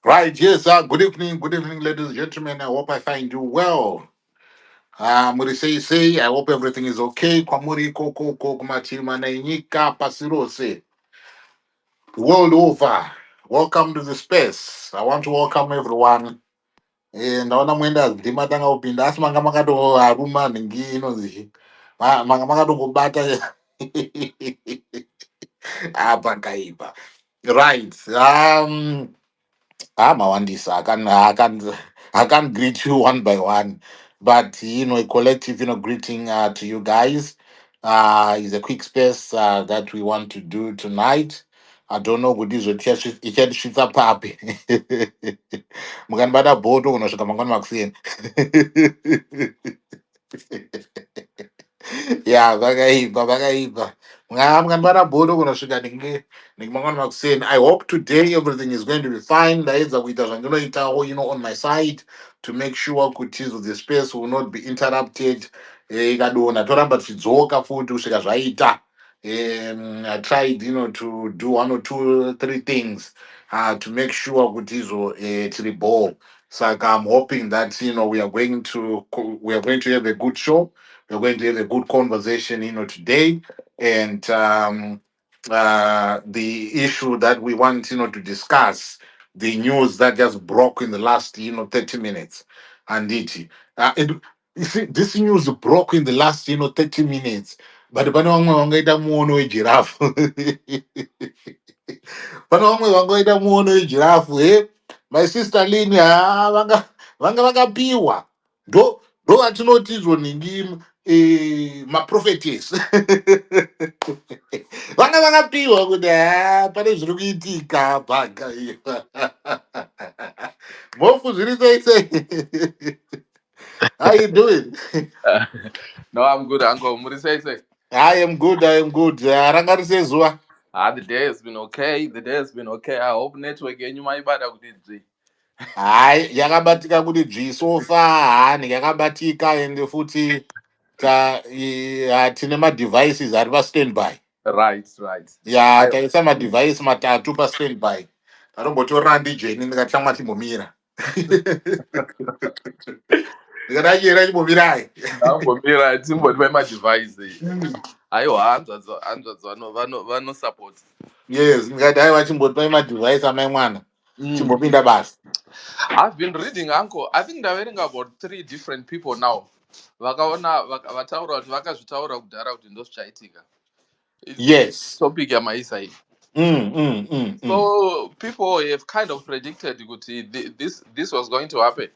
Right, yes, good evening, ladies and gentlemen. I hope I find you well. Muri say, I hope everything is okay. Kwamuri koko kumatima na inyika pasirose. World over. Welcome to the space. I want to welcome everyone. Ndaona mwenda ndima tanga upinda asi manga makato aruma ningi inozi. Manga makato kubata apa kaipa. Right. Mawandisa, I can greet you one by one, but a collective, greeting to you guys. Is a quick space that we want to do tonight. I don't know what is what it's up happy. Mugani bada bodo unoshoka mangani makuseni. Yeah, vakaipa. Mungani bada bodo unoshoka I hope today everything is going to be fine. Ndaedza kuita zvandinoitawo, on my side to make sure kuti the space will not be interrupted. Ikadonha toramba tichidzoka futi kusvika zvaita. I tried, to do one or two, three things to make sure kuti tiri ball. So I'm hoping that we are going to have a good show. We're going to have a good conversation, today, and the issue that we want, to discuss, the news that just broke in the last, 30 minutes. And you see, this news broke in the last, 30 minutes. But pane vamwe vangaita muono wejirafu. Pane vamwe vangaita muono wejirafu. My sister Lini, vanga vakapiwa. Ndo vatinoti izvonhingi maprophetess. Vanga vakapiwa kuti pane zviri kuitika bhaga iyo. Mofu zviri sei sei. How you doing? No, I'm good, Uncle. What do you say? I am good. Ranga rise zuva. The day has been okay. The day has been okay. I hope network yenyu maibata kuti dzvi. Yakabatika kuti bvisofa hani yakabatika ende futi tine madevices ari pastandby. Right. Ya taisa madevice matatu pastandby. Tatombotorera ndijeni ndikatanga timbomira. Ndikadachera chimbomirai. Ndambomira timboti vemadevice. Aiwa hanzvadzi vanosupport. Yes, ndikati aiwa chimboti madevice amai mwana. Chimbopinda basi. I've been reading, Uncle. I think they're reading about 3 different people now. Vakaona vataura kuti vakazvitaura kudhara kuti ndozvichaitika. Yes. Topic yamaisa iyi. So people have kind of predicted that this was going to happen.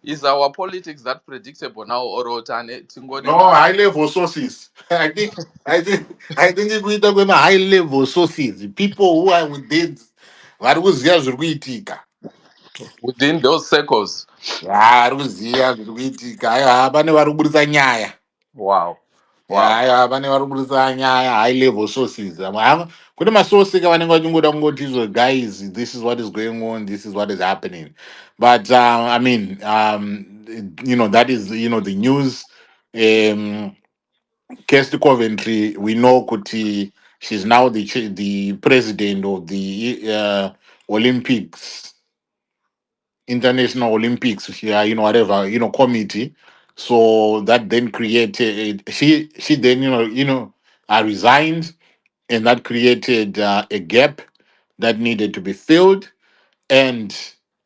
Is our politics that predictable now, or No, high level sources. I think ikuita kwema high level sources. People who are within vari kuziva zviri kuitika. within those circles? Vari kuziva zviri kuitika. Aiwa pane vari kuburitsa nyaya. Wow. Aiwa pane vari kuburitsa nyaya, high level sources. Kune masource kavanenge vachingoda kungoti izvo, guys, this is what is going on, this is what is happening. But I mean, that is, the news. Kirsty Coventry, we know kuti she's now the president of the Olympics, International Olympics, whatever, committee. So that then created she then resigned, and that created a gap that needed to be filled. And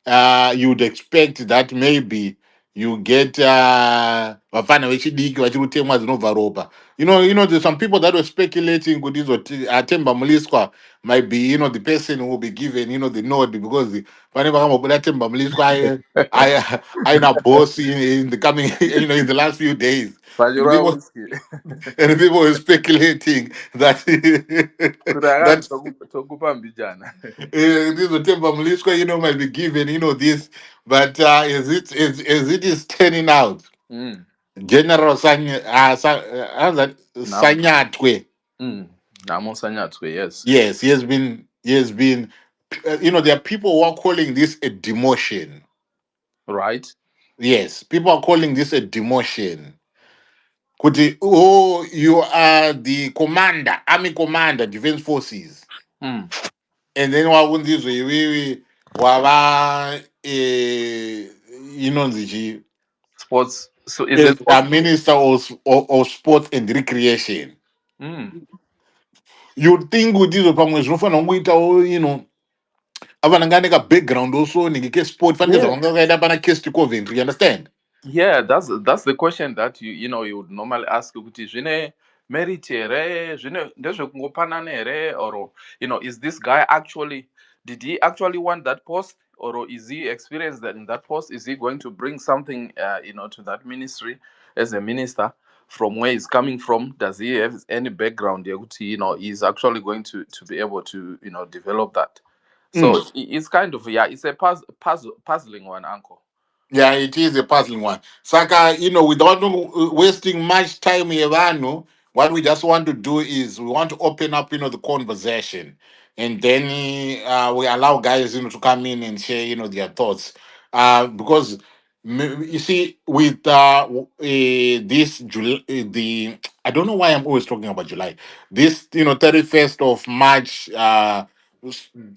you'd expect that maybe you get vafana vechidiki vachiri kutemwa dzinobva ropa. There's some people that were speculating kuti Temba Muliswa might be, the person who will be given, the nod, because pane vakambobuda Temba Muliswa aina boss in the coming, in the last few days. And Pachirwa people, whisky. and people were speculating that Kuti akanzi tokupa mbijana. this Temba Muliswa, might be given, this, but as it is turning out, General Sanyatwe. Namo Sanyatwe, yes. Yes, he has been. There are people who are calling this a demotion. Right. Yes, people are calling this a demotion. Kuti, oh, you are the army commander, defense forces, Mm. and then what would this way? wava inonzi Sports. So is is it a sports? minister of sports and recreation. Mm. You'd think with this pamwe zvinofanira kungoitawo ava nanga ane background also nenge sport fanike Yeah. zvavanga kaita pana cast coventry, you understand. Yeah, that's the question that you would normally ask kuti zvine merit here, zvine ndezvekungopanana here, or is this guy actually, did he actually want that post, or is he experienced that in that post, is he going to bring something to that ministry as a minister from where he's coming from, does he have any background yekuti he's actually going to be able to develop that. So Mm. it's kind of, yeah, it's a puzzling one, uncle. Yeah, it is a puzzling one. Saka, without wasting much time here, what we just want to do is we want to open up, the conversation, and then we allow guys, to come in and share, their thoughts. Because you see, with this July, the I don't know why I'm always talking about July. This, 31st of March,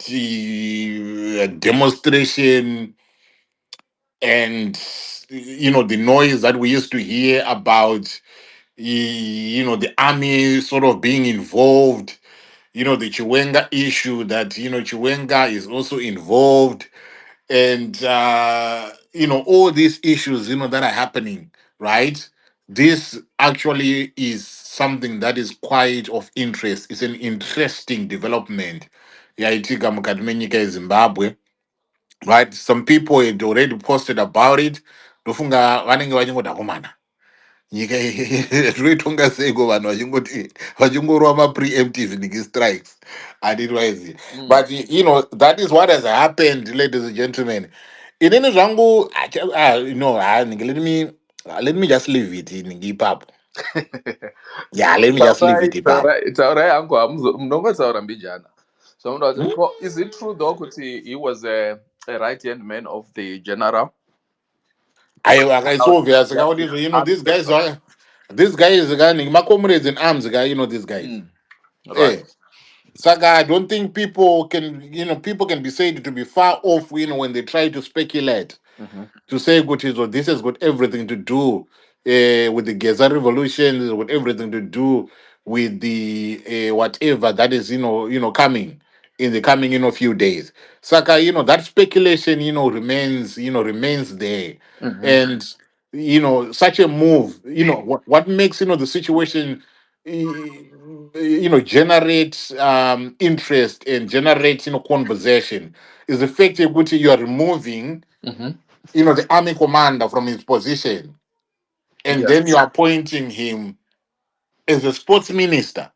the demonstration and the noise that we used to hear about the army sort of being involved, the Chiwenga issue that Chiwenga is also involved, and all these issues that are happening, right? This actually is something that is quite of interest. It's an interesting development yaitika mukati menyika yeZimbabwe, right? Some people had already posted about it. Ndofunga vanenge vachingoda komana nyika zvinoitonga seiko vanhu vachingorova ma-preemptive niki strikes anditwise. Mm. But that is what has happened, ladies and gentlemen. Inini zvangu let me just leave it in ipapo. Yeah, let me just leave it ipapo. Taurai angu munongotaura mbijana. So Hmm? is it true though kuti he was a right hand man of the general? It's obvious. Just the army background. These guys, my comrades in arms, these guys. Mm. Right. Hey, Saga, I don't think people can be said to be far off, when they try to speculate Mm-hmm. to say good is what this has got everything to do with the Gaza revolution, it's got everything to do with the whatever that is coming in the coming few days. Saka, that speculation remains there, Mm-hmm. and such a move, what makes the situation generate interest and generate conversation is the fact that you are removing Mm-hmm. the army commander from his position, and then you Yes. are appointing him as a sports minister.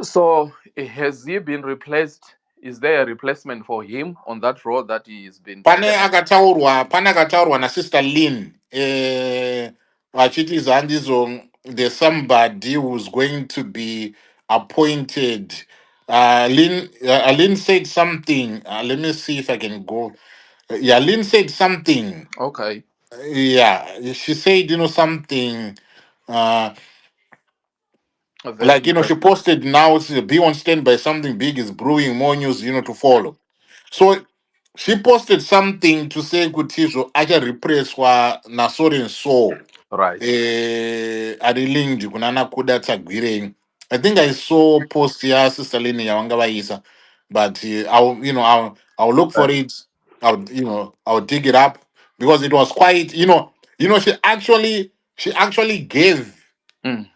So has he been replaced? Is there a replacement for him on that role that he's been taken? Pane akataurwa nasister Lynn, vachiti zandizo, there's somebody who's going to be appointed. Lynn said something. Let me see if I can go. Yeah, Lynn said something. Okay. Yeah, she said something. Uh, Very like she interesting. posted now. Be on standby. Something big is brewing. More news to follow. So she posted something to say kuti acha represswa na so and so Right. ari linked kunana kuda tsagwirei. I think I saw post ya sister Lini yavanga vaisa, but I'll look for Right. it. I'll dig it up because it was quite she actually gave Mm.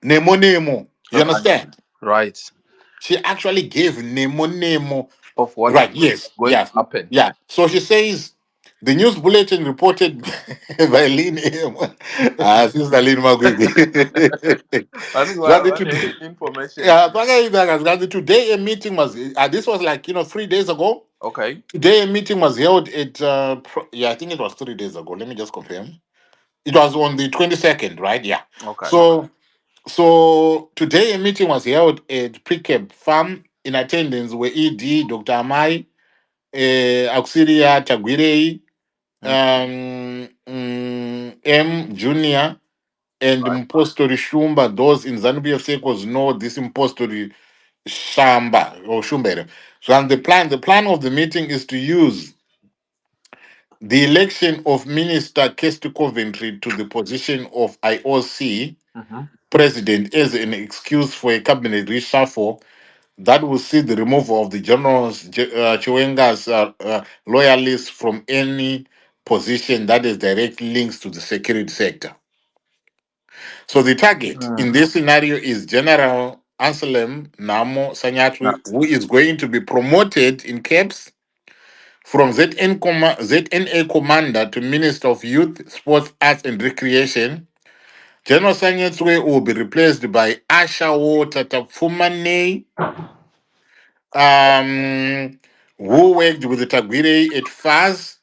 Nemo. You Right. understand? Right. She actually gave Nemo. Of what Right, is yes, going to yeah, happen. yeah. So she says the news bulletin reported by Lynn Sister Lynn Magwibi. That today, Information. yeah, that today a meeting was, this was like, 3 days ago. Okay. Today a meeting was held at, I think it was 3 days ago. Let me just confirm. It was on the 22nd, right? Yeah. Okay. So today a meeting was held at Precab Farm. In attendance were ED, Dr. Amai, Auxilia Tagwirei, Mm. M Junior, and Right. Impostori Shumba. Those in ZANU PF circles know this Impostori Shamba or Shumbere. So and the plan of the meeting is to use the election of Minister Kesti Coventry to the position of IOC Mhm. president as an excuse for a cabinet reshuffle that will see the removal of the general's Chiwenga's loyalists from any position that is direct links to the security sector. So the target in this scenario is General Anselm Namo Now, Sanyatwe, who is going to be promoted in caps from ZNA commander to Minister of Youth, Sports, Arts and Recreation. General Sanyatwe will be replaced by Ashawo Tatafumane, who worked with the Tagwire at FAS.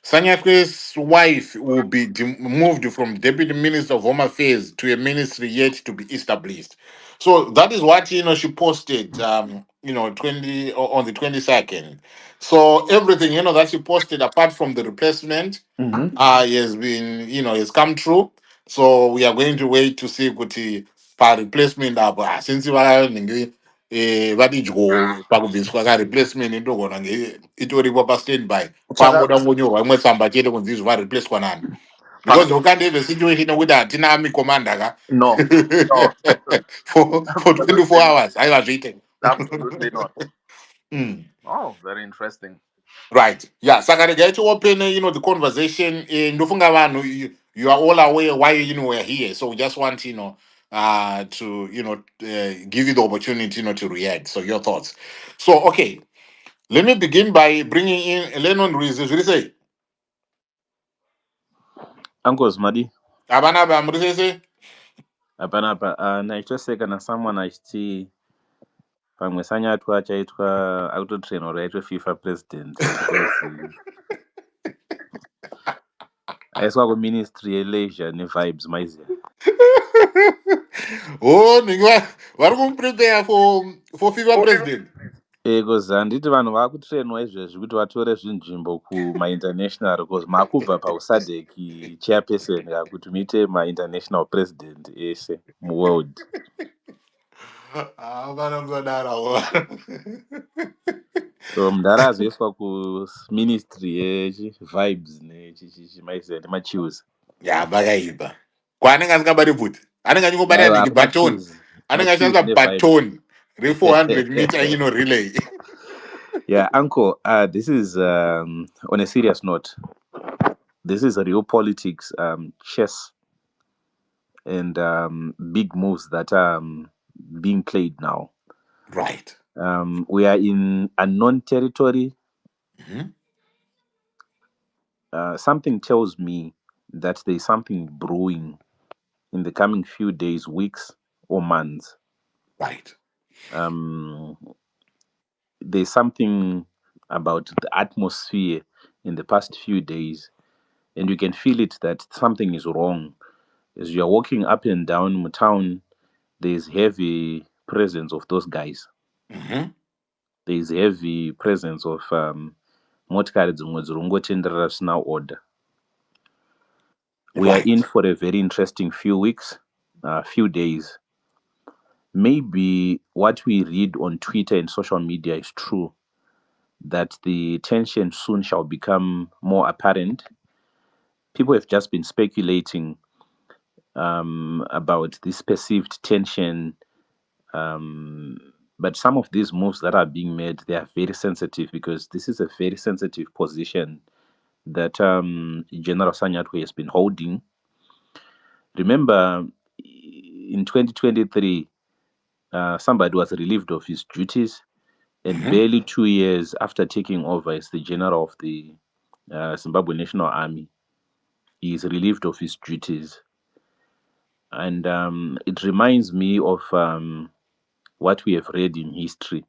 Sanyakwe's wife will be moved from Deputy Minister of Home Affairs to a ministry yet to be established. So that is what she posted 20 on the 22nd. So everything that she posted apart from the replacement mhm. has been has come true. So we are going to wait to see kuti pa replacement apo since vanenge vadidyo pakubviswa ka replacement ndogona nge itoripo pa standby Saka, kwangoda ngonyorwa imwe tsamba chete kunzi izvo vareplacwa nani because Pak- you can't have a situation yekuti hatina ami commander ka no, no, for absolutely 24 not. hours haivazviite. Absolutely not. Mm. Oh, very interesting. Right. Yeah. Saka regai to open, the conversation. Ndofunga vanhu, you are all aware why we're here. So we just want, to give you the opportunity, to react. So your thoughts. So okay, let me begin by bringing in Lennon Ruiz. Say, Uncles Madi, Abana Bamrise. hapana hapa naitoseka na someone achiti pamwe Sanyatwe achaitwa autotrain or aitwe FIFA president because aiswa kuministry yeleisure nevibes maiziya. Oh, vari prepare for FIFA president. Because handiti vanhu vakutrainwa izvezvi kuti vatore zvinzvimbo kumainternational because makubva pausadek chairperson kuti muite mainternational president ese muworld. Vanongodarawo. So mudhara azoiswa kuministry yevibes maiziya nemachius. Yakaipa. Kwaanenge asingabati bvute. Anenge achingobata Aiwa, niki baton. Anenge machius achishandisa nevibes. baton re 400 meter relay. Yeah, uncle, this is on a serious note. This is a real politics, chess, and big moves that are being played now. Right. We are in unknown territory. Mhm. Something tells me that there is something brewing in the coming few days, weeks, or months. Right. Um, there's something about the atmosphere in the past few days, and you can feel it that something is wrong. As you're walking up and down town, there's heavy presence of those guys. Mhm. There's heavy presence of motikari dzimwe dziri kungotenderera zvisina order. We are in Right. for a very interesting few weeks, few days. Maybe what we read on Twitter and social media is true, that the tension soon shall become more apparent. People have just been speculating about this perceived tension. But some of these moves that are being made, they are very sensitive because this is a very sensitive position that General Sanyatwe has been holding. Remember, in 2023, somebody was relieved of his duties, and Mhm. barely 2 years after taking over as the general of the Zimbabwe National Army, he is relieved of his duties. And it reminds me of what we have read in history,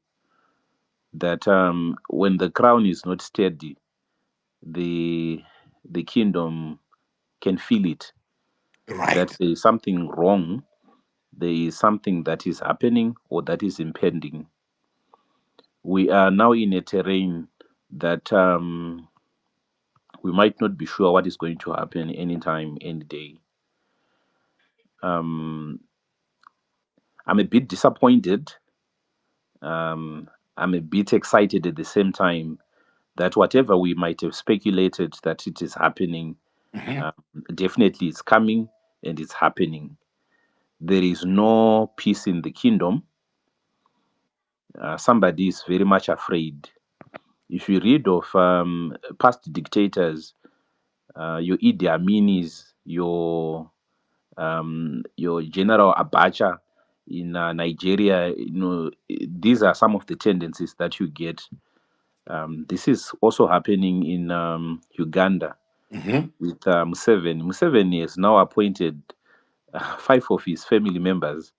that when the crown is not steady, the kingdom can feel it, that Right. there is something wrong, there is something that is happening or that is impending. We are now in a terrain that we might not be sure what is going to happen anytime, any day. Um, I'm a bit disappointed I'm a bit excited at the same time that whatever we might have speculated that it is happening, Mhm. um, definitely it's coming and it's happening. There is no peace in the kingdom. Somebody is very much afraid. If you read of past dictators, your Idi Aminis, your General Abacha in Nigeria, these are some of the tendencies that you get. This is also happening in Uganda Mhm. with Museveni. Museveni has now appointed five of his family members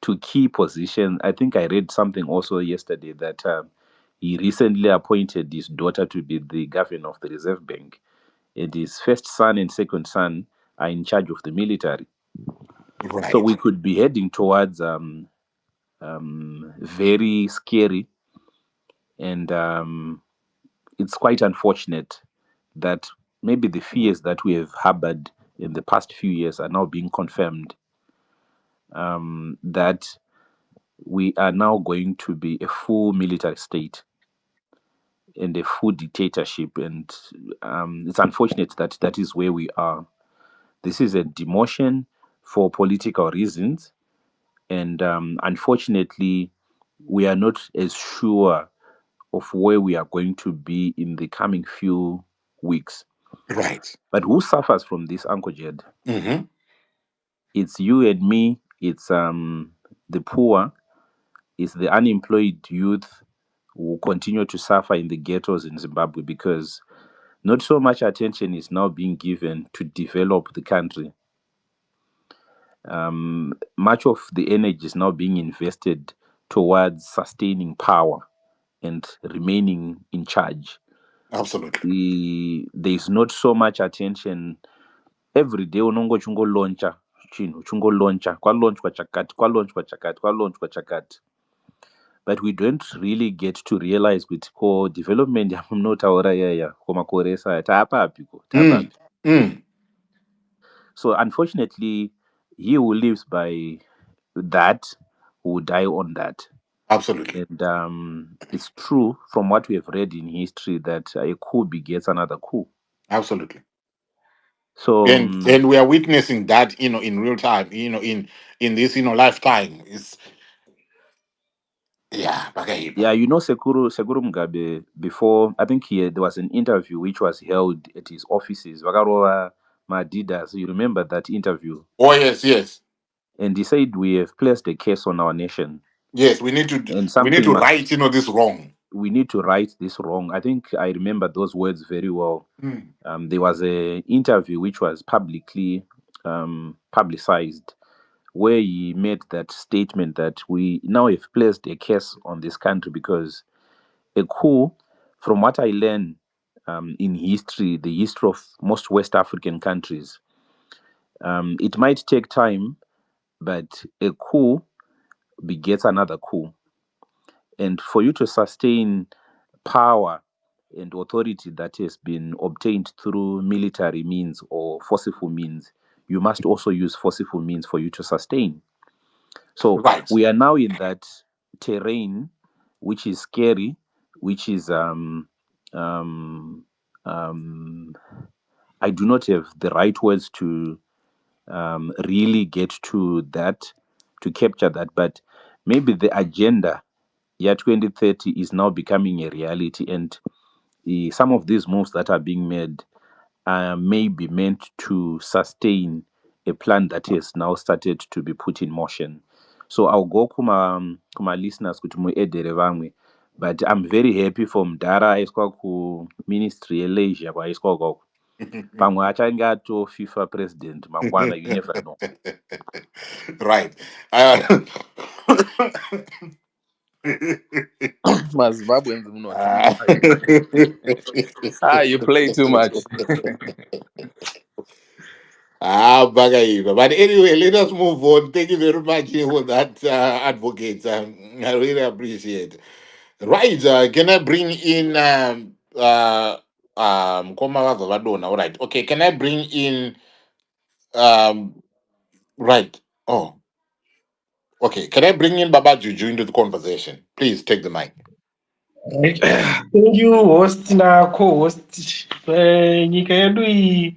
to key positions. I think I read something also yesterday that he recently appointed his daughter to be the governor of the Reserve Bank, and his first son and second son are in charge of the military. So Right. we could be heading towards very scary, and it's quite unfortunate that maybe the fears that we have harbored in the past few years are now being confirmed. That we are now going to be a full military state and a full dictatorship, and it's unfortunate that that is where we are. This is a demotion for political reasons, and unfortunately, we are not as sure of where we are going to be in the coming few weeks. Right. But who suffers from this, Uncle Jed? Mhm. It's you and me. It's the poor. It's the unemployed youth who continue to suffer in the ghettos in Zimbabwe because not so much attention is now being given to develop the country. Much of the energy is now being invested towards sustaining power and remaining in charge. Absolutely. There is not so much attention. Every day unongo chungoloncha chinhu chungoloncha kwalonchwa chakati kwalonchwa chakati kwalonchwa chakati, but we don't really get to realize kuti ko development yamunotaura yaya kwamakore esaya taapapiko Mm. taapapi. Mm. So unfortunately, he who lives by that will die on that. Absolutely. And it's true from what we have read in history that a coup begets another coup. Absolutely. So And we are witnessing that, in real time, in this, lifetime. It's yeah, yeah, Bakahiba. Sekuru Mugabe, before I think there was an interview which was held at his offices. Vakarowa Madidas, you remember that interview? Oh yes, yes. And he said we have placed a curse on our nation, Yes, we need to and we need something to must. right, this wrong. We need to right this wrong. I think I remember those words very well. Mm. There was a interview which was publicly publicized where he made that statement that we now have placed a curse on this country because a coup, from what I learned in history, the history of most West African countries, it might take time, but a coup begets another coup. And for you to sustain power and authority that has been obtained through military means or forceful means, you must also use forceful means for you to sustain. So Right. we are now in that terrain, which is scary, which is um, um, I do not have the right words to really get to that, to capture that, but maybe the agenda, yeah, 2030 is now becoming a reality, and some of these moves that are being made may be meant to sustain a plan that has now started to be put in motion. So I'll go kuma listeners kuti muedere vamwe, but I'm very happy for Mdara aiswa ku ministry yeleisure kwaiswa ukoko. Pamwe achange ato FIFA president mangwana, you never know. Right. Uh, mazimbabweans uh, munotamba. You play too much. Bagayiba. But anyway, let us move on. Thank you very much for that, advocate. I really appreciate. Right. Can I bring in Koma Vadona? All right. Okay. Can I bring in right? Oh, Okay, can I bring in Baba Juju into the conversation? Please take the mic. Right. Thank you, host na co-host. Nyika yedu iyi,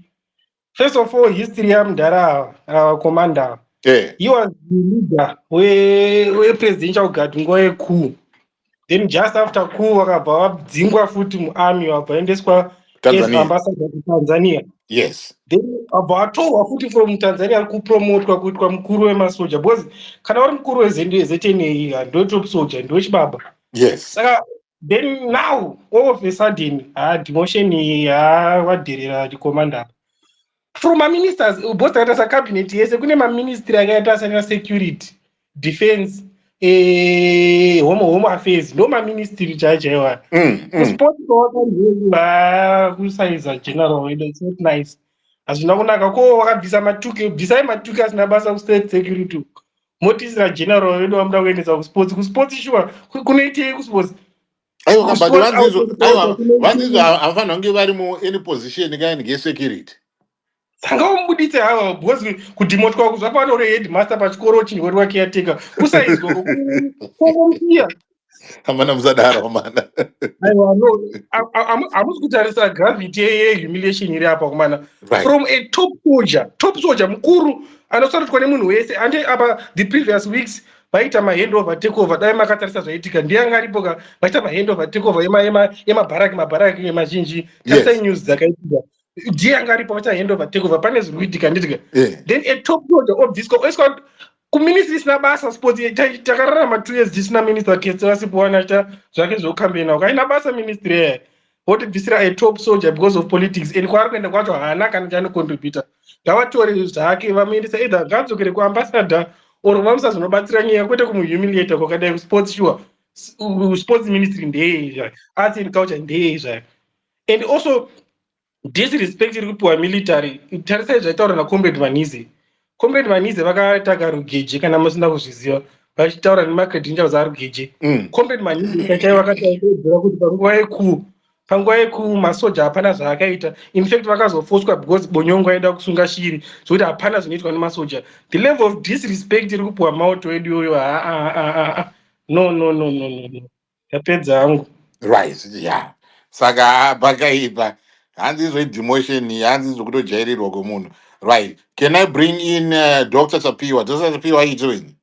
first of all, history yamudhara our commander. Yeah. He was the leader presidential guard nguva yecoup. Then just after coup vakabva vadzingwa futi muarmy vabva endeswa as Tanzania. ambassador kuTanzania. Yes. Then vabva vatorwa futi from Tanzania kupromotwa kuitwa mukuru wemasoja because kana uri mukuru weZNU ndo top soldier ndo chibaba. Yes. Saka then now all of a sudden demotion vadherera commander from maministers both akaita sacabinet yese kune maministry akaita sana security defense home affairs ndo maministry chaichaiwa kusport kusaiza general wedu it's not nice hazvina kunaka ko vakabvisa matuke bvisai matuke asina basa kustate security motisira general wedu vamuda kuendesa kusports sure kunoitei kusports aiwa but vanzizo havafanira kunge vari muany position kind gesecurity sanga umuditse hawa because kudhimotwa kuzva pano reheadmaster pachikoro chinyorwa caretaker kusaizwa kokomusiya hamana musadaro mana aiwa no hamusi kutarisa gravity yehumiliation iri apa kumana from a top soldier mukuru anosarutwa nemunhu wese ande apa the previous weeks vaita mahandover takeover dai makatarisa zvaitika ndiyanga aripo ka vaita mahandover takeover emabharaki emazhinji tarisai news dzakaitika ndiyanga aripo vaita handover takeover pane zviri kuitika nditika then a top soldier obviswa oiswa kuministry isina basa sports takararama 2 years tisina minister kese vasipowana aita zvake zvokambena ukaina basa ministry yaya votibvisira a top soldier because of politics and kwaari kuenda kwacho haana kana chaanocontributa ngavatore zvake vamuendesa either ngadzokere kuambassador or vamusa zvinobatsira nyaya kwete kumuhumiliata kwakadai kusports sure sports ministry ndeyei zvake arts and culture ndeyei zvake and also disrespect iri kupiwa military tarisai zvaitaura nacomrade Manize vakataga rugeje kana musina kuzviziva vachitaura nemacredentials arugeje comrade Manize chaichai vakataedzera kuti panguva yekuu masoja hapana zvaakaita infact vakazofoswa because bonyongo aida kusunga shiri zvokuti hapana zvinoitwa nemasoja the level of disrespect iri kupiwa mauto edu iyoyo no yapedza hangu right yeah saka pakaipa hanzi zvedemotion hanzi zvokutojairirwa kwemunhu right. Can I bring in Dr. Sapiwa? Dr. Sapiwa, how are you doing?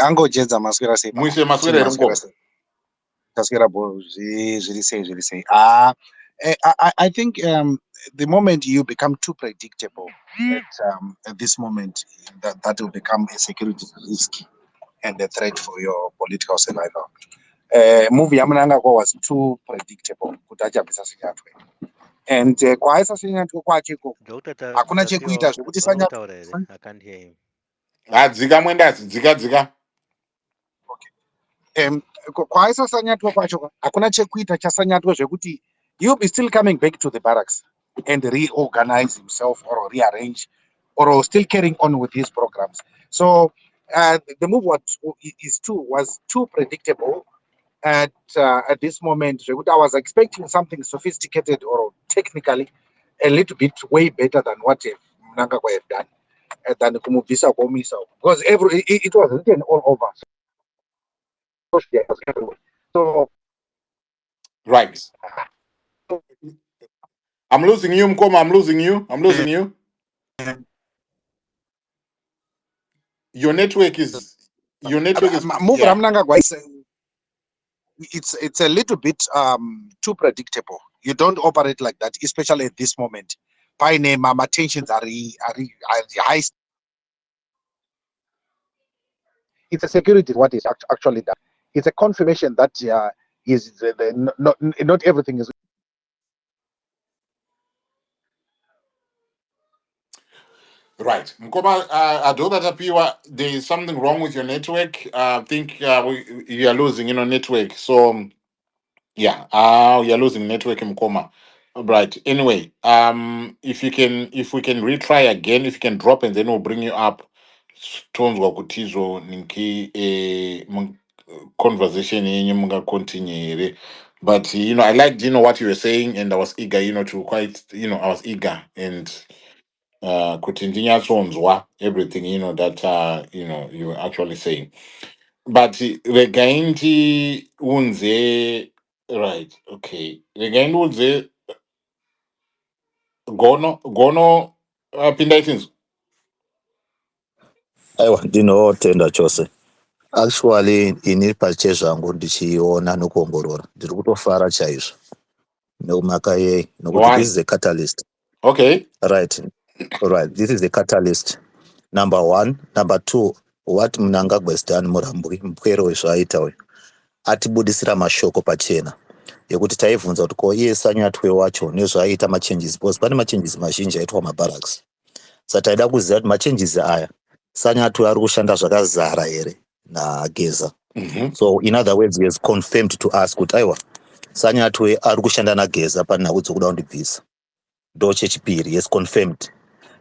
Angojedza maswera sei Muise maswera eri mukoma. Taswera bo zviri sei. I think the moment you become too predictable at this moment, that will become a security risk and a threat for your political survival. Movie Mnangagwa was too predictable kuti achabvisa Sanyatwe. And kwaaisa Sanyatwe kwacheko hakuna chekuita zvekuti Sanyatwe. Dzika mwendazi, dzika. Kwaaisa Sanyatwe kwacho hakuna chekuita chaSanyatwe zvekuti you'll be still coming back to the barracks and reorganize himself or rearrange or still carrying on with his programs. So the move was too predictable at this moment. I was expecting something sophisticated or technically a little bit way better than what Mnangagwa have done than kumubvisa komisa, because it was written all over. So right. I'm losing you, Mkoma. I'm losing you. Your network is move Mnangagwa it's a little bit too predictable. You don't operate like that, especially at this moment. By name, my tensions are high. It's a security. What is actually done? It's a confirmation that not everything is right. Mkoma, there is something wrong with your network. I think you are losing, network. So yeah, you're losing network, Mkoma. Right. Anyway, if we can retry again, if you can drop and then we'll bring you up. Tonzwa kutizo ninki conversation yenyu munga continue. But I liked what you were saying, and I was eager, to quite I was eager, and kuti ndinyatsonzwa everything that you were actually saying, but regai ndiunze. Right, okay, regai ndiunze gono apinda itinzo. aiwa ndinotenda chose. Actually ini pache zvangu ndichiona nokuongorora ndiri kutofara chaizvo neumaka yei nokuti this Why? is a catalyst. Okay. Right, this is a catalyst, number one. Number two, what Mnangagwa has done, Muramburi mupwero wezvaaita uyu atibudisira mashoko pachena yekuti taibvunza kuti ko iye Sanyatwe wacho nezvaaita machanges, because pane machanges mazhinji aitwa mabarracks. Saka taida kuziva kuti machanges aya Sanyatwe ari kushanda zvakazara here naGeza. So in other words, he has confirmed to us kuti aiwa Sanyatwe ari kushanda naGeza panhau dzokuda kundibvisa. Ndo chechipiri, he has confirmed,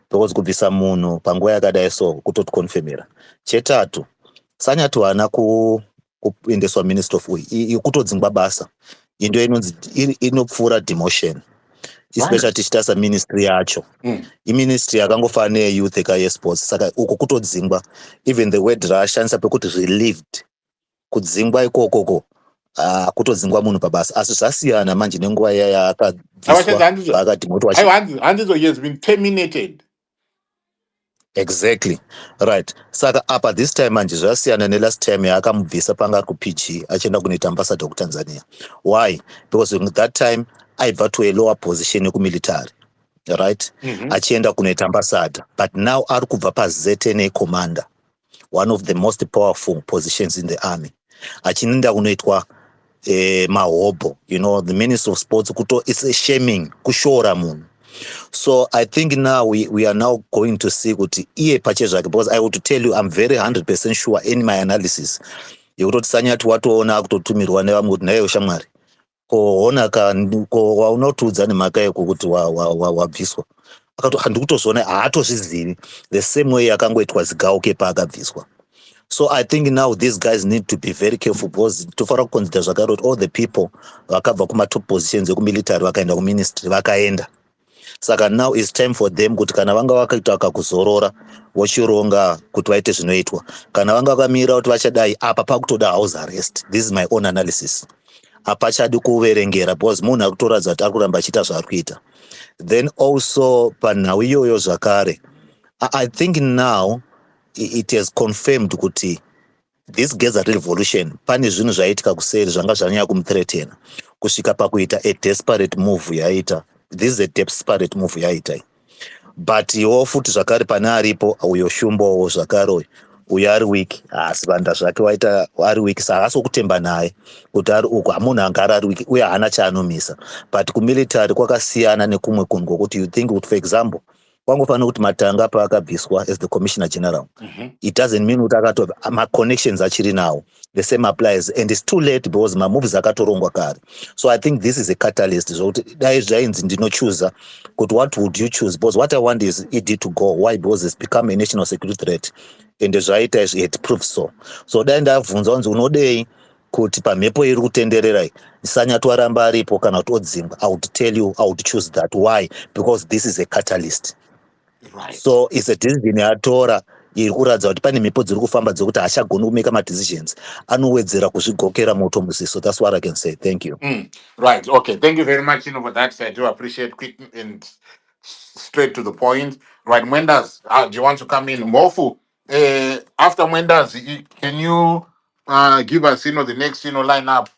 because kubvisa munhu panguva yakadai so kutotikonfemera. Chetatu, Sanyatwe haana kuendeswa minister of kutodzingwa basa, into inonzi inopfuura demotion, especially tichitasa ministry yacho. Iministry yakangofana neyouth ekayesports, saka uko kutodzingwa. Even the word raashandisa pekuti relieved, kudzingwa ikokoko kutodzingwa munhu pabasa, asi zvasiyana manje nenguva iya yaakabviswa paakadhimotwa. He has been terminated. Exactly, right. Saka apa this time manje zvasiyana nelast time yaakamubvisa panga kuPG achienda kunoita ambassador kuTanzania. Why? Because that time aibva to a lower position yekumilitary, right? Achienda kunoita ambassador, but now ari kubva paZNA commander, one of the most powerful positions in the army, achinenda kunoitwa mahobo, the minister of sports it's a shaming, kushora munhu. So I think now we are now going to see kuti iye pache zvake, because I want to tell you I'm very 100% sure in my analysis yekutoti Sanyatwe watoona kutotumirwa nevamwe kuti naye ushamwari koona waunotudza nemhaka yeko kuti wabviswa, akati handikutozviona, haatozvizivi, the same way yakangoitwa Zigauke paakabviswa. So I think now these guys need to be very careful, because tofanira kuconsider zvakare kuti all the people vakabva kumatop positions ekumilitary vakaenda kuministry vakaenda. Saka now it's time for them kuti kana vanga vakaita kakuzorora vochironga kuti vaite zvinoitwa, kana vanga vakamira kuti vachadai apa pakutoda house arrest. This is my own analysis. Apachadi kuverengera, because munhu ari kutoratidza kuti ari kuramba achiita zvaari kuita. Then also panhau iyoyo zvakare, I think now it has confirmed kuti this Geza revolution pane zvinhu zvaitika kuseri zvanga zvanyanya kumuthreatena kusvika pakuita a desperate move yaita. This is a desperate move yaita. But iwo futi zvakare pane aripo uyo shumbowo zvakare uyo ari weak, asi vanda zvake waita ari weak, saka haasi kutemba naye kuti ari uko hamunhu anga ari weak uye haana chaanomisa. But kumilitary kwakasiyana nekumwe kunhu kwokuti you think kuti for example kwangofanira kuti Matanga paakabviswa as the commissioner general, it doesn't mean kuti akatobva ma-connections achiri nawo, the same applies, and it's too late because mamoves akatorongwa kare. So I think this is a catalyst zvokuti dai zvainzi ndinochuza kuti what would you choose, because what I want is ED to go. Why? Because it's become a national security threat, and zvaita izvi it proves so. So dai ndabvunza kunzi unodei kuti pamhepo iri kutenderera Sanyatwe aramba aripo kana kuti odzingwa, I would tell you I would choose that. Why? Because this is a catalyst. Right. So it's a decision yatora iri kuratidza kuti pane mhepo dziri kufamba dzokuti haachagoni kumeka madecisions, anowedzera kuzvigokera moto muziso. That's what I can say. Thank you. Right. Okay. Thank you very much for that. I do appreciate quick and straight to the point. Right. Mwendas, do you want to come in? Mofu, after Mwendas, can you give us the next lineup?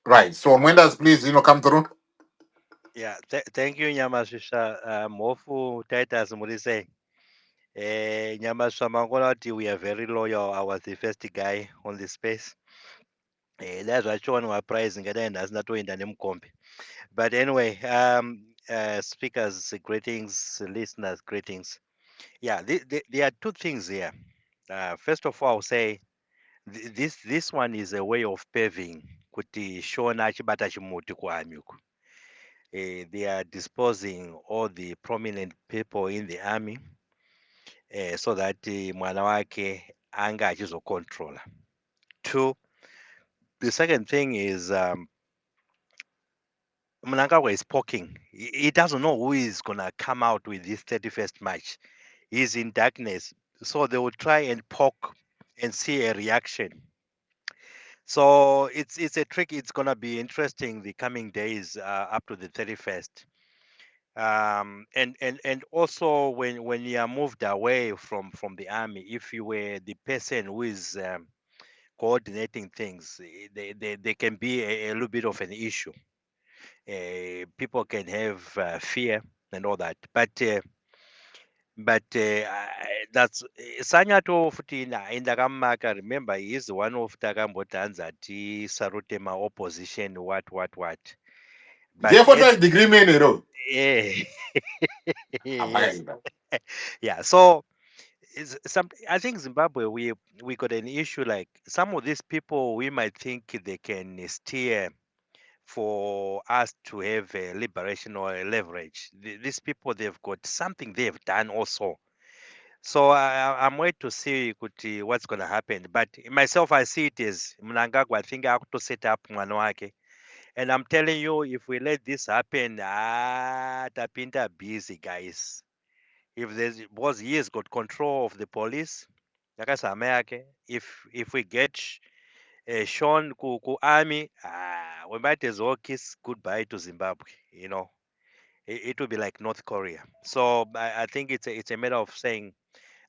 Right. So Mwendas, please come through. Yeah, thank you, Nyamashisha. Mofu Titus Murise. Nyamashisha Mangonati, we are very loyal. I was the first guy on the space. That's what Sean was pricing and that's not in the name comp. But anyway, speakers, greetings, listeners, greetings. Yeah, there are two things here. First of all, I'll say this one is a way of paving kuti Shona chibata chimuti kwa they are disposing all the prominent people in the army so that mwana wake anga achizocontrola. Two, the second thing is Mnangagwa is poking. He doesn't know who is gonna come out with this 31st March. He's in darkness, so they will try and poke and see a reaction. So it's a trick. It's gonna be interesting the coming days up to the 31st. And also when you are moved away from the army, if you were the person who is coordinating things, they can be a little bit of an issue. People can have fear and all that, but that's Sanyatwe futhi indakamaka. Remember, he is one of takambotanza ti sarute ma opposition what. But Therefore, at that's the agreement, you know. yeah, yes, Amazing. yeah. So I think Zimbabwe we got an issue like some of these people we might think they can steer for us to have a liberation or a leverage. These people they've got something they've done also. So I'm waiting to see what's going to happen. But myself, I see it as Mnangagwa. I think I have to set up Mwanwake. And I'm telling you, if we let this happen, tapinta busy, guys. If there's because he has got control of the police, if we get Sean ku army, we might as well kiss goodbye to Zimbabwe. You know, it will be like North Korea. So I think it's a matter of saying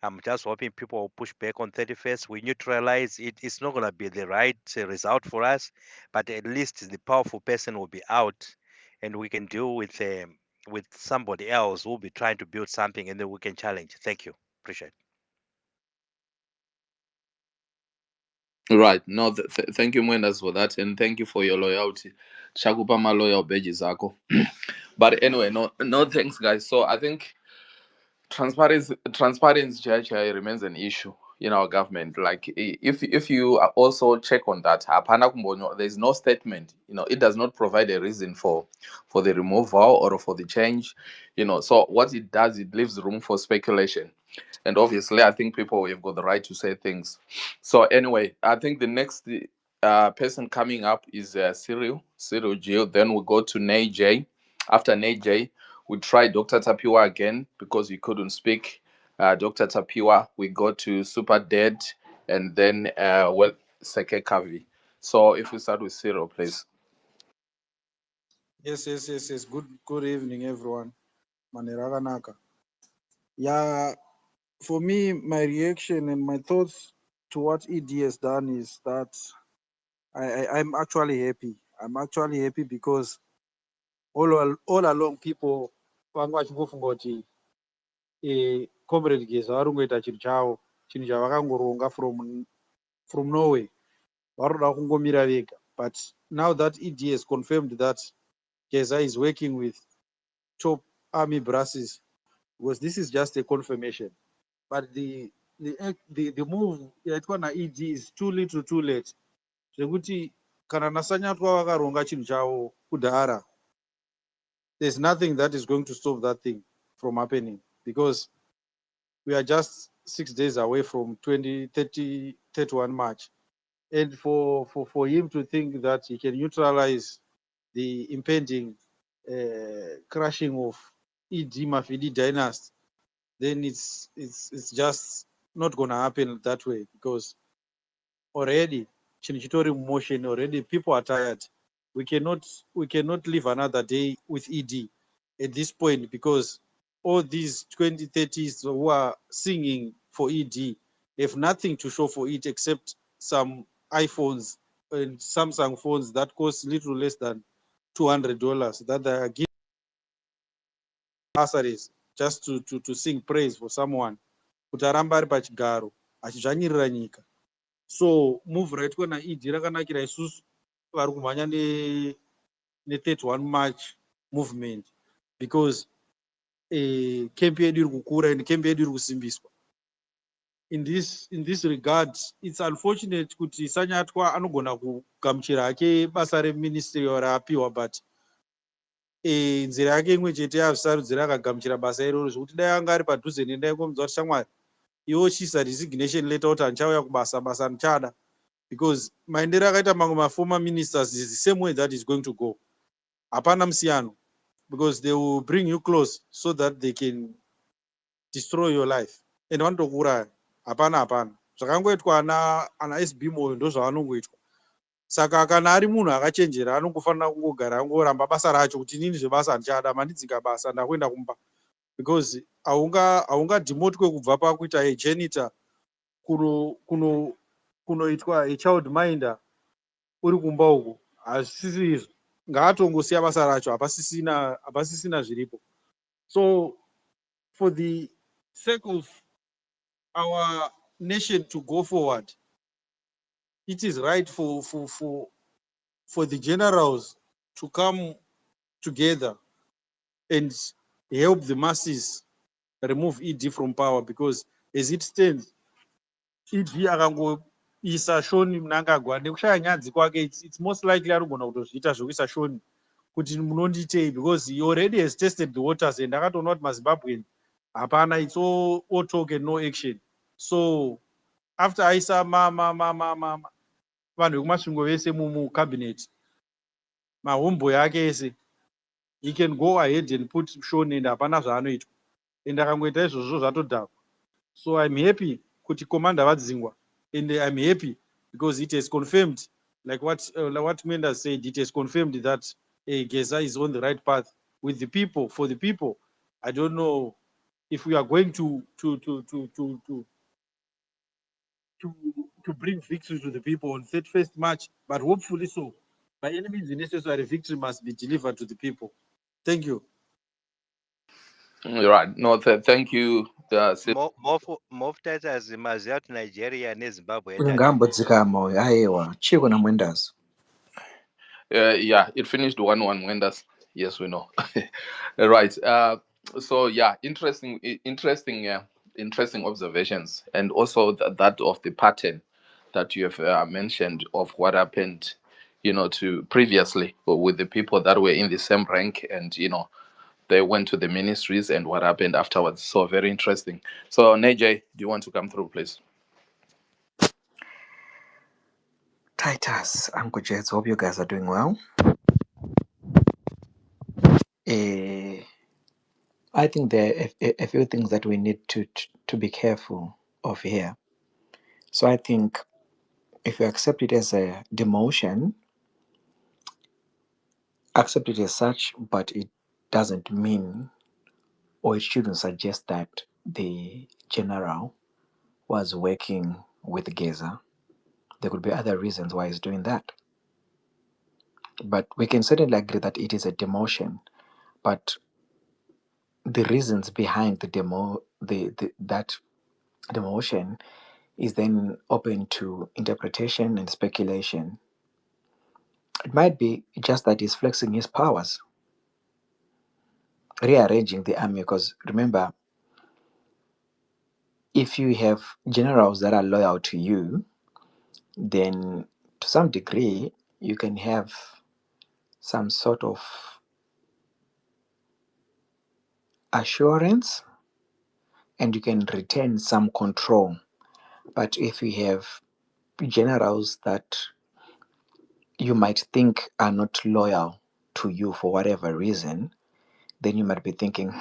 I'm just hoping people will push back on 31st. We neutralize it. It's not going to be the right result for us, but at least the powerful person will be out, and we can deal with somebody else who will be trying to build something, and then we can challenge. Thank you. Appreciate it. Right. No, thank you, Mwendas, for that, and thank you for your loyalty. Shakupa ma loyal beji zako. But anyway, no thanks, guys. So I think transparency Judge, remains an issue in our government. Like if you also check on that, hapana kumbonyo, there's no statement. It does not provide a reason for the removal or for the change. So what it does, it leaves room for speculation. And obviously, I think people have got the right to say things. So anyway, I think the next person coming up is Cyril Gil. Then we go to Nay J. After Nay J, we try Dr. Tapiwa again because we couldn't speak. Dr. Tapiwa, we go to Super Dead, and then Seke Kavi. So if we start with Cyril, please. Yes. Good evening, everyone. Maneraganaka. Yeah, for me, my reaction and my thoughts to what ED has done is that I'm actually happy. I'm actually happy because all along people vanga vachifunga kuti comrade Geza varungoita chinhu chavo, chinhu chavakangoronga from Norway, varoda kungomira vega. But now that ED has confirmed that Geza is working with top army brasses, because this is just a confirmation. But the move yaitwa naED is too little too late. Zvekuti kana naSanyatwa vakaronga chinhu chavo kudhara, there's nothing that is going to stop that thing from happening, because we are just 6 days away from 31 March. And for him to think that he can neutralize the impending crashing of ED Mafidi dynasty, then it's just not going to happen that way, because already Chinichitori motion, already people are tired. We cannot live another day with ED at this point, because all these 2030s who are singing for ED have nothing to show for it except some iPhones and Samsung phones that cost little less than $200 that they are giving bursaries just to sing praise for someone. Kuti aramba ari pachigaro achizvanyirira nyika. So move raitwa naED rakanakira isusu vari kumhanya ne31 March movement, because camp yedu iri kukura and camp yedu iri kusimbiswa. In this regard, it's unfortunate kuti Sanyatwa anogona kugamuchira hake basa reministerial raapiwa, but nzira yake imwe chete yazvisarudzira akagamuchira basa iroro, zvokuti dai anga ari padhuze nendaikomudza kuti shamwari iwo chisa resignation letter kuti handichauya kubasa ndichada, because maendero akaita mamwe maformer ministers is the same way that is going to go. hapana musiyano, because they will bring you close so that they can destroy your life and vanotokuuraya. Hapana zvakangoitwa ana SB Moyo ndozvavanongoitwa. Saka kana ari munhu akachenjera anongofanira kungogara angoramba basa racho kuti inini zvebasa handichada, mandidzinga basa ndakuenda kumba, because haungadhimotwe kubva pakuita janitor kunoitwa child minder uri kumba uku. Hazvisisi izvo, ngaatongosiya basa racho, hapasisina zviripo. So for the sake of our nation to go forward, it is right for the generals to come together and help the masses remove ED from power, because as it stands, ED akangoisa Shoni Mnangagwa nekushaya nyadzi kwake, it's most likely arigona kutozviita zvokuisa Shoni kuti munonditei, because he already has tested the waters and akatoona kuti maZimbabwean hapana, it's all talk and no action. So after aisa vanhu vekumasvingo vese mucabinet, mahomeboy ake ese, he can go ahead and put Shoni and hapana zvaanoitwa, and akangoita izvozvo zvatodhakwa. So I'm happy kuti commander vadzingwa, and I'm happy because it has confirmed, like what Menda said, it has confirmed that Geza is on the right path with the people, for the people. I don't know if we are going to bring victory to the people on 31st March, but hopefully so. By any means necessary, victory must be delivered to the people. Thank you. Right. No, thank you. Mofu Titus maziva kuti Nigeria neZimbabwe Ngambodzika moyo aiwa chiko na mwendazi. Yeah, it finished 1-1 Wenders. Yes, we know. Right. So yeah, interesting observations, and also that of the pattern that you have mentioned of what happened, to previously with the people that were in the same rank, and they went to the ministries and what happened afterwards. So very interesting. So Nejay, do you want to come through, please? Titus, Uncle Jets, hope you guys are doing well. I think there are a few things that we need to be careful of here. So I think if you accept it as a demotion, accept it as such, but it doesn't mean, or it shouldn't suggest that the general was working with Geza. There could be other reasons why he's doing that. But we can certainly agree that it is a demotion. But the reasons behind that demotion is then open to interpretation and speculation. It might be just that he's flexing his powers, rearranging the army, because remember, if you have generals that are loyal to you, then to some degree you can have some sort of assurance and you can retain some control. But if you have generals that you might think are not loyal to you for whatever reason, then you might be thinking,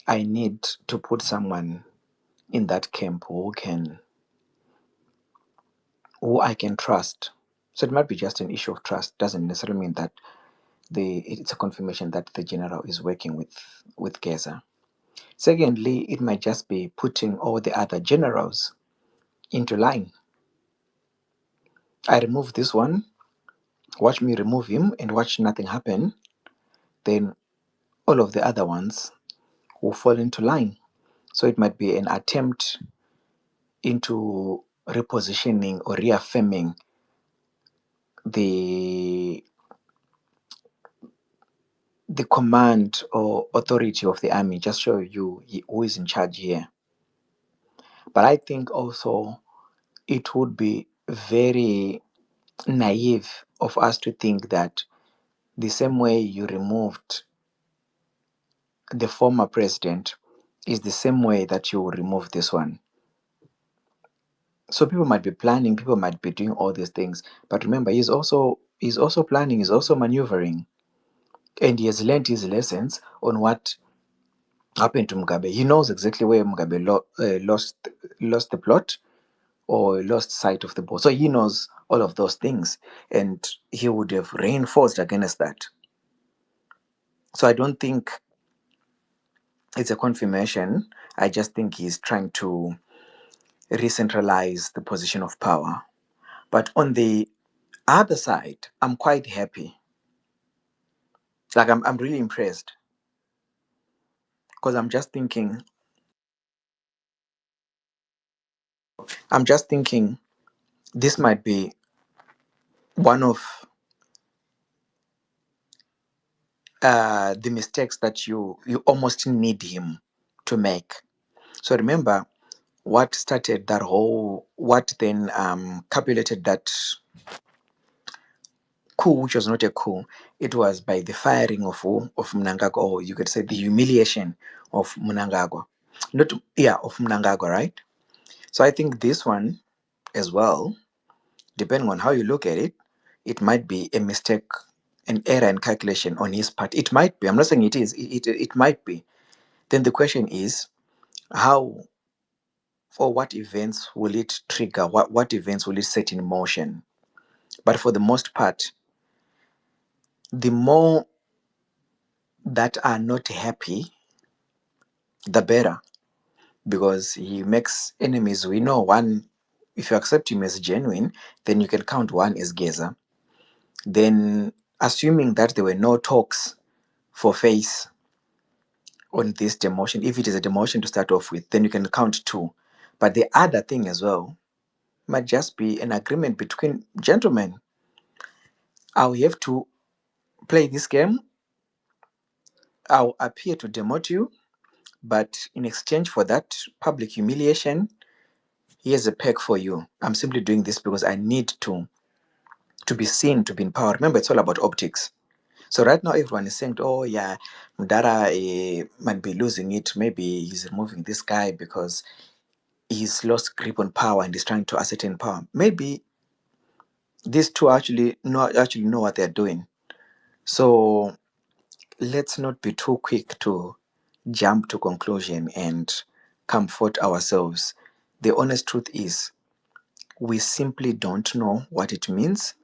I need to put someone in that camp who I can trust. So it might be just an issue of trust. Doesn't necessarily mean that it's a confirmation that the general is working with Geza. Secondly, it might just be putting all the other generals into line. I remove this one, watch me remove him, and watch nothing happen. Then all of the other ones will fall into line. So it might be an attempt into repositioning or reaffirming the command or authority of the army, just show you who is in charge here. But I think also it would be very naive of us to think that the same way you removed the former president is the same way that you will remove this one. So people might be planning, people might be doing all these things, but remember, he's also He's also planning, he's also maneuvering. And he has learned his lessons on what happened to Mugabe. He knows exactly where Mugabe lost the plot or lost sight of the ball. So he knows all of those things, and he would have reinforced against that. So I don't think it's a confirmation. I just think he's trying to re-centralize the position of power. But on the other side, I'm quite happy. Like I'm really impressed because I'm just thinking this might be one of the mistakes that you almost need him to make. So remember what started that whole, what then capulated that coup, which was not a coup. It was by the firing of who? Of Mnangagwa, or you could say the humiliation of Mnangagwa. Not yeah, of Mnangagwa, right? So I think this one as well, depending on how you look at it, it might be a mistake, an error in calculation on his part. It might be. I'm not saying it is. It might be. Then the question is, how or what events will it trigger? What events will it set in motion? But for the most part, the more that are not happy, the better, because he makes enemies. We know one, if you accept him as genuine, then you can count one as Geza. Then, assuming that there were no talks for face on this demotion, if it is a demotion to start off with, then you can count two. But the other thing as well might just be an agreement between gentlemen. I'll have to play this game, I'll appear to demote you, but in exchange for that public humiliation, here's a peg for you. I'm simply doing this because I need to be seen, to be in power. Remember, it's all about optics. So right now, everyone is saying, "Oh yeah, Mudara might be losing it. Maybe he's removing this guy because he's lost grip on power and he's trying to ascertain power." Maybe these two actually know what they're doing. So let's not be too quick to jump to conclusion and comfort ourselves. The honest truth is, we simply don't know what it means.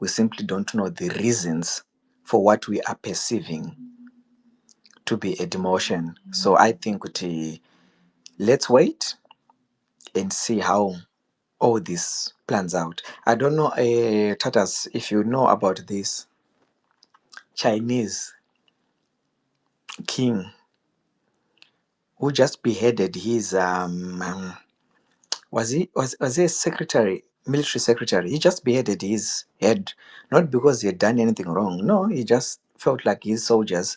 We simply don't know the reasons for what we are perceiving to be a demotion. So I think let's wait and see how all this plans out. I don't know, Tatas, if you know about this Chinese king who just beheaded his was he a secretary, military secretary. He just beheaded his head, not because he had done anything wrong. No, he just felt like his soldiers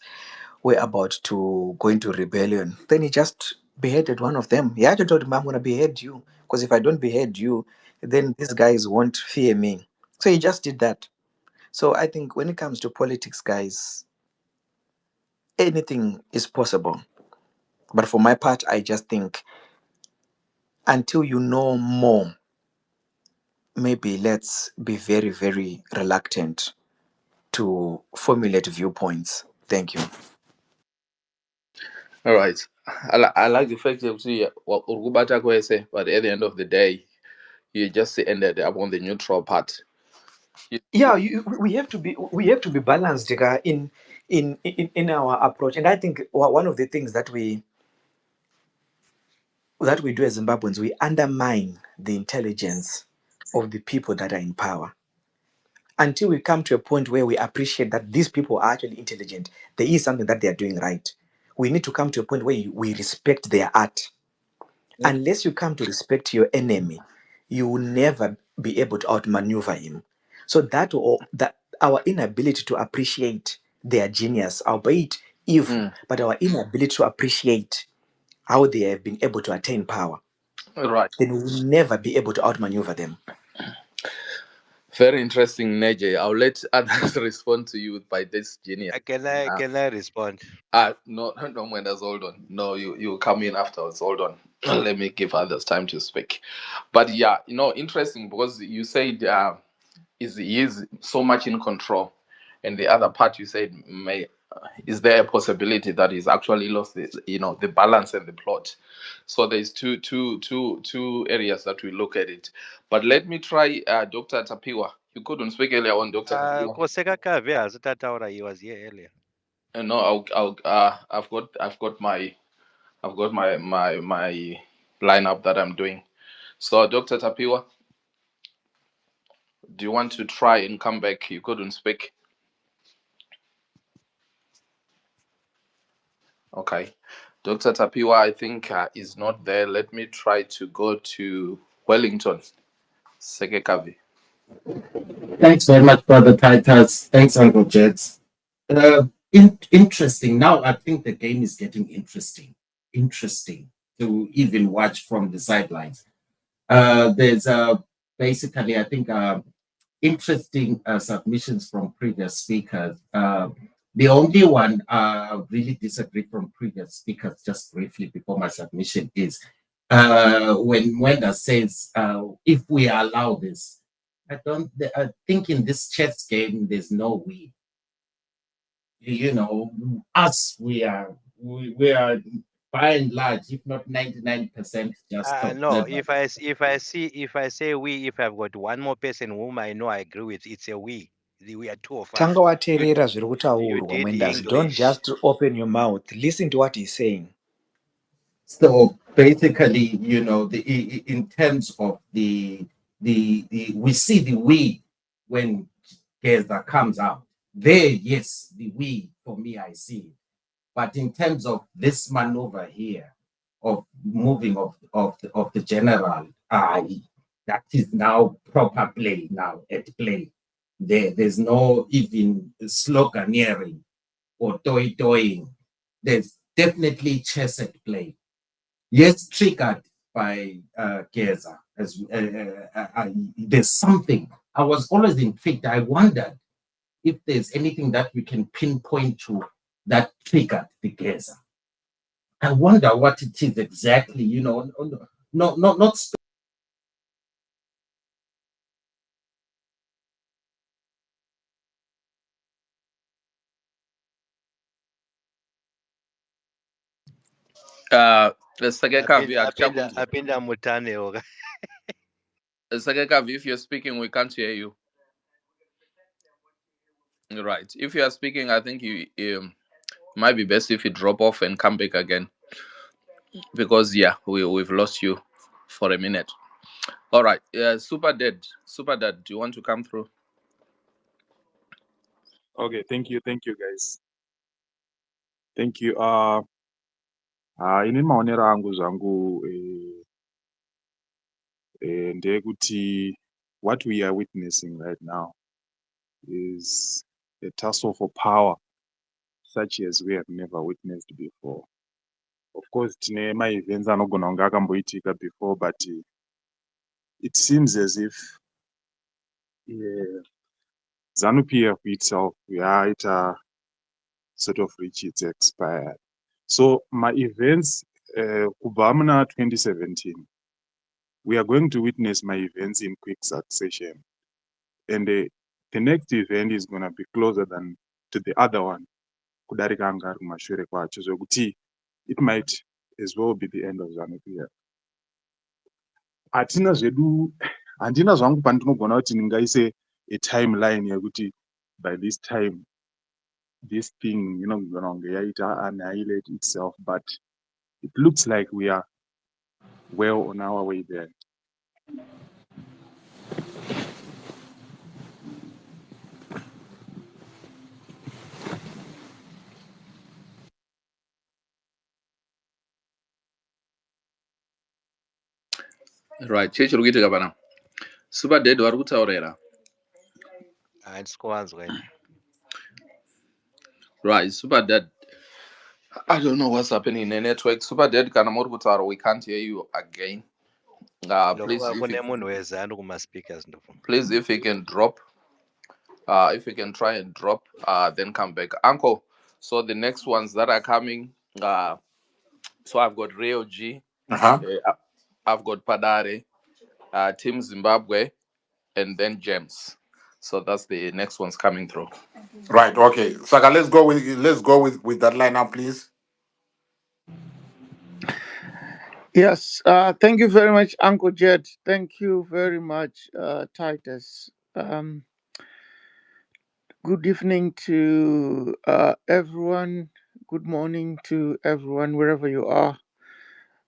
were about to go into rebellion. Then he just beheaded one of them. He actually told him, "I'm gonna behead you, because if I don't behead you, then these guys won't fear me." So he just did that. So I think when it comes to politics, guys, anything is possible. But for my part, I just think until you know more, maybe let's be very, very reluctant to formulate viewpoints. Thank you. All right. I like the fact that you see what Urgubata Kwese, but at the end of the day, you just ended up on the neutral part. Yeah, we have to be balanced, in our approach. And I think one of the things that we do as Zimbabweans, we undermine the intelligence of the people that are in power. Until we come to a point where we appreciate that these people are actually intelligent, there is something that they are doing right. We need to come to a point where we respect their art. Unless you come to respect your enemy, you will never be able to outmaneuver him. So that our inability to appreciate their genius, albeit evil, but our inability to appreciate how they have been able to attain power, Right. then we will never be able to outmaneuver them. Very interesting, Neje. I'll let others respond to you by this genius. Can I respond? No, no, Mwendas, hold on. No, you come in afterwards. Hold on. Let me give others time to speak. But yeah, interesting because you said he is so much in control, and the other part you said may is there a possibility that he's actually lost the balance and the plot. So there's two areas that we look at it. But let me try Dr. Tapiwa. You couldn't speak earlier on, Dr. Tapiwa. Koseka Kave Azatataura, he was here earlier. No, I've got my lineup that I'm doing. So Dr. Tapiwa, do you want to try and come back? You couldn't speak. Okay. Dr. Tapiwa, I think is not there. Let me try to go to Wellington. Sekekavi. Thanks very much, Brother Titus. Thanks, Uncle Jets. Interesting. Now I think the game is getting interesting. Interesting to even watch from the sidelines. There's basically, I think, interesting submissions from previous speakers. The only one really disagree from previous speakers, just briefly before my submission, is when Wenda says, if we allow this, I think in this chess game, there's no we. You know, us, we are by and large, if not 99%, just no. If I say we, if I've got one more person whom I know I agree with, it's a we. We are two of us. Tanga wateerera zviri You kutaurwa, did Mwendas. Don't English. just open your mouth. Listen to what he's saying. So basically, you know, in terms of the we see the we when Geza comes out. There, yes, the we for me I see it. But in terms of this maneuver here of moving of the general, that is now proper play now at play. There's no even sloganeering or toying. There's definitely chess at play. Yes, triggered by Geza. There's something. I was always intrigued. I wondered if there's anything that we can pinpoint to that triggered the Geza. I wonder what it is exactly, you know, not Sekekavi, Apinda mutane oga. Sekekavi, if you're speaking, we can't hear you. Right. If you are speaking, I think you might be best if you drop off and come back again. Because we've lost you for a minute. All right. Super Dad, do you want to come through? Okay, thank you guys. Thank you. Ini maonero angu zvangu ndeyekuti what we are witnessing right now is a tussle for power such as we have never witnessed before. Of course, tine ma-events anogona kunge akamboitika before, but it seems as if ZANU PF itself, yaita sort of reach its expired. So my events, kubva muna 2017, we are going to witness my events in quick succession. And the next event is going to be closer than to the other one. Kudarika anga ari kumashure kwacho, zvokuti it might as well be the end of ZANU PF. Handina zvangu pandinogona kuti ndingaise a timeline yekuti by this time this thing, you know, yaita annihilate itself, but it looks like we are well on our way there. Right. Chechiri kuitika pana. Super Dad vari kutaurira. Right. Super Dad. I don't know what's happening in the network. Super Dad, kana muri kutaura, we can't hear you again. Please, if you can drop, if you can try and drop, then come back. Uncle, so the next ones that are coming, so I've got Rio G, I've got Padare, Team Zimbabwe, and then James. So that's the next one's coming through. Right. Okay. Saka, let's go with that lineup, please. Yes, thank you very much, Uncle Jed. Thank you very much, Titus. Good evening to everyone. Good morning to everyone, wherever you are.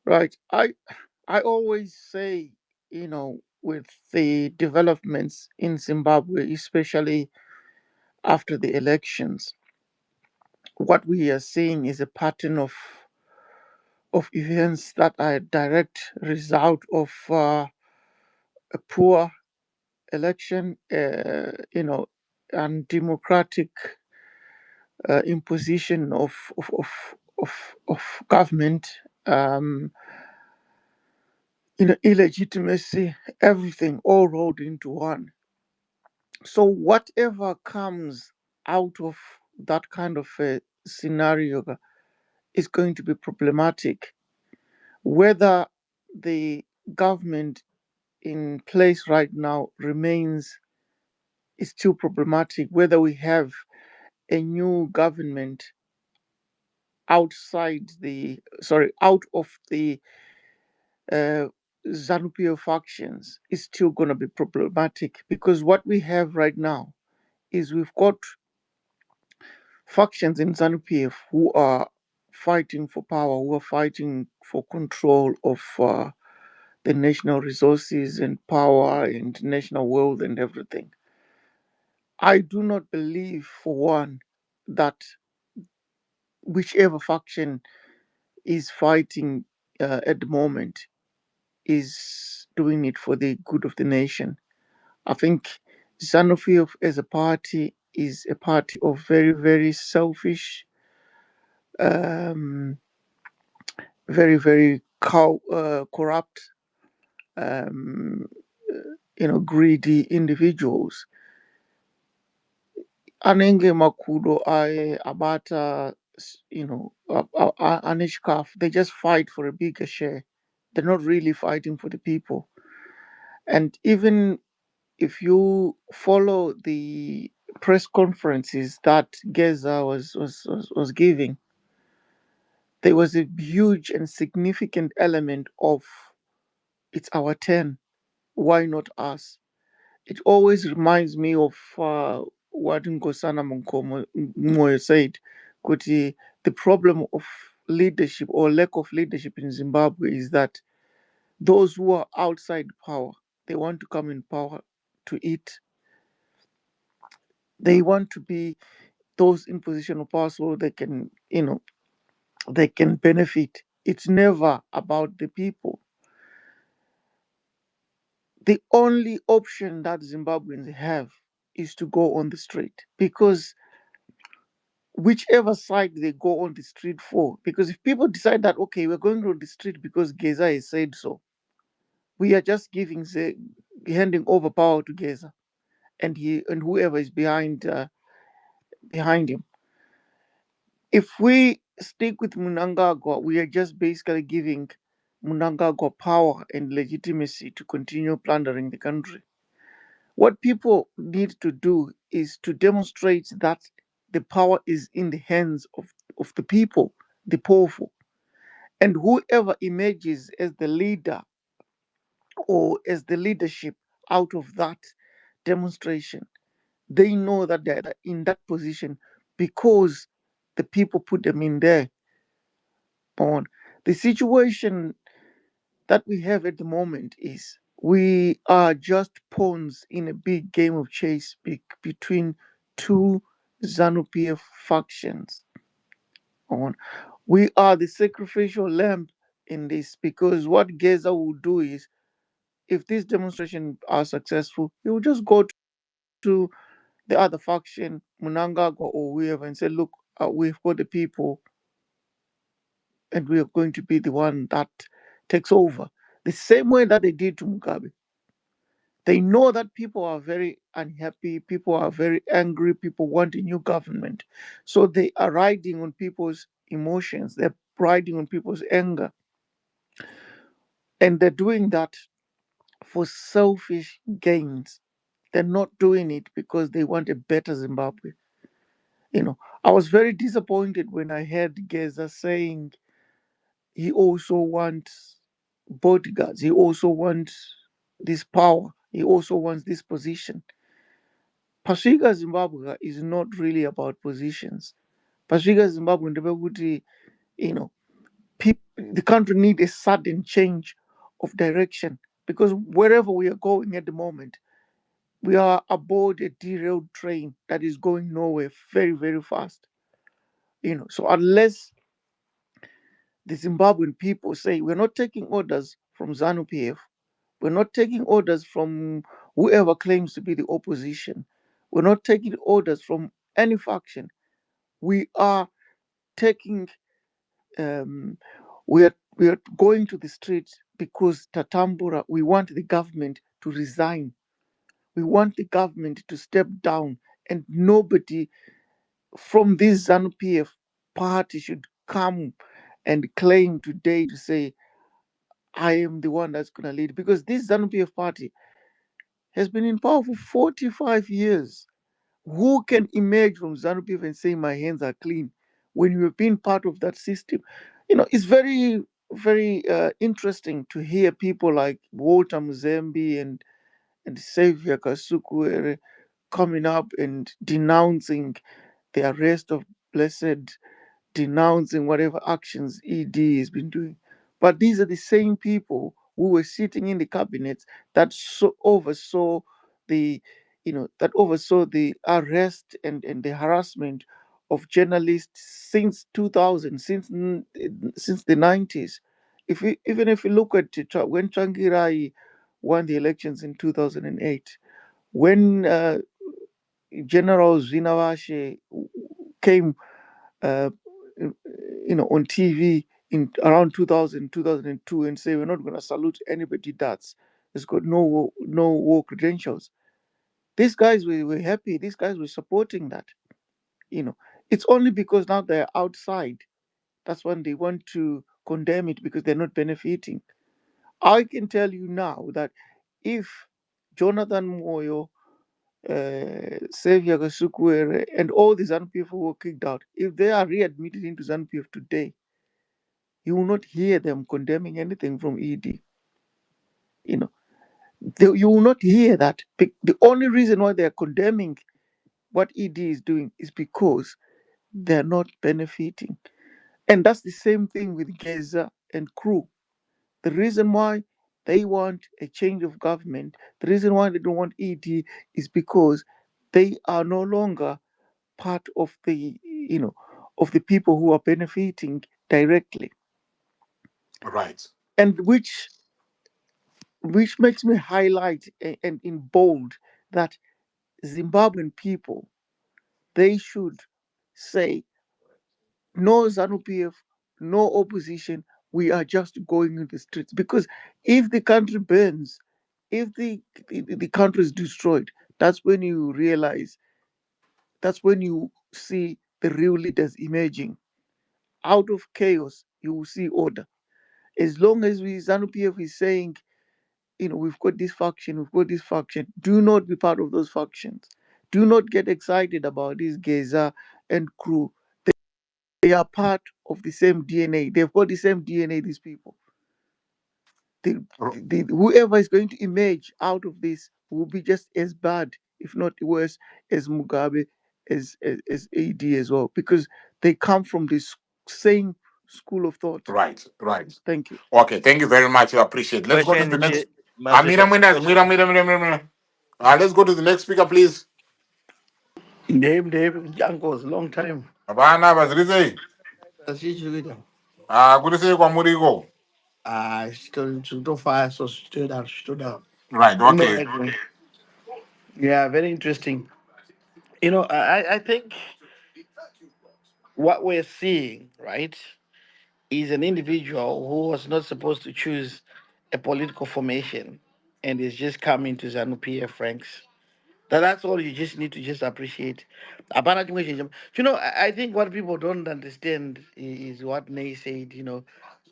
Right. I always say, with the developments in Zimbabwe, especially after the elections, what we are seeing is a pattern of events that are a direct result of a poor election, and democratic imposition of government, illegitimacy, everything all rolled into one. So whatever comes out of that kind of a scenario is going to be problematic. Whether the government in place right now remains is still problematic. Whether we have a new government out of the ZANU PF factions is still going to be problematic, because what we have right now is we've got factions in ZANU PF who are fighting for power, who are fighting for control of the national resources and power and national wealth and everything. I do not believe, for one, that whichever faction is fighting at the moment is doing it for the good of the nation. I think ZANU-PF as a party is a party of very, very selfish, um, very, very corrupt, um, greedy individuals. Anenge Makudo, Abata, Anishkaf, they just fight for a bigger share. They're not really fighting for the people. And even if you follow the press conferences that Geza was giving, there was a huge and significant element of it's our turn. Why not us? It always reminds me of what Nkosana Moyo said, Kuti, the problem of leadership or lack of leadership in Zimbabwe is that those who are outside power, they want to come in power to eat. They want to be those in position of power so they can, they can benefit. It's never about the people. The only option that Zimbabweans have is to go on the street, because whichever side they go on the street for, because if people decide that, okay, we're going on the street because Geza has said so, we are just handing over power to Geza and whoever is behind him. If we stick with Mnangagwa, we are just basically giving Mnangagwa power and legitimacy to continue plundering the country. What people need to do is to demonstrate that the power is in the hands of the people, the powerful. And whoever emerges as the leader or as the leadership out of that demonstration, they know that they're in that position because the people put them in there. On the situation that we have at the moment is we are just pawns in a big game of chase between two ZANU PF factions. On we are the sacrificial lamb in this, because what Geza will do is, if these demonstrations are successful, he will just go to the other faction, Mnangagwa or whoever, and say, look, we've got the people and we are going to be the one that takes over. The same way that they did to Mugabe. They know that people are very unhappy, people are very angry, people want a new government. So they are riding on people's emotions, they're riding on people's anger. And they're doing that for selfish gains. They're not doing it because they want a better Zimbabwe. I was very disappointed when I heard Geza saying he also wants bodyguards. He also wants this power. He also wants this position. Pashiga Zimbabwe is not really about positions. Pashiga Zimbabwe, you know, the country need a sudden change of direction because wherever we are going at the moment, we are aboard a derailed train that is going nowhere very, very fast. So unless the Zimbabwean people say we're not taking orders from ZANU PF, we're not taking orders from whoever claims to be the opposition, we're not taking orders from any faction. We are taking we are going to the streets because Tatambura, we want the government to resign. We want the government to step down, and nobody from this ZANU PF party should come and claim today to say, I am the one that's going to lead. Because this ZANU PF party has been in power for 45 years. Who can emerge from ZANU PF and say, my hands are clean when you have been part of that system? It's very, very interesting to hear people like Walter Mzembe and Xavier Kasuku coming up and denouncing the arrest of Blessed, denouncing whatever actions ED has been doing. But these are the same people who were sitting in the cabinets that oversaw the arrest and the harassment of journalists since 2000, since the 90s. Even if you look at when Changirai won the elections in 2008, when General Zinawashe came uh, on TV in around 2000, 2002 and say we're not going to salute anybody that's got no war credentials. These guys were happy. These guys were supporting that. You know, it's only because now they're outside. That's when they want to condemn it because they're not benefiting. I can tell you now that if Jonathan Moyo, Xavier Kasukwere, and all the ZANU PF who were kicked out, if they are readmitted into ZANU PF today, you will not hear them condemning anything from ED. You know, you will not hear that. The only reason why they are condemning what ED is doing is because they're not benefiting. And that's the same thing with Geza and crew. The reason why they want a change of government, the reason why they don't want ED is because they are no longer part of the people who are benefiting directly. Right. And which makes me highlight and in bold that Zimbabwean people, they should say no ZANU PF, no opposition. We are just going in the streets because if the country burns, if the country is destroyed, that's when you realize, that's when you see the real leaders emerging. Out of chaos, you will see order. As long as ZANU PF is saying, we've got this faction, we've got this faction. Do not be part of those factions. Do not get excited about this Geza and crew. They are part of the same DNA. They've got the same DNA, these people. Whoever is going to emerge out of this will be just as bad, if not worse, as Mugabe, as AD as well, because they come from this same school of thought. Right, right. Thank you. Okay, thank you very much. I appreciate it. Let's go to the Question, next. Mashisha. Let's go to the next speaker, please. Dave, Jankos, long time. Abana Bazrize. Asichukita. Good to see you, Kwamurigo. Stood fire, so stood out. Right, okay. Yeah, very interesting. I think what we're seeing, right, is an individual who was not supposed to choose a political formation and is just coming to ZANU PF ranks. That's all you just need to just appreciate. Apana chimwe chinhu. I think what people don't understand is what Nay said,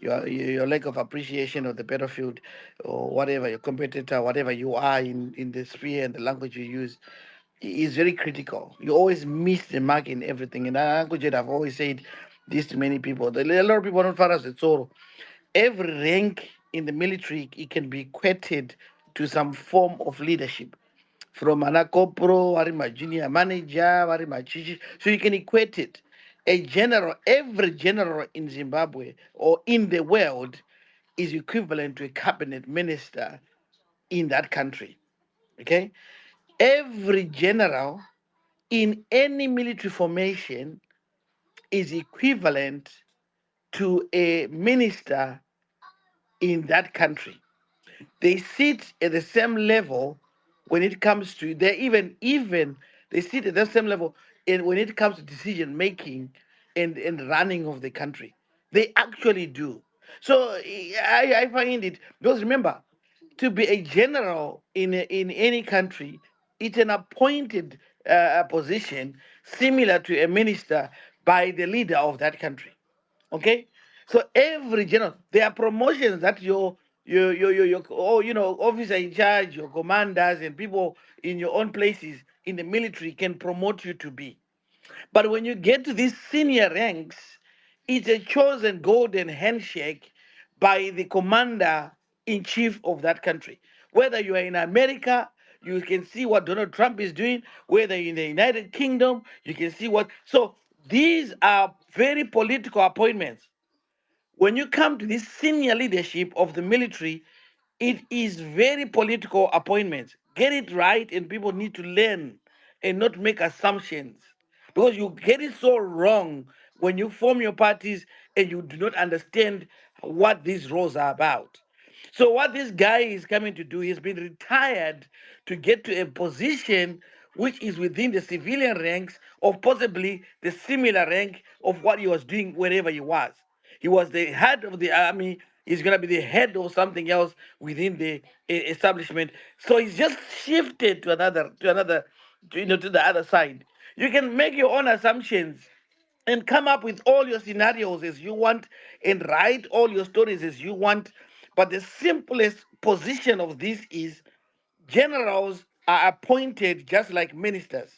your lack of appreciation of the battlefield, or whatever your competitor, whatever you are in the sphere and the language you use, is very critical. You always miss the mark in everything. And Uncle Jed, I've always said this to many people. A lot of people don't find us at Zoro. Every rank in the military, it can be equated to some form of leadership. From an corporal, or my junior manager, or my chichi. So you can equate it. A general, every general in Zimbabwe or in the world is equivalent to a cabinet minister in that country. Okay? Every general in any military formation is equivalent to a minister in that country. They sit at the same level when it comes to they even they sit at the same level in when it comes to decision making and running of the country. They actually do. So I find it because remember, to be a general in any country, it's an appointed position similar to a minister by the leader of that country. Okay, so every general, there are promotions that your oh, officer in charge, your commanders, and people in your own places in the military can promote you to be. But when you get to these senior ranks, it's a chosen golden handshake by the commander in chief of that country. Whether you are in America, you can see what Donald Trump is doing. Whether you're in the United Kingdom, you can see what. So these are very political appointments. When you come to this senior leadership of the military, it is very political appointments. Get it right, and people need to learn and not make assumptions, because you get it so wrong when you form your parties and you do not understand what these roles are about. So what this guy is coming to do, he's been retired to get to a position which is within the civilian ranks of possibly the similar rank of what he was doing wherever he was. He was the head of the army. He's gonna be the head of something else within the establishment. So he's just shifted to the other side. You can make your own assumptions and come up with all your scenarios as you want and write all your stories as you want. But the simplest position of this is generals are appointed just like ministers.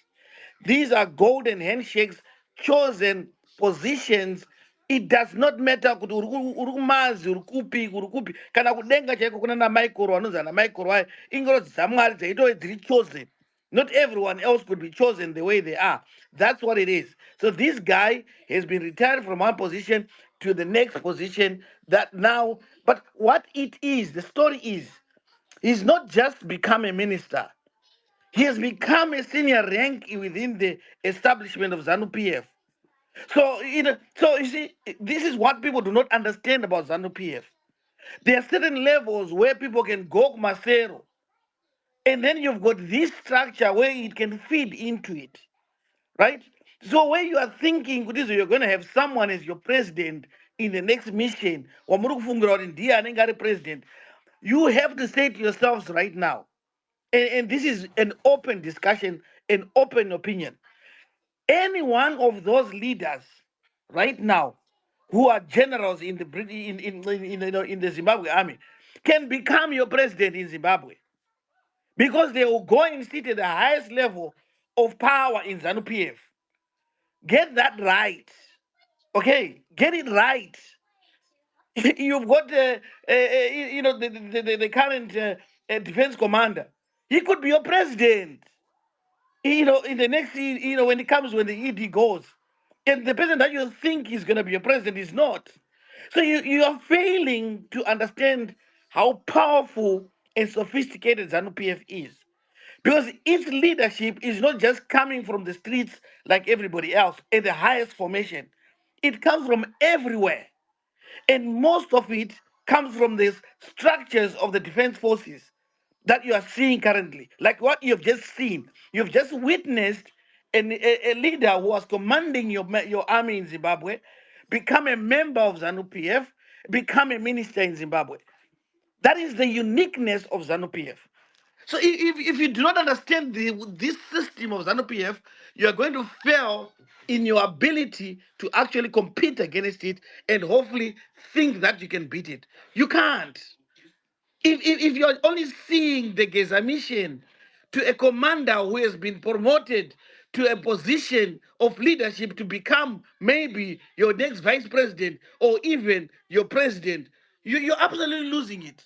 These are golden handshakes, chosen positions. It does not matter kuti uri kumazi uri kupi kana kudenga chaiko kuna na Michael anonzi ana Michael wayo ingoro dzamwari dzaitove dziri chosen. Not everyone else could be chosen the way they are. That's what it is. So this guy has been retired from one position to the next position that now, but what it is, the story is, he's not just become a minister. He has become a senior rank within the establishment of ZANU PF. So, so you see, this is what people do not understand about ZANU PF. There are certain levels where people can go Masero, and then you've got this structure where it can feed into it, right? So when you are thinking this, you're going to have someone as your president in the next mission, or president, you have to say to yourselves right now, and this is an open discussion, an open opinion. Any one of those leaders right now who are generals in the in the Zimbabwe army can become your president in Zimbabwe, because they will go and sit at the highest level of power in ZANU PF. Get that right. Okay, get it right. You've got the current defense commander. He could be your president. In the next, when it comes, when the ED goes, and the person that you think is going to be a president is not. So you are failing to understand how powerful and sophisticated ZANU PF is. Because its leadership is not just coming from the streets like everybody else in the highest formation. It comes from everywhere. And most of it comes from the structures of the defense forces that you are seeing currently, like what you've just seen. You've just witnessed a leader who was commanding your army in Zimbabwe become a member of ZANU PF, become a minister in Zimbabwe. That is the uniqueness of ZANU PF. So if you do not understand this system of ZANU PF, you are going to fail in your ability to actually compete against it and hopefully think that you can beat it. You can't. If you're only seeing the Geza mission to a commander who has been promoted to a position of leadership to become maybe your next vice president or even your president, you're absolutely losing it.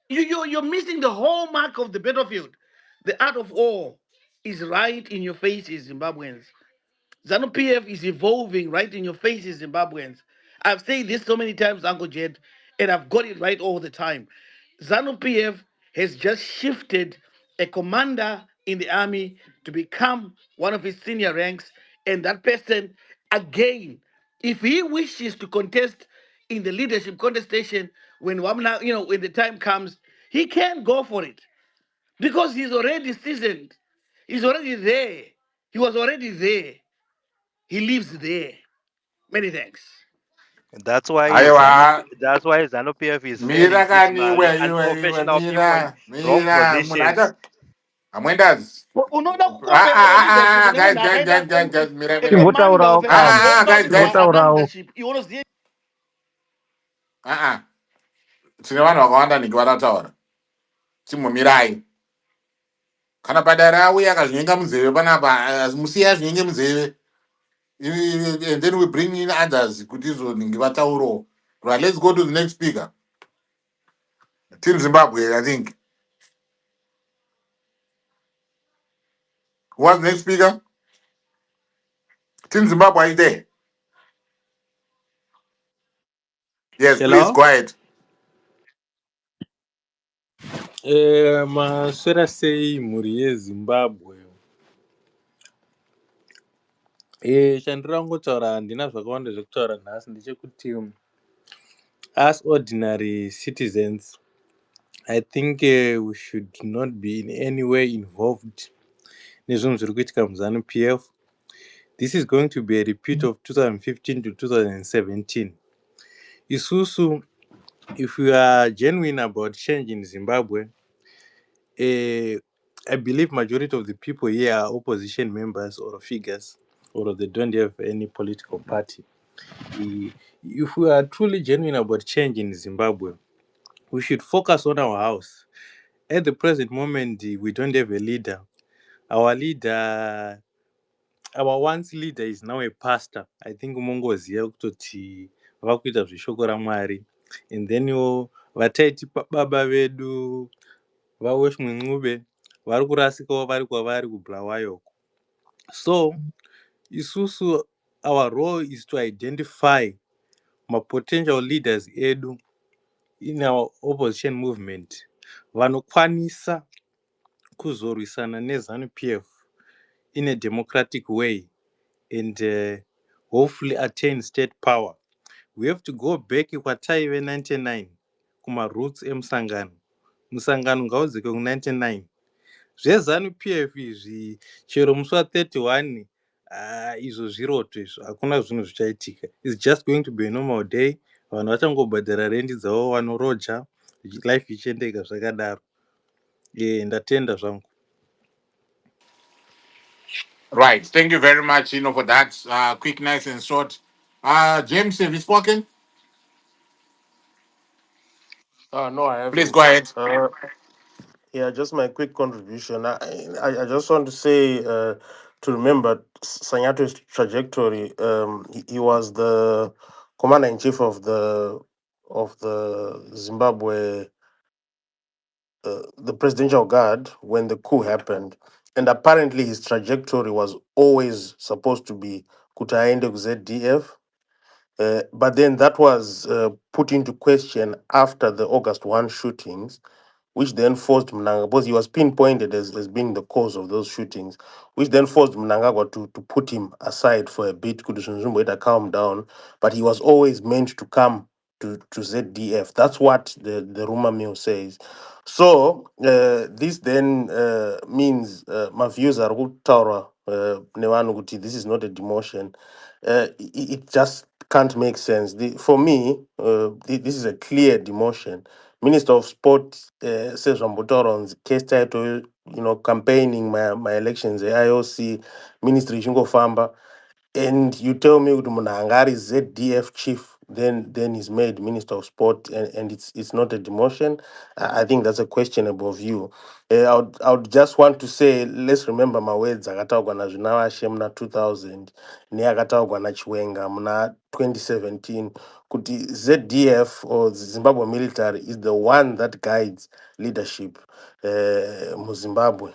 You're missing the hallmark of the battlefield. The art of war is right in your faces, Zimbabweans. ZANU PF is evolving right in your faces, Zimbabweans. I've said this so many times, Uncle Jed, and I've got it right all the time. ZANU PF has just shifted a commander in the army to become one of his senior ranks, and that person, again, if he wishes to contest in the leadership contestation when Wamna, when the time comes, he can go for it because he's already seasoned. He's already there. He was already there. He lives there. Many thanks. That's why Aiwa, ZANU PF is mira failing kani dismally. iwe Unprofessional people in mira wrong mira positions. munata amwendas. Unoda kukombera leadership neme Guys, guys, ndakaenda guys, guys, guys, mira a mira. commander of an army. Unoda Guys, kuti no guys. havana leadership. Unoziye Tine vanhu vakawanda niki vatataura. Chimumirai. Kana padare auya akazvinyenga munzeve panapa, musiya zvinenge munzeve. And then we bring in others kuti izonhingi vataurawo. Right, let's go to the next speaker. Team Zimbabwe, I think. What's the next speaker? Team Zimbabwe, are you there? Yes, please, Hello? go ahead. Maswera sei mhuri yeZimbabwe. Chandiri kungotaura handina zvakawanda zvekutaura nhasi ndechekuti as ordinary citizens I think we should not be in any way involved nezvinhu zviri kuitika muZANU PF. This is going to be a repeat of 2015 to 2017. Isusu, if we are genuine about change in Zimbabwe, I believe majority of the people here are opposition members or figures, or they don't have any political party. If we are truly genuine about change in Zimbabwe, we should focus on our house. At the present moment, we don't have a leader. Our leader, our once leader is now a pastor. I think umongoziva kutoti vakuita zveshoko raMwari. And then vataiti baba vedu vaWeshmunxube vari kurasikawo vari kwavari kuBulawayo. So isusu, our role is to identify potential leaders edu in our opposition movement vanokwanisa kuzorwisana neZANU PF in a democratic way and hopefully attain state power. We have to go back kwataive 99 kumaroots emusangano. Musangano ngaudzike ku99. ZveZANU PF izvi chero musi wa31 izvo zviroto izvo, hakuna zvinhu zvichaitika. It's just going to be a normal day. Vanhu vachangobhadhara rendi dzavo, vanoroja, life ichiendeka zvakadaro. Ndatenda zvangu. Right, thank you very much, for that. Quick, nice, and short. James, have you spoken? No, I Please go haven't. ahead. Yeah, just my quick contribution. I just want to say to remember Sanyatwe's trajectory. He was the commander in chief of the Zimbabwe, the presidential guard when the coup happened, and apparently his trajectory was always supposed to be Kutaende ZDF. But then that was put into question after the August 1 shootings, which then forced Mnangagwa, because he was pinpointed as being the cause of those shootings, which then forced Mnangagwa to put him aside for a bit, to calm down. But he was always meant to come to ZDF. That's what the rumor mill says. So this then means my views are good, Taura, Nevanuguti, this is not a demotion. It just can't make sense. For me, this is a clear demotion, Minister of Sport says Rambotoron's case title, campaigning my elections, the IOC ministry Famba, and you tell me with Mnangagwa is ZDF chief, then he's made Minister of Sport, and it's not a demotion. I think that's a questionable view. I would just want to say, let's remember my words. Akataugwa na Junawa Shemna 2000, ni akataugwa na Chiwenga mna 2017. Kuti ZDF or Zimbabwe military is the one that guides leadership mu Zimbabwe.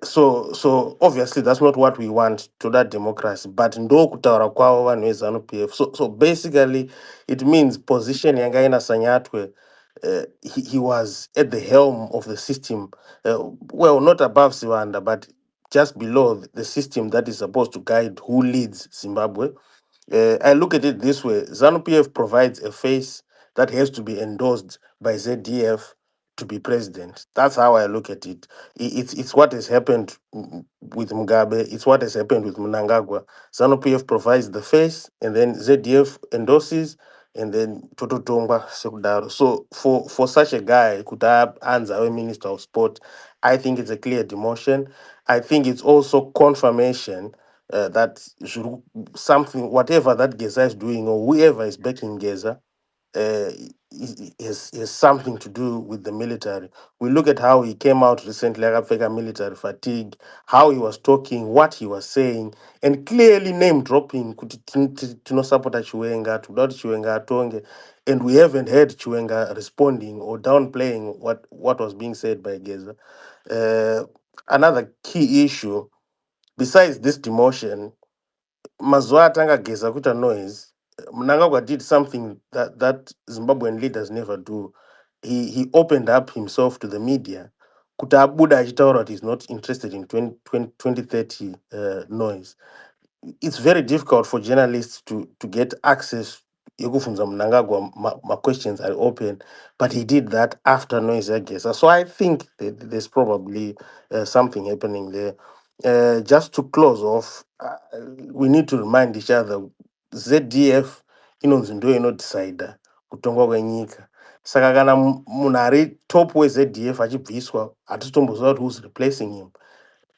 So obviously that's not what we want to that democracy, but ndo kutaura kwavo vanhu vezanu pf. So basically it means position yangaina Sanyatwe, he was at the helm of the system, well, not above Sivanda, but just below the system that is supposed to guide who leads Zimbabwe. I look at it this way: ZANU PF provides a face that has to be endorsed by ZDF to be president. That's how I look at it. It's what has happened with Mugabe. It's what has happened with Mnangagwa. ZANU PF provides the face, and then ZDF endorses, and then Toto Tonga Sekudaro. So for such a guy, Kutab Anza, Minister of Sport, I think it's a clear demotion. I think it's also confirmation that something, whatever that Geza is doing or whoever is backing Geza, uh, has something to do with the military. We look at how he came out recently, Akapfeka military fatigue, how he was talking, what he was saying, and clearly name dropping to no support Chiwenga, to not Chiwenga Tonge, and we haven't heard Chiwenga responding or downplaying what was being said by Geza. Another key issue, besides this demotion, mazuva atanga Geza kuita noise, Mnangagwa did something that Zimbabwean leaders never do. He opened up himself to the media. Kuti abuda achitaura kuti he's not interested in 2030 noise. It's very difficult for journalists to get access. Yekufunza Mnangagwa, my questions are open, but he did that after noise, I guess. So I think that there's probably something happening there. Just to close off, we need to remind each other, ZDF inonzi ndo inodecida kutongwa kwenyika. Saka kana munhu ari top weZDF achibviswa, hatitotomboziva kuti who's replacing him.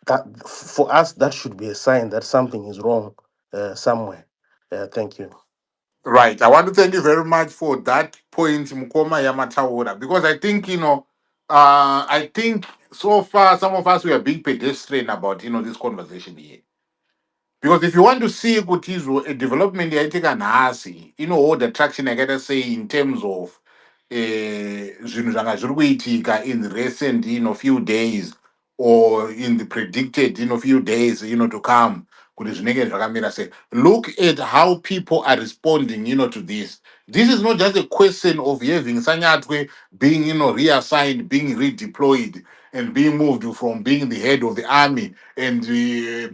That for us, that should be a sign that something is wrong somewhere. Thank you. Right. I want to thank you very much for that point, Mukoma Yamataura, because I think, I think so far some of us were being pedestrian about, this conversation here. Because if you want to see Kutizo, a development I take an asi, all the traction I gotta say in terms of zvinhu zvanga zviri kuitika in the recent few days or in the predicted few days to come, kuti zvinenge zvakamira sei. Look at how people are responding to this. This is not just a question of having Sanyatwe being reassigned, being redeployed, and being moved from being the head of the army and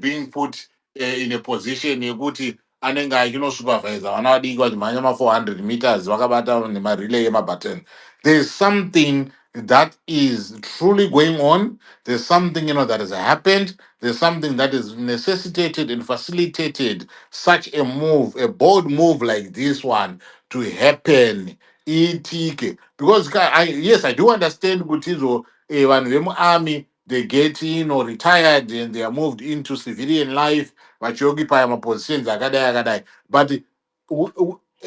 being put in a position yekuti anenge achinosupervisa vana vadiki vachimhanya ma400 meters vakabata nemarelay emabutton. There's something that is truly going on. There's something that has happened. There's something that is necessitated and facilitated such a move, a bold move like this one to happen. Because yes, I do understand Gutizo, vanhu vemuarmy, they get retired and they are moved into civilian life vachioccupy mapositions akadai akadai. But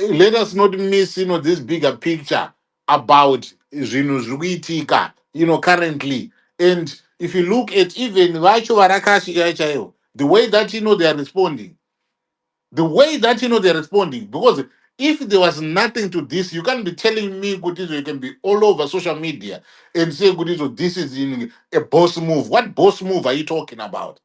let us not miss this bigger picture about zvinhu zviri kuitika currently. And if you look at even vacho varakashi chaivo, the way that they are responding, the way that they're responding, because if there was nothing to this, you can't be telling me Gutizo, you can be all over social media and say Gutizo, this is in a boss move. What boss move are you talking about?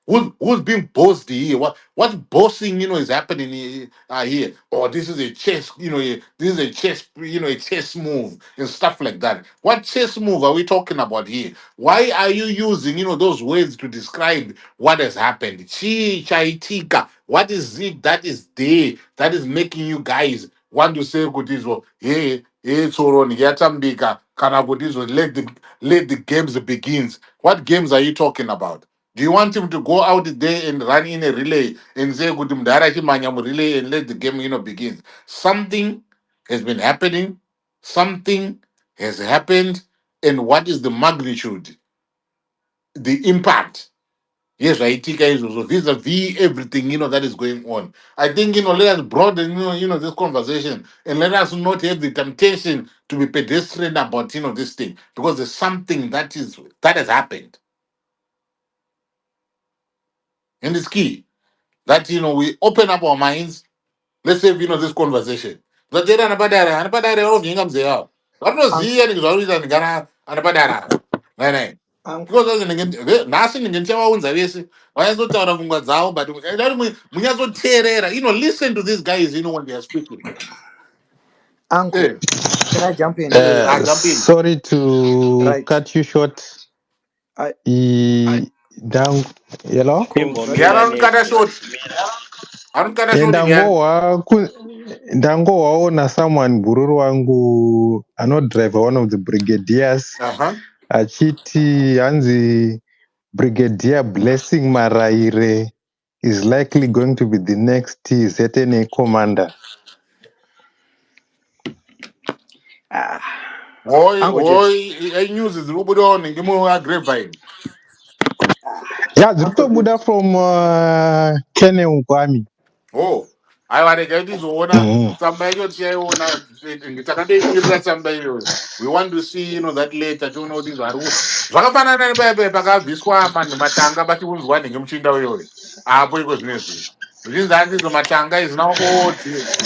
Who's being bossed here? What bossing is happening here? Or this is a chess, this is a chess, a chess move and stuff like that. What chess move are we talking about here? Why are you using those words to describe what has happened? Chi chaitika. What is it that is there that is making you guys want to say Gutizo, hey, Soroni, Yatambika, Kana Gutizo, let the games begins. What games are you talking about? Do you want him to go out there and run in a relay and say "Kuti mudhara chimhanya relay and let the game begin"? Something has been happening. Something has happened and what is the magnitude, the impact. Yes, I think vis-a-vis everything, that is going on. I think, let us broaden, this conversation and let us not have the temptation to be pedestrian about, this thing, because there's something that has happened. And it's key that, we open up our minds. Let's have, this conversation. Zvatera anapadara, vanobvinga mzee wavo. Vanoziya nezvauri ndigara anapadara. Right. Because nhasi ndinge ndichavaunza vese vanyatsotaura pfungwa dzavo, but munyatsoteerera, listen to these guys, when they are speaking. Uncle, Eh, can I jump in here? jump in. Sorry to Right. cut you short. I Down, hello? cool. Right. Yeah, Imbomira I don't cut a neti. short. I don't cut a short again. Ndangowaona someone guru wangu anodrive one of the brigadiers Uh-huh. achiti hanzi Brigadier Blessing Maraire is likely going to be the next ZNA commander. Uncle Jet. News is Rubudo and Gimu grapevine. Yeah, Uncle Jet. Buddha from Kenya Ukwami. Oh, I want to get this owner. Somebody got here owner. We want to see, that later. Don't know this one. Zvakafana nebebe pakabviswa matanga vachiunzwa ngemuchinda wewe. Apo iko zvinezvi. Zvinzi handizo matanga is now old.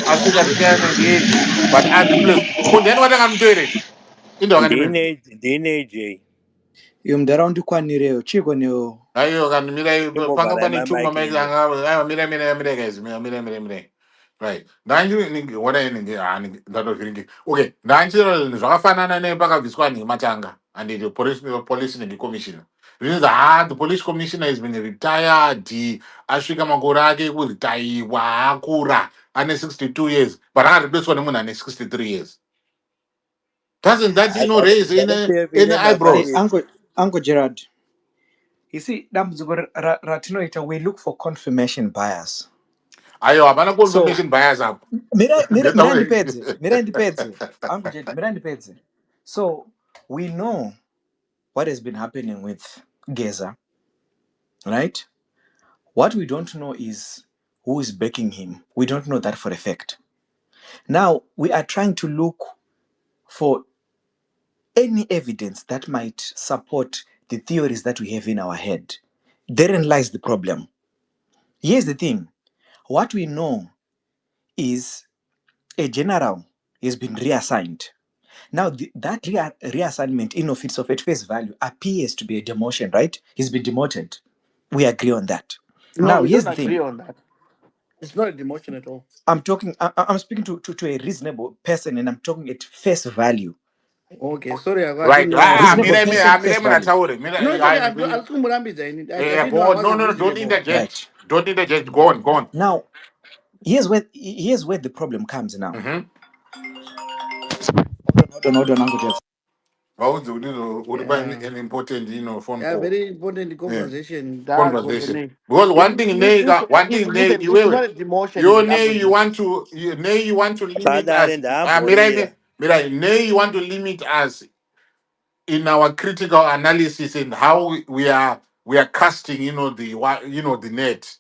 Asvika retirement age. But unreplaced. Kundiani watanga mutoilet. Indo wakanimira. Ndine J. Yumdara undikwanireo. Chiko neo. Aiyo kanimira panga Imbogara pane chuma mamaiki maiki ino. anga mira guys. Mira. Right. Ndanji what I ndatovhiringi. Okay, ndanjira zvakafanana nepakabviswa nematanga and the police commissioner. Zvinzi the police commissioner has been retired. Asvika makore ake ekuritaiwa akura ane 62 years, but akareplaced nemunhu ane 63 years. Doesn't that raise ZANU PF any ine Hey, eyebrows? mavhari. Uncle Gerard. You see, ratinoita, we look for confirmation bias. Ayo, hapana So, confirmation bias up. Get away. Mirandi Pedze. Uncle Jet, Mirandi Pedze. So, we know what has been happening with Geza, right? What we don't know is who is backing him. We don't know that for a fact. Now, we are trying to look for any evidence that might support the theories that we have in our head. Therein lies the problem. Here's the thing. What we know is a general has been reassigned. Now, that reassignment in of itself at face value appears to be a demotion, right? He's been demoted. We agree on that. No, Now, we here's don't the agree thing. on that. It's not a demotion at all. I'm speaking to a reasonable person, and I'm talking at face value. Okay, sorry, I Right. didn't know what you Reasonable meant. person, Mira face value. munataure. No, it's okay. I'll still Murambija. I didn't know I Go on. No, wasn't don't reasonable. interject. Right. Don't interject. Go on. Now, here's where the problem comes now. Mm-hmm. Hold on, Uncle Jeff. What about Yeah. an important, phone Yeah, call? very important Yeah. conversation. Conversation. Because one thing, Listen, it's not a demotion. you want to, you want to limit Padare us. ndambomira. You want to limit us in our critical analysis and how we are casting, the net.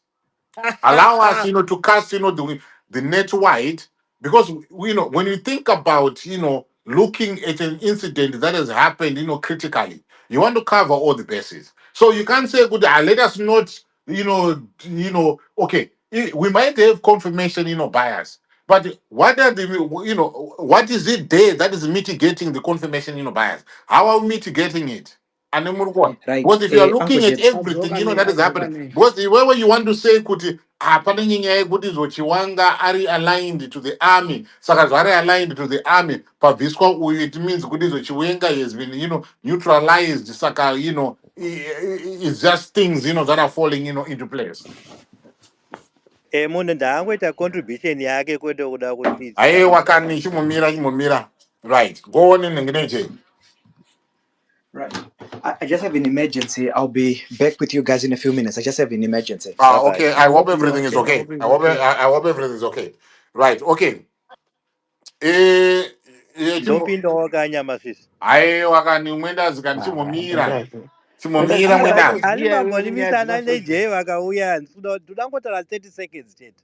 Allow us, to cast, the net wide, because when you think about, looking at an incident that has happened, critically, you want to cover all the bases. So you can't say, good, let us not, okay, we might have confirmation, bias, but what are the, what is it there that is mitigating the confirmation, bias? How are we mitigating it? And then move on. Right. Because if you are Uncle looking at Jeff. everything, that is happening. Because wherever you want to say, kuti, pane nyaya yekuti Chiwenga ari aligned to the army, saka zvari aligned to the army, pabviswa uyu, it means kuti Chiwenga has been, neutralized, saka, it's just things, that are falling, into place. Munhu ndaangoita contribution yake kwete kuda kuti Aye, tisarudzana. wakani, chimumira. Right. Go on in the Right. I just have an emergency. I'll be back with you guys in a few minutes. I just have an emergency. Bye bye. Okay. I I hope hope you're everything is okay. I okay. hope it's I hope okay. I hope everything is okay. Right. Okay. Eh, ndompindawo kanyamasvisi. aiwa kani mwenda zikanchimumira chimumira mwenda Animambonisana nejay vakauya ndoda ngotaura 30 seconds chete.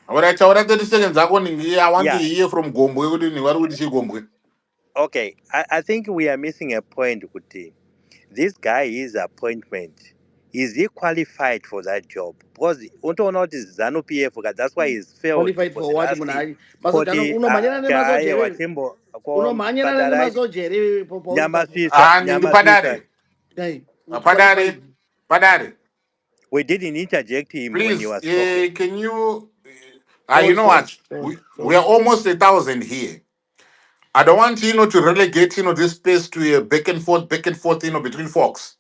alright taura 30 seconds zako ningi I want to Yeah. hear from Gombwe kuti ni vari kuti chigombwe. Okay, I think we are missing a point, Kuti. This guy, his appointment, is he qualified for that job? Because Unto is ZANU PF, that's why he's failed Qualified for for the what last munai? Masoja 40 unomanyana guy nemasoja wewe. Watimbo Unomanyana Padarai nemasoja here Paul Kaku. Nyamasisa Ningi Nyamasisa. padare Hey, which qualified? padare We didn't interject him when he please was talking. can you you Pause, know what pause, pause, we are pause. almost 1,000 here. I don't want to relegate this space to a back and forth between folks,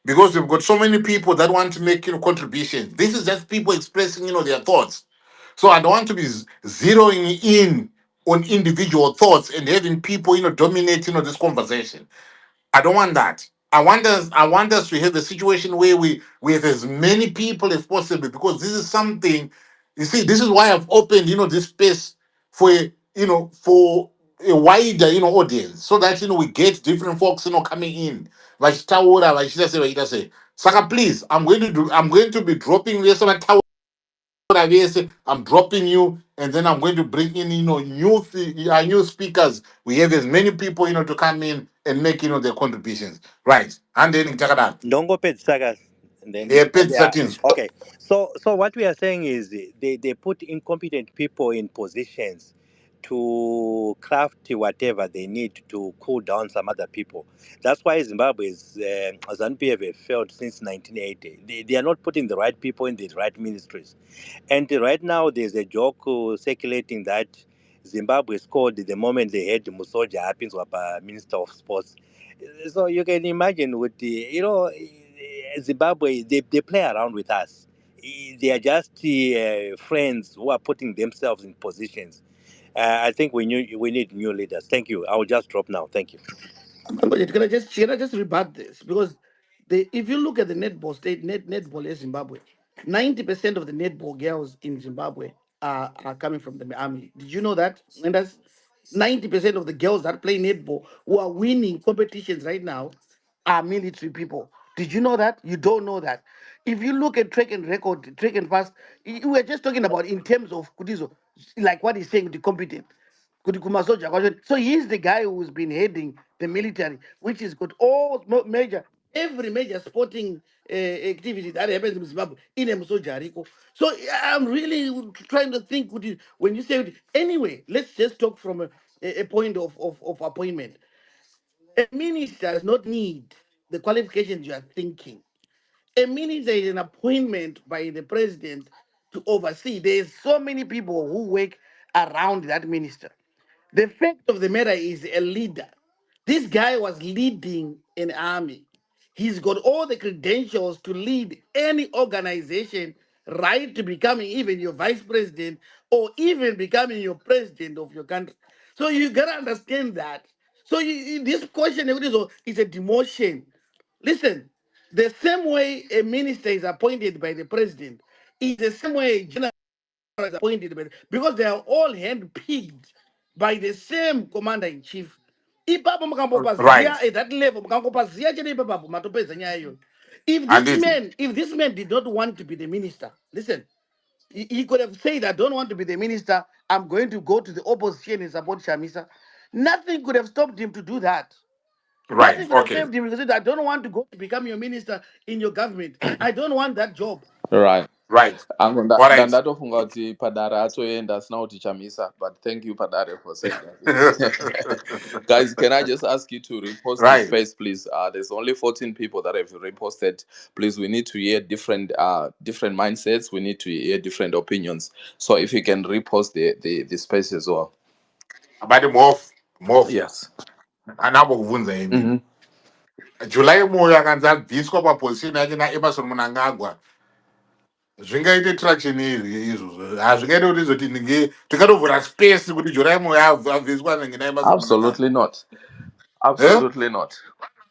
because we've got so many people that want to make contributions. This is just people expressing their thoughts. So I don't want to be zeroing in on individual thoughts and having people dominate this conversation. I don't want that. I want us to have a situation where we have as many people as possible, because this is something. You see, this is why I've opened this space for for a wider audience, so that we get different folks coming in. Vachitaura, vachita say. Saka, please, I'm going to be dropping this on a I'm dropping you, and then I'm going to bring in new speakers. We have as many people to come in and make their contributions. Right. And then Ndongo page sagas. And then yeah, paid yeah. settings. Okay. So what we are saying is they put incompetent people in positions to craft whatever they need to cool down some other people. That's why Zimbabwe's ZANU PF have failed since 1980. They are not putting the right people in the right ministries. And right now there's a joke circulating that Zimbabwe scored the moment they had Musoja Happens Minister of Sports. So you can imagine with the Zimbabwe, they play around with us. They are just friends who are putting themselves in positions. I think we need new leaders. Thank you. I will just drop now. Thank you. But can I just rebut this? Because if you look at the netball state, netball in Zimbabwe, 90% of the netball girls in Zimbabwe are coming from the army. Did you know that? And that's 90% of the girls that play netball who are winning competitions right now are military people. Did you know that? You don't know that. If you look at track and record, track and fast, we're just talking about in terms of Kudizo, like what he's saying, the competent. So he's the guy who's been heading the military, which has got all every major sporting activity that happens in Zimbabwe in a Msoja Rico. So I'm really trying to think when you say it. Anyway, let's just talk from a point of appointment. A minister does not need the qualifications you are thinking. A minister is an appointment by the president to oversee. There's so many people who work around that minister. The fact of the matter is a leader. This guy was leading an army. He's got all the credentials to lead any organization, right to becoming even your vice president or even becoming your president of your country. So you gotta understand that. So this question is a demotion. Listen, the same way a minister is appointed by the president is the same way a general is appointed by because they are all handpicked by the same commander in chief. Ipapo Right. mukangopazia at that level, mukangopazia chete ipapo matopedza nyaya iyoyo. If And this it man, if this man did not want to be the minister, listen, he could have said, I don't want to be the minister. I'm going to go to the opposition and support Shamisa. Nothing could have stopped him to do that. right. Nothing could have Okay. saved him because he said, I don't want to go to become your minister in your government. I don't want that job. Right. Right. Angu All right. ndatofunga kuti Padare atoenda asina kuti chamisa, but thank you Padare for saying that. Guys, can I just ask you to repost this Right. space, please? There's only 14 people that have reposted. Please, we need to hear different mindsets. We need to hear different opinions. So if you can repost the space as well. About the morph. Yes. Anabo kuvunza imi. Mm-hmm. July moyo akanza bviswa paposition yake naEmerson Mnangagwa. Zvingaite traction iri izvozvo. Hazvingaite kuti izoti tikatovhura space kuti July moyo abviswa naEmerson Mnangagwa. Absolutely not. Eh? Absolutely not.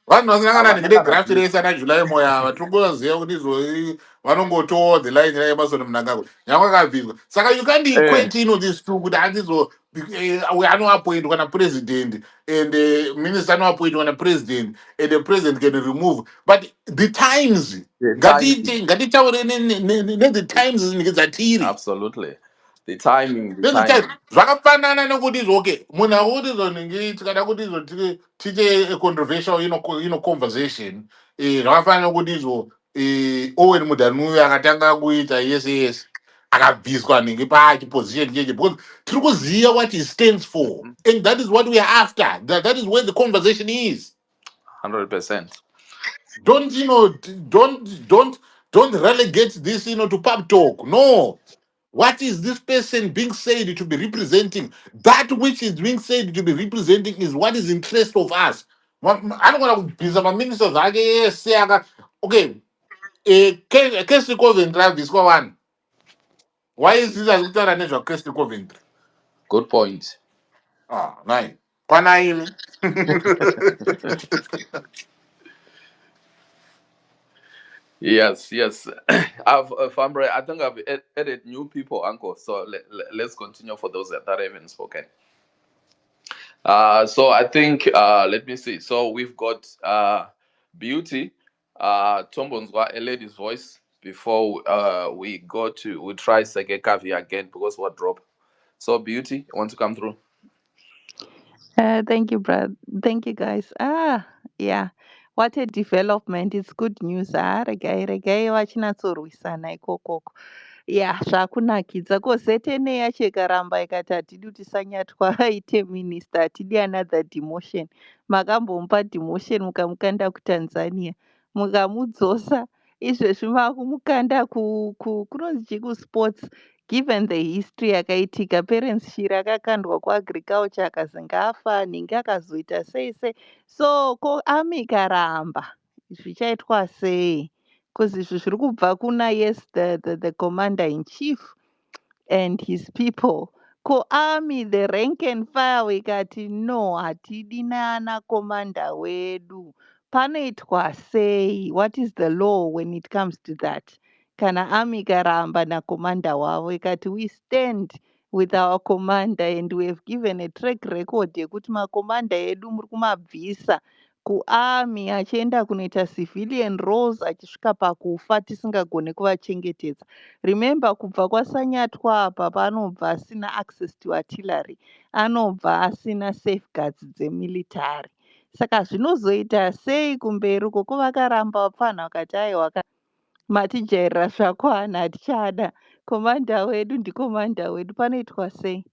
Vanhu vasangana Havana ndingide kana graft bvisa. race ana July moyo ava tongoziva kuti izvoi vanongotowo the line naEmerson Mnangagwa. Nyangwe akabviswa. Saka you can't equate these two kuti handizo We are not appointed when a president and the minister no appointed when a president and the president can remove. But the times, The timing. ngati taure the times ngezatiri. Absolutely. The timing, the Then the time timing. zvakafanana nekuti okay munhu akuti zonhingi tikada kuti tiite a controversial conversation zvakafanana kuti Owen Mudanui akatanga kuita yes akabviswa nhingi pachiposition cheche because tiri kuziva what he stands for and that is what we are after. That is where the conversation is. 100%. Don't don't relegate this to pub talk. No. What is this person being said to be representing? That which is being said to be representing is what is interest of us. I don't want to be some ministers. Okay, case Coventry this one. Why is this as good as a case Coventry? Good point. Ah, nine. Kwanaimi. Yes, yes. Fambre, I think I've added new people, Uncle. So let's continue for those that haven't spoken. So I think let me see. So we've got Beauty, Tombonzwa, a lady's voice. Before we try Sege Kavi again because what drop. So Beauty, you want to come through? Thank you, Brad. Thank you, guys. Yeah. What a development. It's good news. Regai vachinatsorwisana ikokoko. Yeah, zvakunakidza. Ko ZNA yacho ikaramba ikati hatidi kuti Sanyatwa aite minista, hatidi another demotion. Makambomupa demotion mukamukanda kuTanzania. Mukamudzosa. Izvezvi makumukanda kunonzi kusports. Given the history yakaitika, parents shiri akakandwa kuagriculture akazi ngafa, nhingi akazoita sei sei. So ko army ikaramba zvichaitwa sei? Because izvi zviri kubva kuna yes the commander in chief and his people. Ko army the rank and file ikati no, hatidi nana commander wedu. Panoitwa sei? What is the law when it comes to that? Kana army ikaramba nakomanda wavo ikati we stand with our commander and we have given a track record yekuti makomanda edu muri kumabvisa kuarmy achienda kunoita civilian roles achisvika pakufa tisingagoni kuvachengetedza. Remember kubva kwaSanyatwa apa panobva asina access to artillery, anobva asina safeguards dzemilitary. Saka zvinozoita sei kumberi uko vakaramba vapfanha vakati aiwa matijairira zvakwana hatichada komanda wedu ndikomanda wedu panoitwa sei?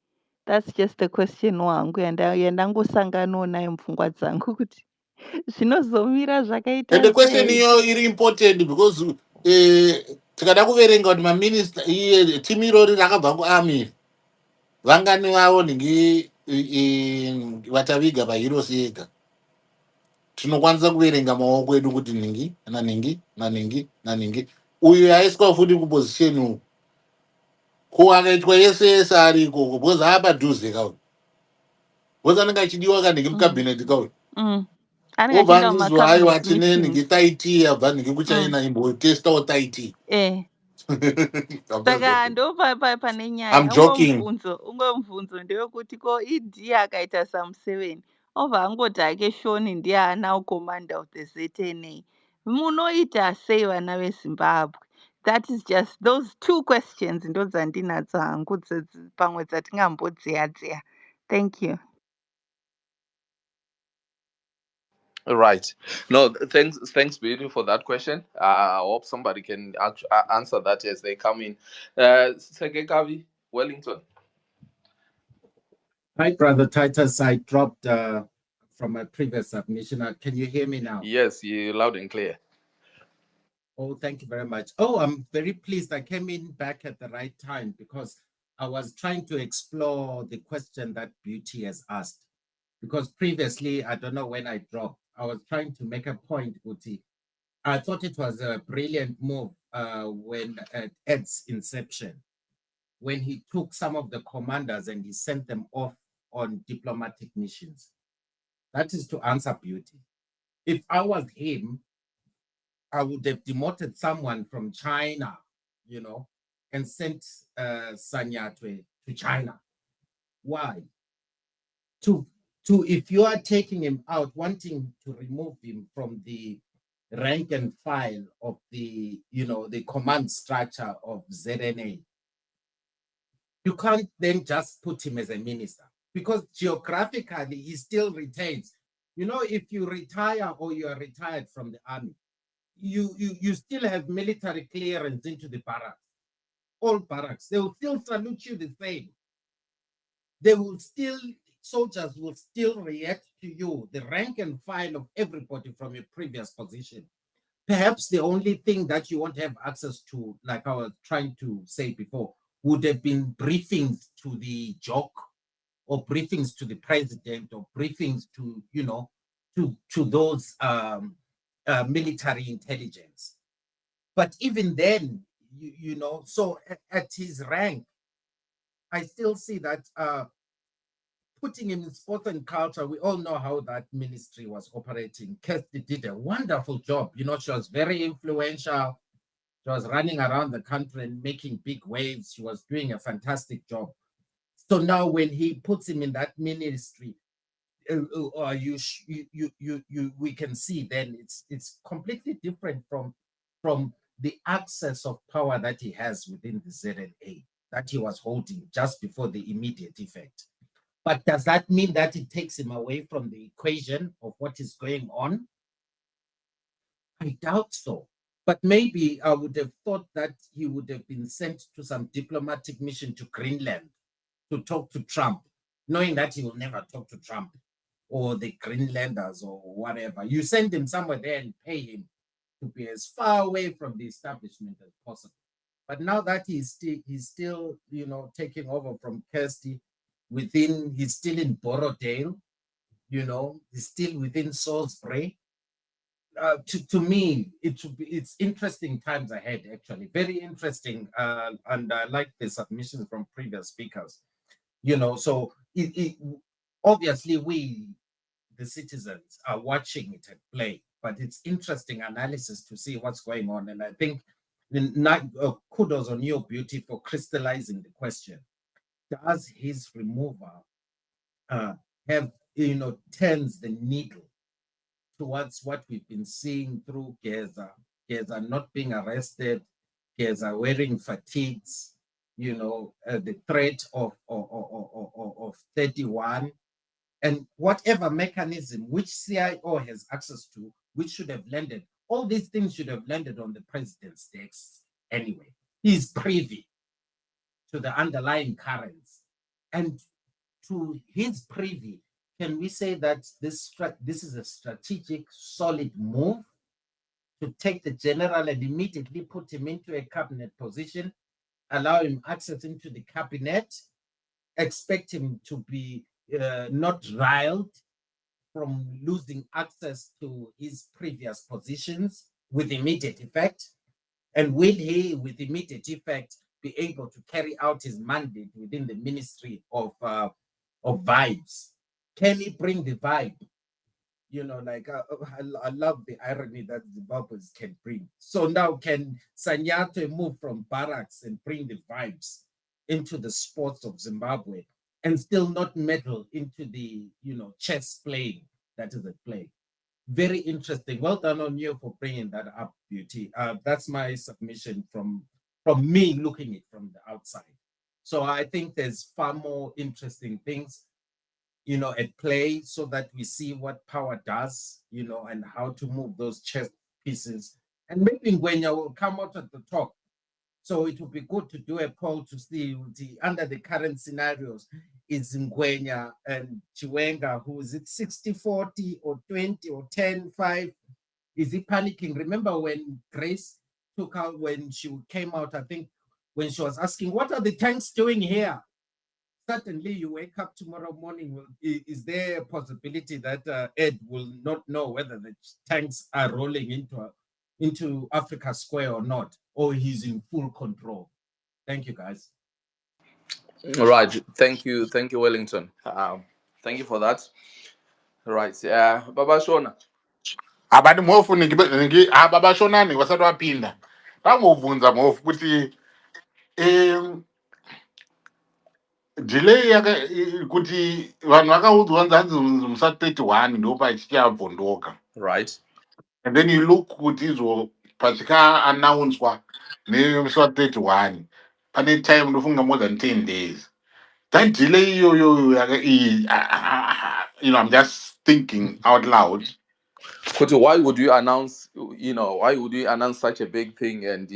That's just a question wangu yandangosanganawo nayo mupfungwa dzangu kuti zvinozomira And zvakaita the question sei? here is important because tikada kuverenga kuti maminista timu irori rakabva kuarmy vangani vavo nhingi vataviga paheroes yega tinokwanisa kuverenga maoko edu kuti nhingi nanhingi nanhingi nanhingi uyu yaiswa futi kuposition uku ko akaitwa yese yese ari ikoko because apadhuze kauyu because anenge achidiwa kanhingi mukabhineti kauyu Anenge obva achienda anzizwa aiwa mumacabinet tine meetings. nhingi taiti yabva nhingi kuchina imbotestawo taiti. Saka ndo pane I'm nyaya joking. umwe mubvunzo ndewekuti ko ED akaita samuseveni obva angoti hake shoni ndiye ana commander of the ZNA, munoita sei vana veZimbabwe? That is just those two questions ndo dzandinadzo hangu pamwe dzatingambodziya. Thank you. Right. No, thanks, Beauty, for that question. I hope somebody can answer that as they come in. Sege Kavi, Wellington. Hi, Brother Titus. I dropped from my previous submission. Can you hear me now? Yes, you're loud and clear. Oh, thank you very much. Oh, I'm very pleased I came in back at the right time because I was trying to explore the question that Beauty has asked. Because previously, I don't know when I dropped, I was trying to make a point, Beauty. I thought it was a brilliant move when at its inception, when he took some of the commanders and he sent them off on diplomatic missions. That is to answer Beauty. If I was him, I would have demoted someone from China, and sent Sanyatwe to China. Why? to if you are taking him out, wanting to remove him from the rank and file of the, the command structure of ZNA, you can't then just put him as a minister, because geographically he still retains. If you retire or you are retired from the army, you still have military clearance into the barracks. All barracks, they will still salute you the same. Soldiers will still react to you, the rank and file of everybody from your previous position. Perhaps the only thing that you won't have access to, like I was trying to say before, would have been briefings to the JOC, or briefings to the president, or briefings to, to those military intelligence. But even then, so at his rank, I still see that putting him in sport and culture, we all know how that ministry was operating. Kirsty did a wonderful job. She was very influential. She was running around the country and making big waves. She was doing a fantastic job. So now when he puts him in that ministry, we can see then it's completely different from the access of power that he has within the ZNA that he was holding just before the immediate effect. But does that mean that it takes him away from the equation of what is going on? I doubt so. But maybe I would have thought that he would have been sent to some diplomatic mission to Greenland to talk to Trump, knowing that he will never talk to Trump or the Greenlanders or whatever. You send him somewhere there and pay him to be as far away from the establishment as possible. But now that he's still, taking over from Kirsty, he's still in Borrowdale, he's still within Salisbury. To me, it's interesting times ahead, actually, very interesting. And I like the submissions from previous speakers, so obviously we, the citizens, are watching it at play, but it's interesting analysis to see what's going on. And I think kudos on your beauty for crystallizing the question. Does his removal have, turns the needle towards what we've been seeing through Geza not being arrested, Geza wearing fatigues, the threat of 31, and whatever mechanism which CIO has access to, which should have landed, all these things should have landed on the president's desk anyway. He's privy to the underlying currents. And to his privy, can we say that this is a strategic, solid move to take the general and immediately put him into a cabinet position, allow him access into the cabinet, expect him to be not riled from losing access to his previous positions with immediate effect? And will he, with immediate effect, be able to carry out his mandate within the Ministry of Vibes? Can he bring the vibe? I love the irony that Zimbabweans can bring. So now can Sanyatwe move from barracks and bring the vibes into the sports of Zimbabwe and still not meddle into the, chess playing that is at play? Very interesting. Well done on you for bringing that up, Beauty. That's my submission from me looking it from the outside. So I think there's far more interesting things, at play, so that we see what power does, and how to move those chess pieces. And maybe Ngwenya will come out at the top. So it would be good to do a poll to see under the current scenarios, is Ngwenya and Chiwenga, who is it 60-40 or 20 or 10-5? Is he panicking? Remember when Grace took out, when she came out, I think, when she was asking, what are the tanks doing here? Certainly you wake up tomorrow morning, is there a possibility that Ed will not know whether the tanks are rolling into Africa Square or not, or he's in full control? Thank you, guys. All right. Thank you, Wellington. Thank you for that. Right. Baba Shona. Abadi mofu baba shonani wasatu wapinda. Tamuvunza mofu kuti delay kuti vanhu vakaudzwa nzanzi musa 31 ndo pachichabvondoka, right? and then you look kuti izvo pachikaannouncwa nemusi wa 31 pane time ndofunga more than 10 days. That delay I'm just thinking out loud. But why would you announce? Why would you announce such a big thing? And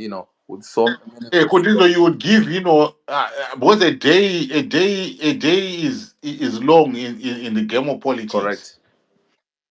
with so many Kutizo, you would give, because a day is long in the game of politics. correct.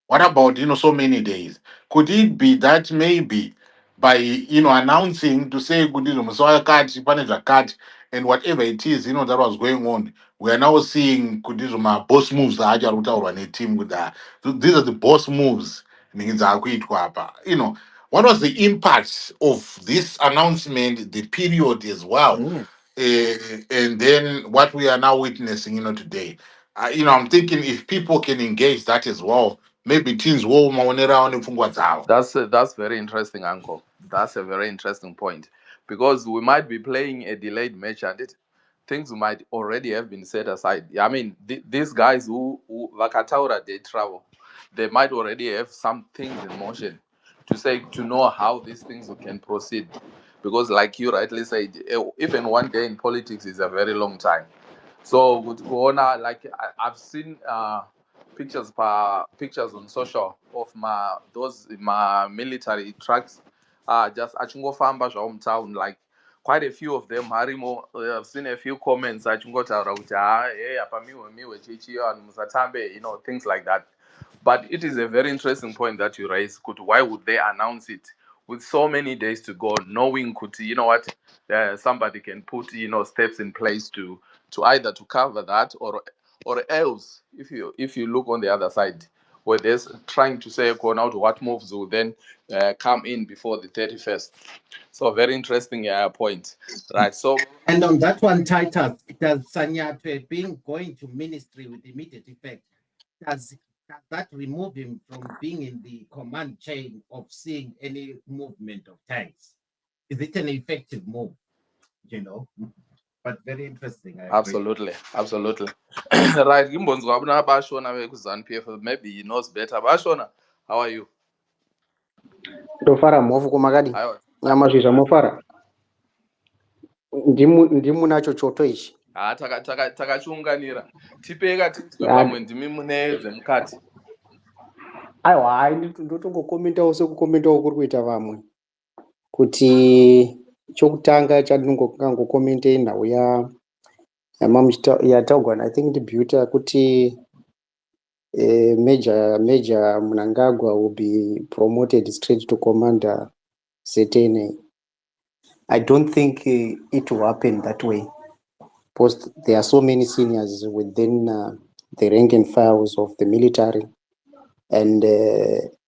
What about so many days? Could it be that maybe by announcing to say Kudizo Musawa card, Paneza card, and whatever it is that was going on, we are now seeing Kudizo my boss moves the Aja Ruta or a team with that. So these are the boss moves. Means what was the impact of this announcement, the period as well? Mm. And then what we are now witnessing, today. I'm thinking if people can engage that as well, maybe things will maonera on mfungwa zao. That's very interesting, Uncle. That's a very interesting point, because we might be playing a delayed match, and things might already have been set aside. I mean, these guys who Vakataura, they travel, they might already have some things in motion to know how these things can proceed, because like you rightly said, even one day in politics is a very long time. So with Corona, like I've seen pictures on social of my military trucks, just achingofamba town, like quite a few of them. Harimo, I've seen a few comments achingotaura kuti hey apa miwe chichi and musatambe, things like that. But it is a very interesting point that you raise. Why would they announce it with so many days to go, knowing what, somebody can put steps in place to either to cover that, or else if you look on the other side, where there's trying to say out what moves will then come in before the 31st. So very interesting point, right? So And on that one, Titus, does Sanyatwe being going to ministry with immediate effect, does that remove him from being in the command chain of seeing any movement of tanks? Is it an effective move? But very interesting. I agree. absolutely right. Ngimbonzwa abuna bashona ZANU PF, maybe he knows better. Bashona, how are you? Ndofara mhofu kumakadi Aiwa. nyamazvizva mofara ndimunacho choto ichi Takachiunganira tipeka titwe Ya, pamwe ndimi mune dzemukati. aiwa hai ndotongokomentawo sekukomentawo kuri kuita vamwe kuti chokutanga chandinongokomente nhau yataugwa I think ndibuta kuti Major Mnangagwa will be promoted straight to commander ZNA. I don't think it will happen that way. Because there are so many seniors within the rank and files of the military, and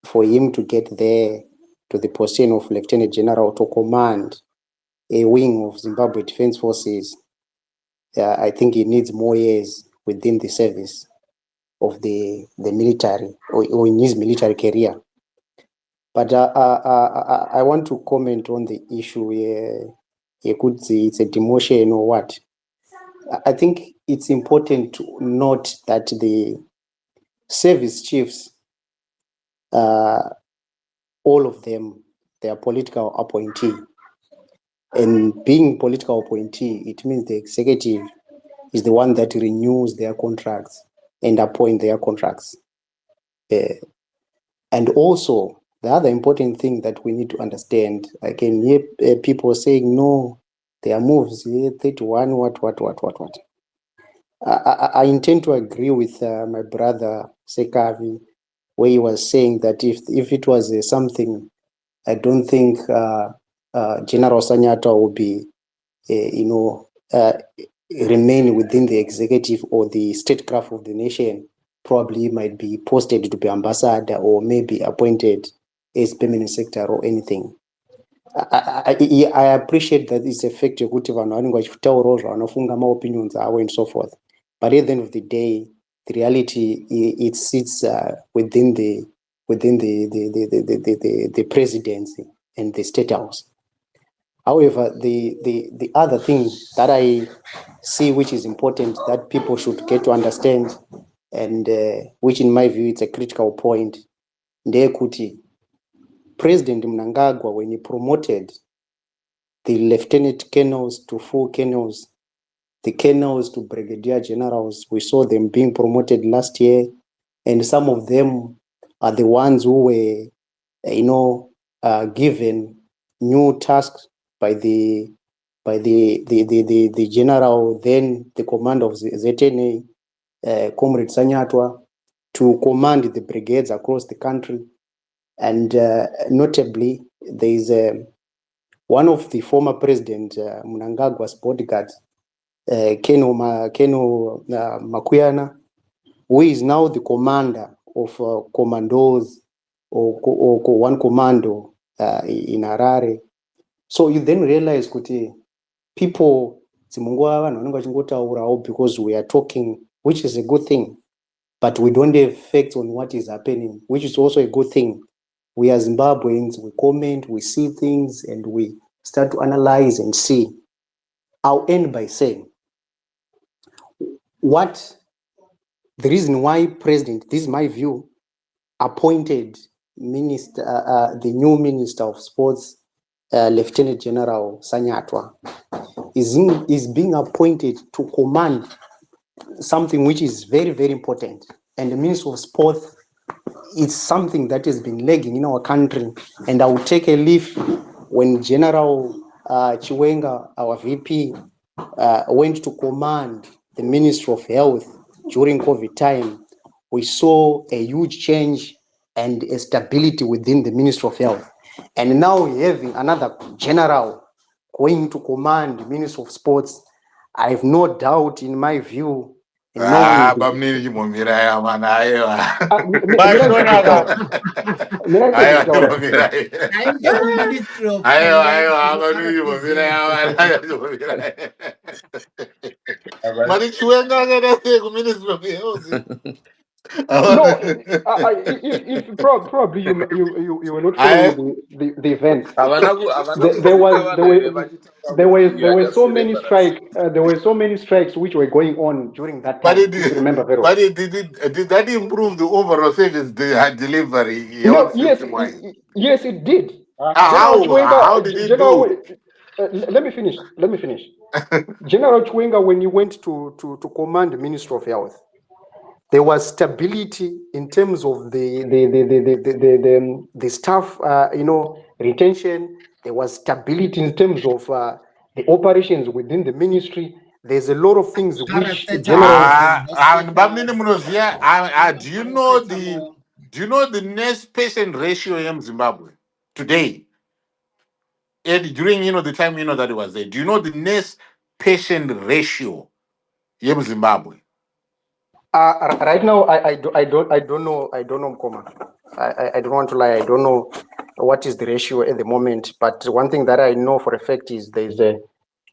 for him to get there to the position of Lieutenant General to command a wing of Zimbabwe Defense Forces, I think he needs more years within the service of the military or in his military career. But I want to comment on the issue here. You could say it's a demotion or what. I think it's important to note that the service chiefs, all of them, they are political appointee. And being political appointee, it means the executive is the one that renews their contracts and appoint their contracts. And also, the other important thing that we need to understand, I can hear people saying, no, there are moves, 31, what. I intend to agree with my brother Sekavi, where he was saying that if it was something, I don't think General Sanyatwe would be, remain within the executive or the statecraft of the nation. Probably might be posted to be ambassador or maybe appointed as permanent secretary or anything. I appreciate that it's effective kuti vanhu vanenge vachitaurawo zvavanofunga maopinions avo and so forth. But at the end of the day, the reality it sits within the presidency and the state house. However, the other thing that I see which is important that people should get to understand, and which in my view it's a critical point, ndeyekuti President Mnangagwa, when he promoted the lieutenant colonels to full colonels, the colonels to brigadier generals, we saw them being promoted last year, and some of them are the ones who were, given new tasks by the general, then the commander of the ZNA, Comrade Sanyatwe, to command the brigades across the country. And notably, there is one of the former president, Mnangagwa's bodyguards, Keno Makuyana, who is now the commander of commandos or one commando in Harare. So you then realize kuti people because we are talking, which is a good thing, but we don't have facts on what is happening, which is also a good thing. We as Zimbabweans, we comment, we see things, and we start to analyze and see. I'll end by saying what the reason why President, this is my view, appointed minister, the new Minister of Sports, Lieutenant General Sanyatwe, is being appointed to command something which is very, very important. And the Minister of Sports is something that has been lagging in our country. And I will take a leaf when General Chiwenga, our VP, went to command the Ministry of Health during COVID time. We saw a huge change and a stability within the Ministry of Health. And now we're having another general going to command the Ministry of Sports. I have no doubt, in my view, in knowing Bamnini chimomira ya mana aiwa. Aiwa chimomira. Aiwa bamnini chimomira ya mana chimomira. Mari Chiwenga ngere ku Ministry of Health. No, if probably you were not following the events. There were so many strikes. There were so many strikes which were going on during that But time. If you remember very well. did that improve the overall service delivery? No, yes, it did. General How did Chiwenga, it do? let me finish. General Chiwenga, when he went to command the Ministry of Health, there was stability in terms of the staff, retention. There was stability in terms of the operations within the ministry. There's a lot of things which general. Do you know the nurse patient ratio in Zimbabwe today? And during the time that it was there, do you know the nurse patient ratio in Zimbabwe? Right now, I don't know, Mkoma. I don't want to lie. I don't know what is the ratio at the moment. But one thing that I know for a fact is there's a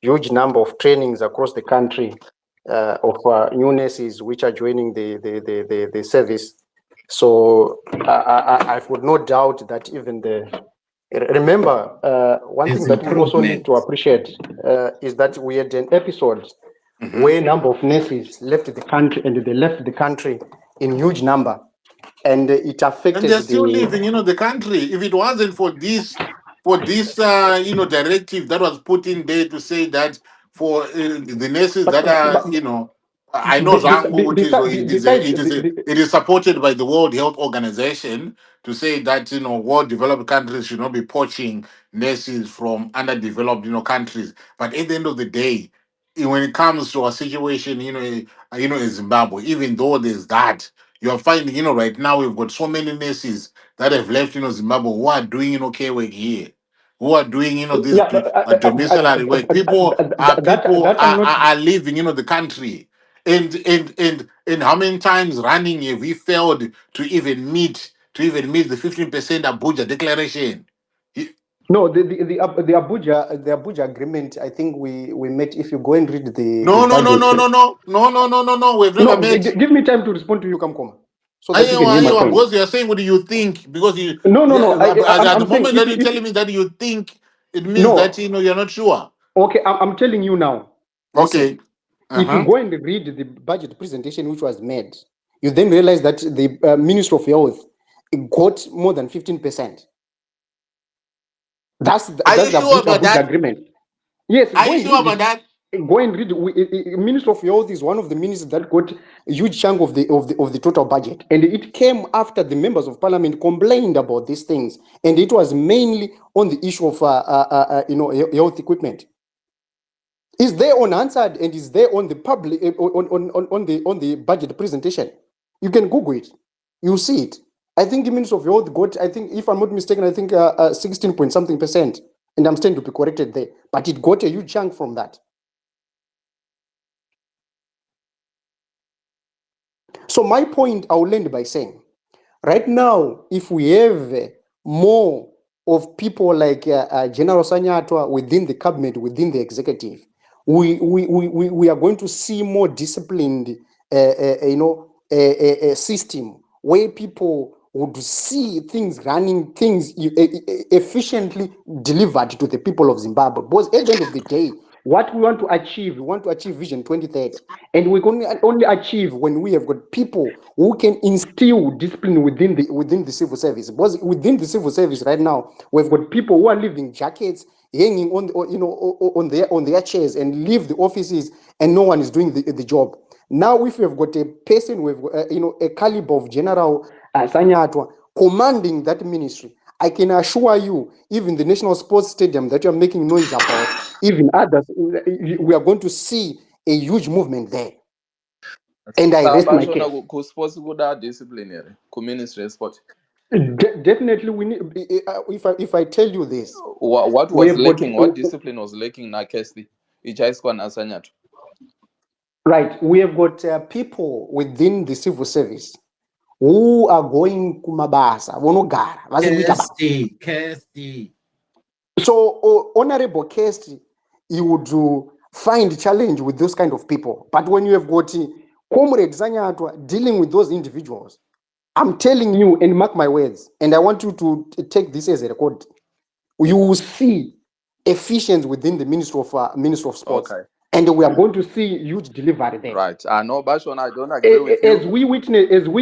huge number of trainings across the country of new nurses which are joining the service. So I've got no doubt that even remember, one thing that we also need to appreciate is that we had an episode where a number of nurses left the country, and they left the country in huge number, and it affected. And they're still living, the country. If it wasn't for this, directive that was put in there to say that for the nurses that are, I know Zangu, it is supported by the World Health Organization to say that world developed countries should not be poaching nurses from underdeveloped countries. But at the end of the day, when it comes to a situation, in Zimbabwe, even though there's that, you are finding, right now we've got so many nurses that have left, Zimbabwe, who are doing, care work here, who are doing, this domiciliary work. People are leaving, the country. And how many times running have we failed to even meet the 15% Abuja declaration? No, the Abuja agreement. I think we met. If you go and read the No. We've never met. Give me time to respond to you, Kamkoma, so that you can hear my point. Because you are saying what do you think? Because you no. at I'm the moment saying that you're telling me that you think It means No. that you're not sure. Okay, I'm telling you now. Listen, Okay. if you go and read the budget presentation which was made, you then realize that the Minister of Health got more than 15%. That's Are you the sure about Abuja that? agreement. Yes, Are go you and sure read about it. that? Go and read. Minister of Health is one of the ministers that got a huge chunk of the total budget, and it came after the members of parliament complained about these things, and it was mainly on the issue of health equipment. Is there unanswered and is there on the public on the budget presentation? You can Google it. You'll see it. I think the Minister of Health got, I think, if I'm not mistaken, I think 16 point something percent, and I'm still to be corrected there. But it got a huge chunk from that. So my point, I'll end by saying, right now, if we have more of people like General Sanyatwa within the cabinet, within the executive, we are going to see more disciplined, system where people would see things running, things efficiently delivered to the people of Zimbabwe. Because at the end of the day, what we want to achieve Vision 2030. And we can only achieve when we have got people who can instill discipline within the civil service. Because within the civil service right now, we've got people who are leaving jackets hanging on their chairs and leave the offices, and no one is doing the job. Now, if we've got a person with a caliber of General Sanyatwa commanding that ministry, I can assure you, even the National Sports Stadium that you're making noise about, even others, we are going to see a huge movement there. And I rest my case. Ku sports kuda discipline here. Ku ministry of sport. Definitely, we need. If I tell you this, What we was have got lacking? What discipline was lacking na Kesti? Ichaiswa na Sanyatwe. right. We have got people within the civil service who are going kumabasa, vonogara, vazikuita basa. Kirsty. So, Honorable Kesti, you would find challenge with those kind of people. But when you have got Comrade Zanyatwa dealing with those individuals, I'm telling you, and mark my words, and I want you to take this as a record. You will see efficiency within the Ministry of Sports, Okay. and we are going to see huge delivery there. Right. I know, Bashon, I don't agree with you. As we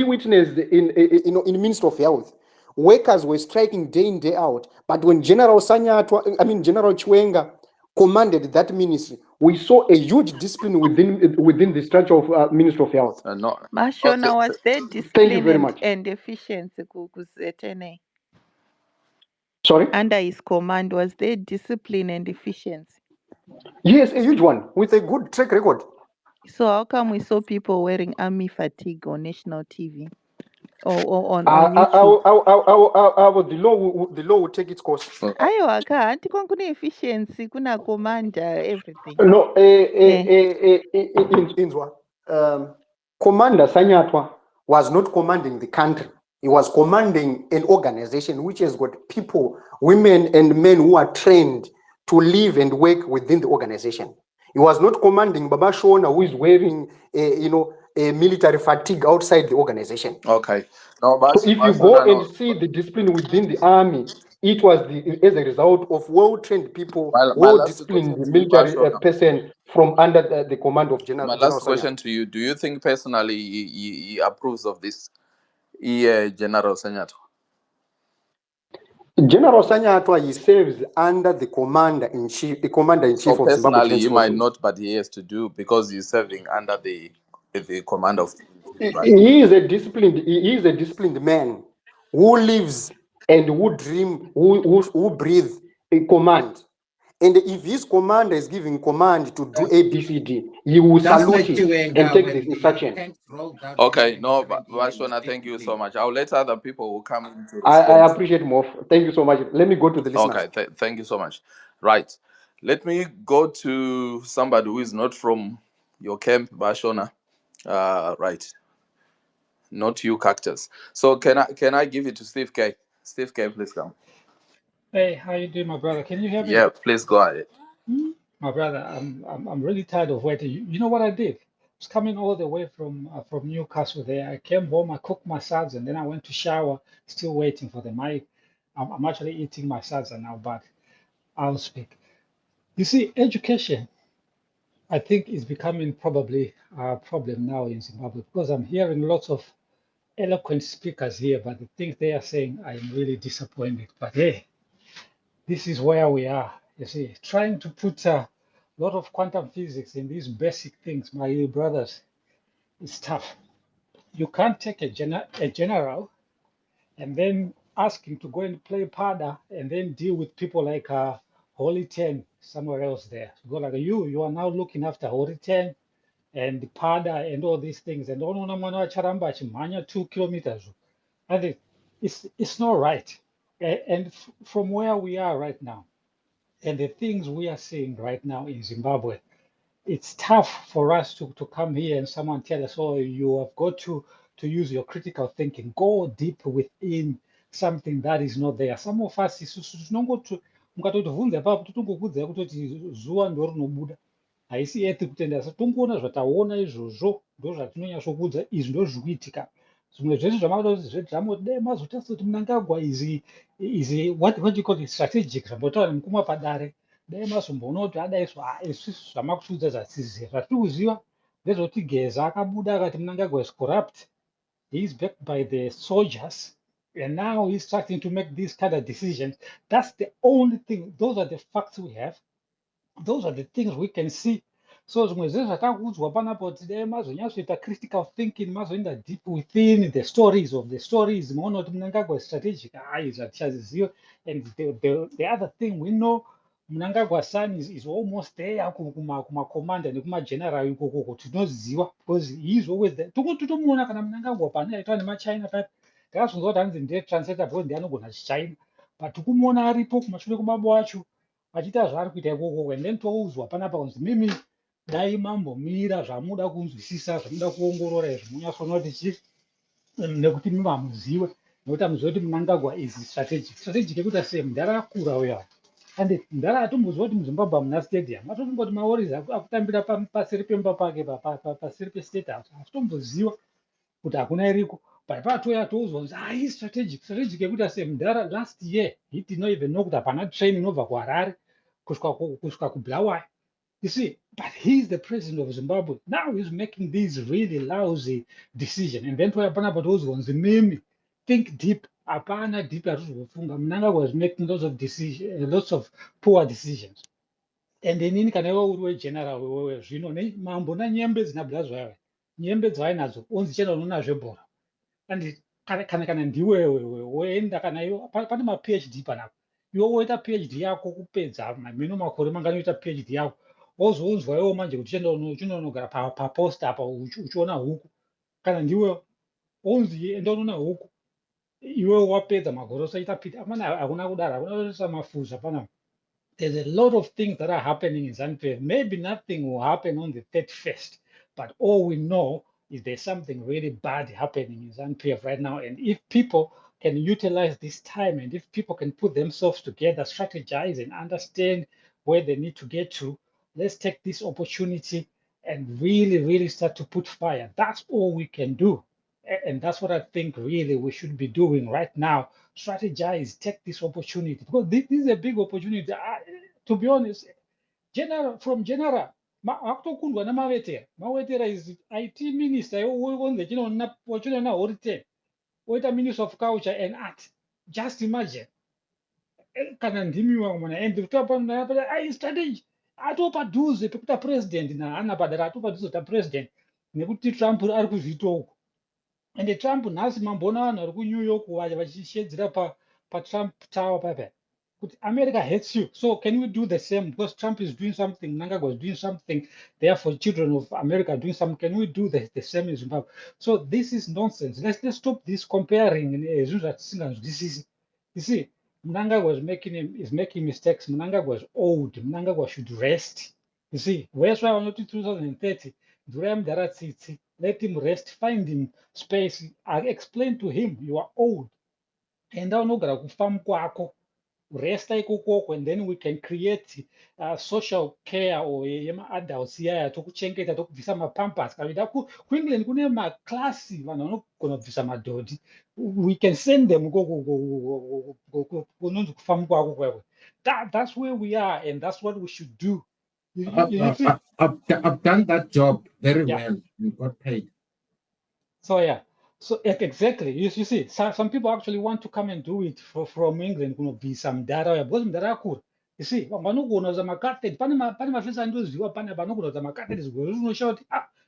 witnessed in Ministry of Health, workers were striking day in, day out. But when General Chiwenga commanded that ministry, we saw a huge discipline within the structure of Ministry of Health. No. Mashona, Okay. was there Thank you discipline very much. and efficiency kuzetene? Sorry? Under his command, was there discipline and efficiency? Yes, a huge one with a good track record. So how come we saw people wearing army fatigue on national TV or on YouTube? The law will take its course. Ayo aka anti kuna efficiency, kuna commander, everything. No, Inzwa. Commander Sanyatwa was not commanding the country. He was commanding an organization which has got people, women and men who are trained to live and work within the organization. He was not commanding Baba Shona, who is wearing a military fatigue outside the organization. Okay. No, So if you go and see the discipline within the army, it was as a result of well-trained people, my last well-disciplined question to you, military Bashona. person from under the command of My General last Sanyatwa. question to you: do you think personally he approves of this? General Sanyatwe. General Sanyatwa, he serves under the commander-in-chief, the commander-in-chief So of Zimbabwe personally, Defense he might Forces. not, but he has to do because he's serving under the command of. Right. He is a disciplined man who lives and who dream, who breathe a command. And if his commander is giving command to do ABCD, he will That's salute like it Chiwenga and take when the the instruction. tanks rolled out Okay, in no, 2017 and Vashona, thank you so mistakenly. much. I'll let other people who come in to I respond. appreciate more. Thank you so much. Let me go to the listeners. Okay, thank you so much. Right, let me go to somebody who is not from your camp, Vashona. Right, not you, Cactus. So can I give it to Steve K? Steve K, please come. Hey, how you doing, my brother? Can you hear me? Yeah, please go ahead. My brother, I'm really tired of waiting. You know what I did? I was coming all the way from Newcastle there. I came home, I cooked my salsa, and then I went to shower, still waiting for them. I'm actually eating my salsa now, but I'll speak. You see, education, I think, is becoming probably a problem now in Zimbabwe because I'm hearing lots of eloquent speakers here, but the things they are saying, I'm really disappointed. But hey, this is where we are. You see, trying to put a lot of quantum physics in these basic things, my brothers, is tough. You can't take a general and then ask him to go and play Pada and then deal with people like Holy Ten somewhere else there. Go like you are now looking after Holy Ten and Pada and all these things. And don't know Charamba Chimanya 2 kilometers. I think it's not right. And from where we are right now, and the things we are seeing right now in Zimbabwe, it's tough for us to come here and someone tell us, oh, you have got to use your critical thinking, go deep within something that is not there. Some of us isusu tinongoti mukatotibvunza ipapo totongokudza kutoti zuva ndo rinobuda haisi ethi kutenda asi tongoona zvataona izvozvo ndo zvatinonyatsokudza izvi ndo zviri kuitika zvimwe zvese zvamakatoti zvedhamo dai mazotarisa kuti Mnangagwa is what you call it strategic zvambotaura nemukuma padare dai mazomboona kuti adaiswa isusu zvamakutiudza zvatiziva zvatiri kuziva ndezvekuti Geza akabuda akati Mnangagwa is corrupt, he's backed by the soldiers and now he's starting to make these kind of decisions. That's the only thing. Those are the facts we have. Those are the things we can see. So zvimwe zvezvakakudzwa panapo kuti dai mazonyatsoita critical thinking mazoenda deep within the stories of the stories maona kuti Mnangagwa is strategic zvatichaziziva. And the other thing we know, Mnangagwa son is almost there kuma-commander nekuma-general ikoko tinoziva because he is always there. Totomuona kana Mnangagwa pane aitwa nemachina paipa ndakazonzwa kuti hanzi ndiye translator because ndiye anogona chichina but tikumuona aripo kumashure kwababa wacho achiita zvaari kuita ikoko and then toudzwa panapa kunzi mimi dai mambomira zvamuda kunzwisisa zvamuda kuongorora izvi munyatsona kuti chii nekuti mamuziwe nekuti amuzive kuti Mnangagwa is strategic yekuti sei mudhara akura uya ande mudhara atomboziva kuti muZimbabwe hamuna stadium atotongoti maoris akutambira paseri pemba pake paseri pestate house atotomboziva kuti hakuna iriko but patouya touzwa kuti hai strategic yekuti sei mudhara last year he did not even know kuti hapana train inobva kuHarare kusvika kuBulawayo. You see, but he's the president of Zimbabwe. Now he's making these really lousy decisions. And then panapa touzwa mimi think deep. Hapana deep atozvofunga. Mnangagwa was making lots of decisions, lots of poor decisions. And then in kana iwe uri wegeneral wewe zvino mambo nanyembe dzinabuda zvayo. Nyembe dzavainadzo onzi chena unonazve bhora. And kana ndiwewe woenda kana iwe pane ma-PhD panapa. Iwe woita PhD yako kupedza mino makore mangani woita PhD yako. Wozonzwa iwe manje kuti uchinonogara paposta apa uchiona huku. Kana ndiwe onzi enda unoona huku. Iwe wapedza magore usaita PhD. Hapana, hakuna kudaro, hakuna kuisa mafuza panapa. There's a lot of things that are happening in ZANU PF. Maybe nothing will happen on the 31st, but all we know is there's something really bad happening in ZANU PF right now. And if people can utilize this time and if people can put themselves together, strategize and understand where they need to get to, let's take this opportunity and really, really start to put fire. That's all we can do. And that's what I think really we should be doing right now. Strategize, take this opportunity because this is a big opportunity. To be honest, general, akutokundwa namavetera. Mavetera is IT minister, wachinoona Horite, oita minister of culture and art. Just imagine. Kana ndimi wamwana and utapa strategy. Atopa duze pekuta president na ana padara atopa duze ta president. Nekuti Trump ari kuzvitoko. And the Trump nhasi mambona vanhu vari kuNew York vachishedzera paTrump Tower papa kuti America hates you, so can we do the same because Trump is doing something, Mnangagwa is doing something, therefore children of America are doing something, can we do the same in Zimbabwe? So this is nonsense. Let's stop this comparing. You see, Mnangagwa is making mistakes. Mnangagwa is old. Mnangagwa should rest. You see, where's why not 2030? Let him rest, find him space. I explained to him, you are old. And unogara kufa kwako. rest ikokoko, and then we can create social care or adults here tokuchengeta tokubvisa mapampers kana ida kuengland kune maklasi vanhu vanogona kubvisa madhodhi, we can send them kunonzi kufamu kwako kwekwe. That's where we are, and that's what we should do. You see? I've done that job very Yeah. well and got paid. So yeah, so exactly. You see, some people actually want to come and do it from England. Kuno be some data because data cool. You see, vanogona za market. Pane mafisa andoziwa pane vanogona za market is going to shout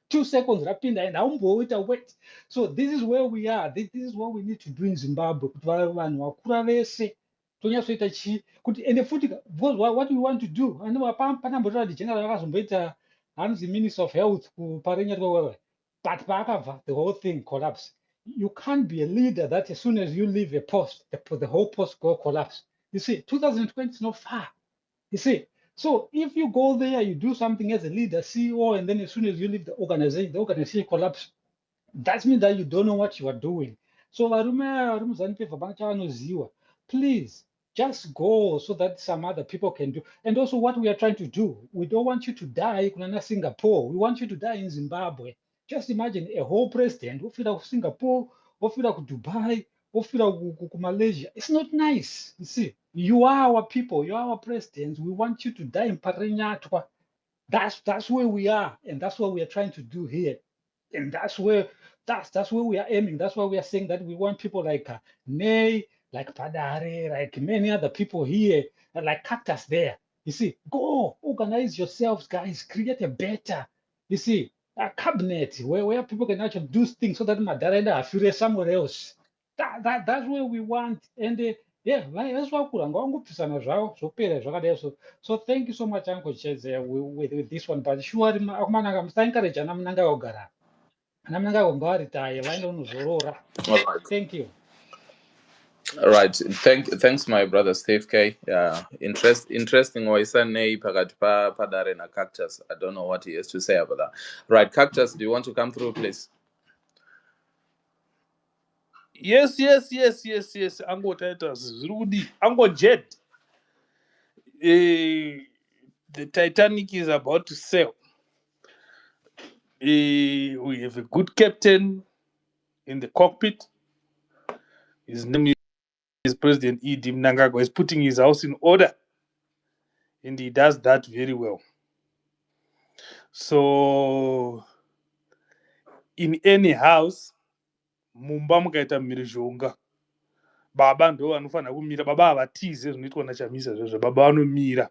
2 seconds rapinda and haumboita wait. So this is where we are. This is what we need to do in Zimbabwe. Kuti vanhu vakura vese tonyatsoita chi kuti ende futi because what we want to do. And panambotora general akazomboita hanzi minister of health kuparenya wewe. But Bakava, the whole thing collapsed. You can't be a leader that as soon as you leave a post, the whole post go collapse. You see, 2020 is not far. You see, so if you go there, you do something as a leader, CEO, and then as soon as you leave the organization collapse. That means that you don't know what you are doing. So please just go so that some other people can do. And also what we are trying to do, we don't want you to die in Singapore. We want you to die in Zimbabwe. Just imagine a whole president who feel Singapore, who feel Dubai, who feel Malaysia. It's not nice. You see, you are our people, you are our presidents. We want you to die in Parinyatwa. That's where we are, and that's what we are trying to do here. And that's where we are aiming. That's why we are saying that we want people like Ney, like Padare, like many other people here, like Cactus there. You see, go organize yourselves, guys. Create a better, you see, a cabinet where people can actually do things so that Madarenda are furious somewhere else. That's where we want. And yeah, that's what so thank you so much, Uncle Cheze, with this one. But sure, I'm encourage and I'm Mnangagwa. All right. Thank you. All right. Thanks, my brother Steve K. Yeah, interesting. Waisane pakati padare na Cactus. I don't know what he has to say about that. Right, Cactus, do you want to come through, please? Yes. Ango Titus, Rudy, Ango Jet. The Titanic is about to sail. We have a good captain in the cockpit. His name is President E.D. Mnangagwa. He's putting his house in order, and he does that very well. So, in any house, mumba mukaita mhirizhonga, baba ndo vanofanira kumira. Baba havatize zvinoitwa nachamisa zvozvo. Baba vanomira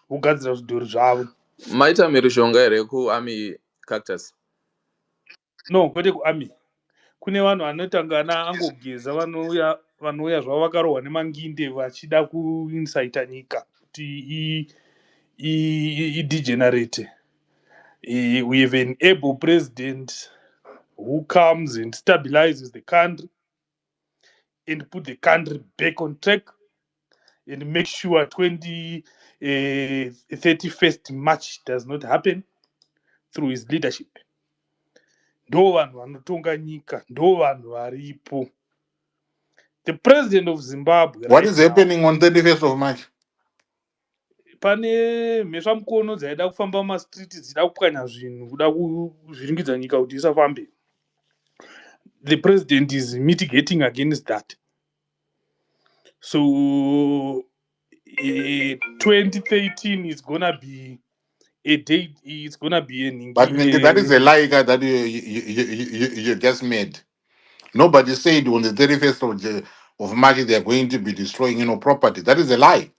vogadzira zvidhori zvavo. Maita mhirizhonga here kuArmy, Cactus? No, kwete kuArmy. Kune vanhu vanotangana angogeza vanouya zvavo vakarohwa nemanginde vachida kuinsaita nyika kuti idegenerate. We have an able president who comes and stabilizes the country and put the country back on track and make sure 31st March does not happen through his leadership. Ndo vanhu vanotonga nyika, ndo vanhu varipo. The president of Zimbabwe What right is now, happening on 31st of March? pane mhezvamukono dzaida kufamba mumastriti dzida kupwanya zvinhu kuda kuzviringidza nyika kuti isafambe. The president is mitigating against that. So 2013 is gonna be a date. It's gonna be an But that is a lie that you just made. Nobody said on the 31st of March they are going to be destroying, property. That is a lie.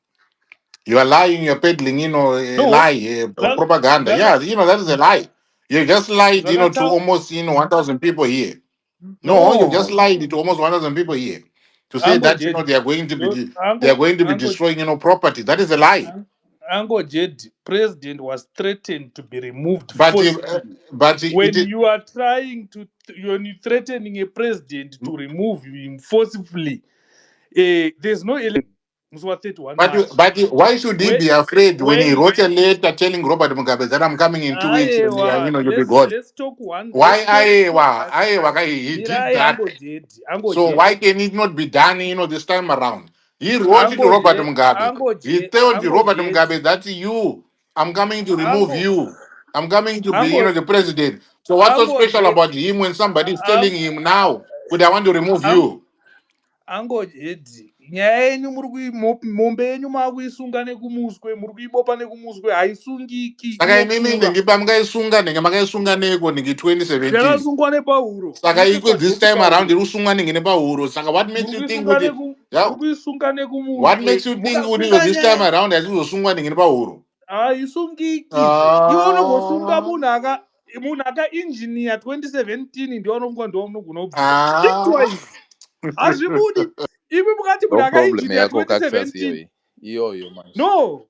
You are lying, you're peddling, a no lie, propaganda. Yeah, that is a lie. You just lied, to almost, 1,000 people here. No, you just no lied to almost 1,000 people here to say Uncle that, Jed, they are going to be, Uncle destroying, property. That is a lie. Uncle Jed, president was threatened to be removed But forcibly. When you are threatening a president to remove him forcibly, there's no element. But why should he be afraid when he wrote a letter telling Robert Mugabe that I'm coming in 2 weeks and you'll be gone? Let's talk one. Why he did Mirai, that? Uncle Jed. So why can it not be done, this time around? He wrote to Robert Mugabe. He told Robert angojeti Mugabe that I'm coming to remove ango you. I'm coming to be, ango the president. So what's so special angoje about him when somebody is telling ang- him now, would I want to remove ang- you? angojeti nyaya yenyu mombe yenyu maakuisunga nekumuswe muri kuibopa nekumuswe haisungiki Saka inini inokura ndingipa makaisunga neko 2017. yakasungwa nepauro Saka ikwe this ichekwadzoki time around pauro irusunga nepahuro. Saka what makes muri you think kuisunga with it? Yeah, muri kuisunga what nekumuswe makes you think with it mukasunga this time nyaya around azizosungwa nepahuro? haisungikizve iwe unongosunga Ah, munhu akainjiniya 2017 ndiwo anofunga ndiwo unogona kubvisa stick to ah. it hazvibudi imi mukati munhu ndo problem akainjiniya yako cactus 2017 iyoyo manje. no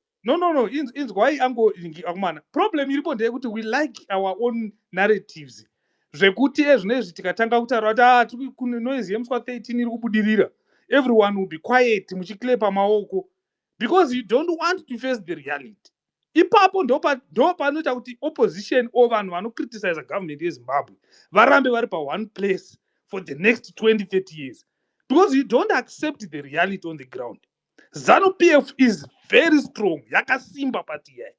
inzwai angomana problem iripo ndeyekuti we like our own narratives zvekuti ezvinezvi tikatanga kutaura kuti kune noise yemuswa 13 iri kubudirira everyone will be quiet muchiklepa maoko because you don't want to face the reality. Ipapo ndo panoita kuti opposition or vanhu vanocriticize government yezimbabwe varambe vari pa1 place for the next 20-30 years because you don't accept the reality on the ground. ZANU PF is very strong, yakasimba pati yai,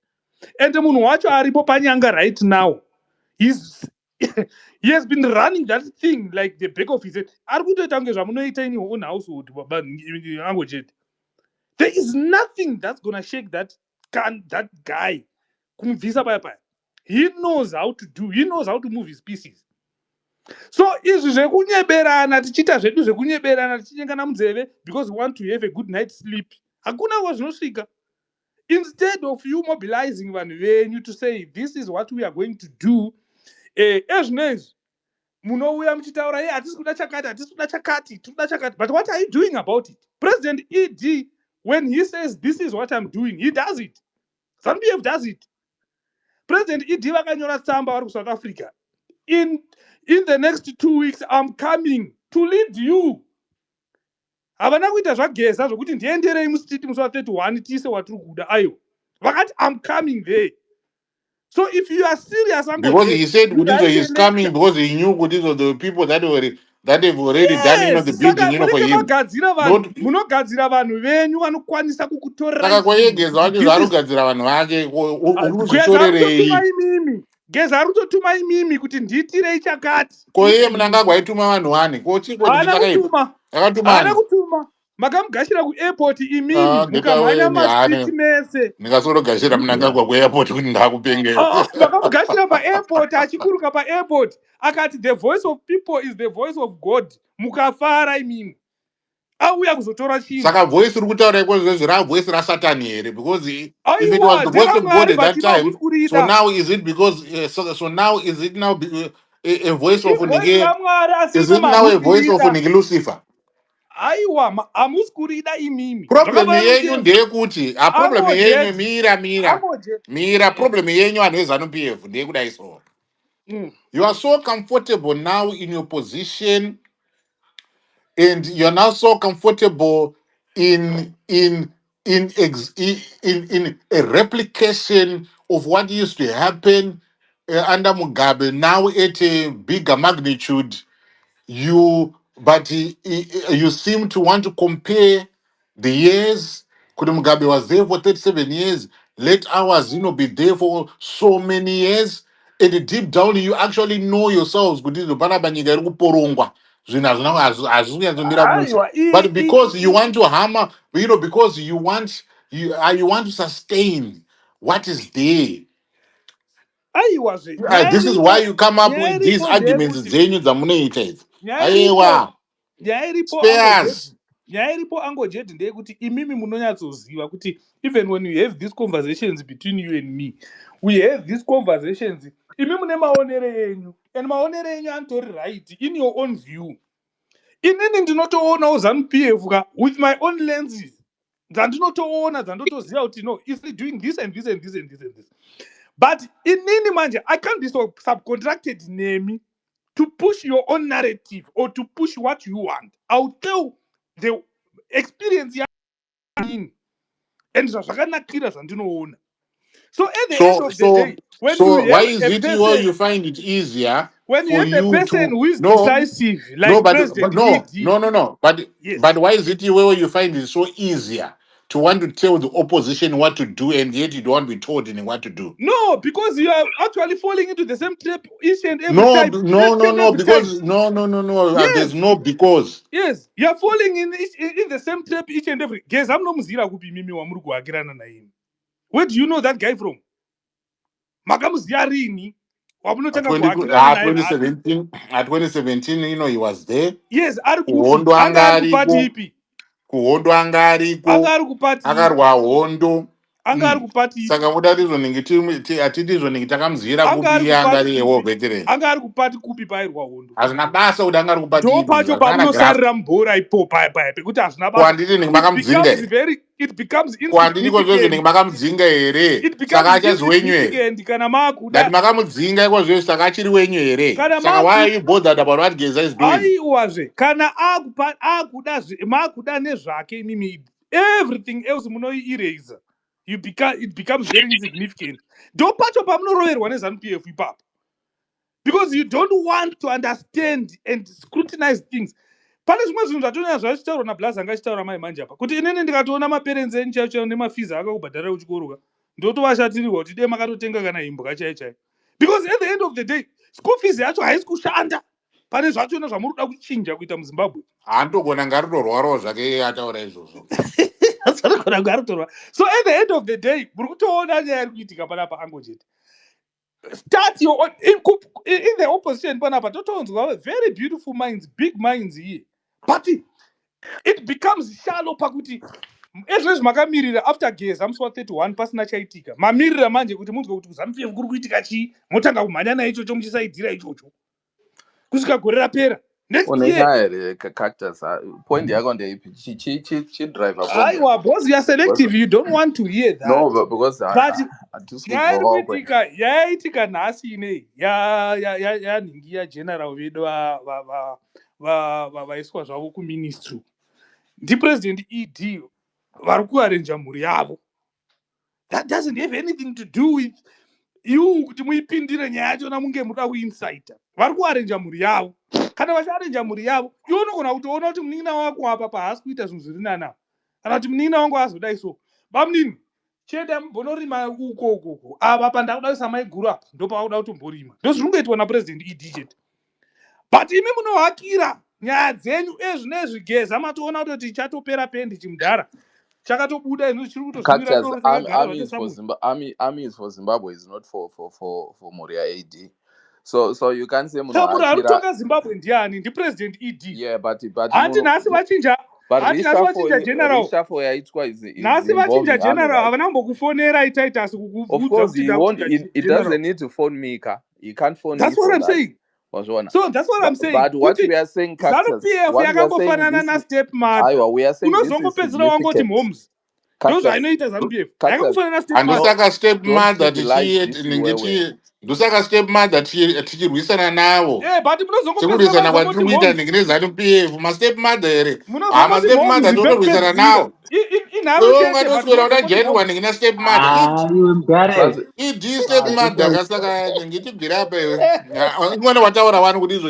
and munhu wacho aripo panyanga right now. He has been running that thing like the back of his head. Ari kutoita kunge zvamunoita in your own household angojeti. There is nothing that's gonna shake that guy kumubvisa paya paya. He knows how to do, he knows how to move his pieces. So izvi zvekunyeberana tichiita zvedu zvekunyeberana tichinyengana munzeve because we want to have a good night sleep hakuna kwazvinosvika. Instead of you mobilizing vanhu venyu to say this is what we are going to do, ezvinezvi munouya muchitaura hatisi kuda chakati hatisi kuda chakati tinoda chakati, but what are you doing about it? President ED, when he says this is what I'm doing, he does it. ZANU PF does it. President ED vakanyora tsamba vari kuSouth Africa, in the next 2 weeks I'm coming to lead you. Havana kuita zvageza zvokuti ndienderei musititi musi wa31 tiise watiri kuda aiwa, vakati I'm coming there. So if you are serious Because he angojeti, said you Gudizo write a is coming letter. because he knew Gudizo, the people that have already done, the Yes, bidding, saka for munenge him. magadzira vanhu, Not munogadzira vanhu venyu vanokwanisa saka kukutorerai kwayegeza kuti wacho this is zvaarikugadzira vanhu vake geza rutotuma urikuzvitorerei. imimi, geza rutotuma imimi kuti ndiitirei chakati Ko iye imi. Mnangagwa aituma vanhu wani, ko chiko Haana chichakaipa kutuma, haana akatumani. kutuma, makamugashira kuairport imimi mukamhanya mumasviti mese. Ndikasorogashira Mnangagwa kuairport kuti ndakupengera. Makamugashira paairport, achikuruka paairport akati the voice of people is the voice of God, mukafara imimi. Auya kuzotora chinhu. Saka voice iri kutaura ikozvo rava voice rasatani here, because if it was Aiwa, the voice of God nderamwari at that bati time, so mahutskurida. now is it because so now is it now a voice of Ivoice Nige? ramwari Is asina it now a voice of mahutskurida. Lucifer? Aiwa, hamuskurida imimi. Problem Zvakafanana yenyu kuti ndeyekuti problem yenyu angojeti. mira problem yenyu anhu eZANU PF ndeyekudai so. You are so comfortable now in your position, and you're now so comfortable in a replication of what used to happen under Mugabe, now at a bigger magnitude. You seem to want to compare the years. Kuti Mugabe was there for 37 years, let ours be there for so many years, and deep down you actually know yourselves kuti panapa nyika iri kuporongwa, zvinhu hazvisi kunyatsomira mushe. Aiwa, But because you want to hammer, because you want to sustain what is there. aiwa This is why you come up nyaya with these iripo arguments ndeyekuti dzenyu dzamunoita idzi. nyaya iripo Aiwa, nyaya iripo spares. angojeti nyaya iripo angojeti ndeyekuti imimi munonyatsoziva kuti even when you have these conversations between you and me, we have these conversations, imi mune maonere enyu, and maonere enyu anotori right in your own view. Inini ndinotoonawo ZANU PF with my own lenses dzandinotoziva kuti no, is doing this and this and this and this and this. But inini manje, I can't be so subcontracted nemi to push your own narrative or to push what you want. I'll tell the experience in and zvakanakira zvandinoona. So at the end So of the so day, when you so why have is a it where person, you find it easier when you for have a you person to who is no decisive, no like but President no ED, no no no but yes. why is it where you find it so easier to want to tell the opposition what to do and yet you don't want to be told in what to do? No, because you are actually falling into the same trap each and every No, time. no, no, no, Every time. because no. There's Yes, no because. yes. You are falling in the same trap each and every. Guys, I'm not muzira kupi mimi wa murugu agirana na him. Where do you know that guy from? Makamuzia rini. At Wamunotanga kuagirana naye napi. 2017, at 2017, he was there. Yes, ari kupi. Kuhondo Anga ari kupati angaripo, ipi. kuhondo Anga angariko, ari kupati ipi. akarwa hondo. Anga ari kupati ipi. Saka kudari zonenge atiti zonenge takamuzira Anga ari kupi kupati angari ewo ipi. veteran. Anga ari kupati kupi pairwa hondo. Hazina basa kuti angari kupati Ndo ipi, pacho zvakana graft. pamunosarira mubhora ipo paya pekuti hazvina basa. Kuanditi nenge It makamudzinga becomes here. very, it becomes Kuanditi kozvozvo nenge insignificant. makamudzinga here. It Saka becomes achaziwenyu here. insignificant kana That makuda makamudzinga ikozvo saka achiri wenyu here. kana Saka why are maku you bothered about what Geza is doing? aiwazve kana akuda makuda nezvake imimi everything else munoieraser. It becomes very insignificant. Ndo pacho pamunoroverwa nezanu PF ipapo. Because you don't want to understand and scrutinize things. Pane zvimwe zvinhu zvatonyanya zvachitaurwa naBlaza anga achitaura mai manje apa kuti inini ndikatoona maperenzi enyu chaivo nemafiza akakubhadharira kuchikoro ndotovashatirirwa kuti dei makatotenga kana imbwa chaiyo. Because at the end of the day school fees yacho haisi kushanda pane zvachona zvamuri kuda kuchinja kuita muZimbabwe. Handogona ngarutorwarawo zvake ataura izvozvo. Asarigona ngarutorwa. So at the end of the day muri kutoona nyaya iri kuitika panapa Angochete. Start your own in the opposition panapa totonzwa very beautiful minds, big minds here, but it becomes shallow pakuti ezvezvi makamirira after Geza musi wa31 pasina chaitika mamirira manje kuti munzwe kuti kuZANU PF kuri kuitika chii motanga kumhanya naichocho muchisaidhira ichocho kusvika gore rapera next year. Unenyaya here cactus point yako ndeipi chidriver bombe Aiwa boss, you are selective, you don't want to hear that. no because But hatisi nyaya iri kubva kuitika yaitika nhasi inei yanhingi yageneral vedu vaiswa zvavo kuministry ndipresident ED vari kuarenja mhuri yavo. That doesn't have anything to do with you kuti muipindire nyaya yachona munge muda kuinsaita. Vari kuarenja mhuri yavo. Kana vachiarenja mhuri yavo iwe unogona kutoona kuti munin'ina wako apa pahaasi kuita zvinhu zviri nana kana kuti munin'ina wangu azodai so bamunini cheda mumbonorima ukoko apa pandakuda kuisa mai guru apa ndopavakuda kutomborima ndozviri kungoitwa napresident ED chete. But imi munohakira nyaya dzenyu ezvinezvi Geza matoona kuti chatopera pendi chimudhara chakatobuda ino chiri kutozvimira cactus doro chakagara army is for vatesamwe. Zimbabwe. Army is for Zimbabwe is not for Moria AD. So you can't say Tamura ari munohakira. kutonga Zimbabwe ndiani? Ndipresident ED. Yeah, but Handi nhasi vachinja, but handi nhasi vachinja general. reshuffle yaitwa is Nhasi vachinja involving army, general right? havana kumbokufonera Titus Of kukuudza course, kuti he won't. ndakuchinja It general. doesn't need to phone me, Ka. He can't phone me That's what for I'm that. saying. Wazona. So that's what I'm saying. But what Kuti we are saying, ZANU Cactus, PF what we are saying, yakangofanana na this stepmother. Iowa, we are saying this is Unozongopedzera wangoti significant. moms. Ndo Cactus, zvainoita ZANU PF. Cactus, Yakangofanana na stepmother. Handisaka don't stepmother trivialize this way. ndosaka stepmother tichirwisana navo. Yeah, but munozongopedzera Sekurwisana kwatiri vazongoti kuita moms. ZANU PF mastepmother here. Munozongoti moms Mastepmother totorwisana ndokupedzisira. navo. Inharo Wewe chete but ungatoswera munozongoti unajairwa moms. nengina stepmother. iwe mugare Idi stepmother kasaka ngitibvira apa iwe. Umwe wataura wani kuti izvo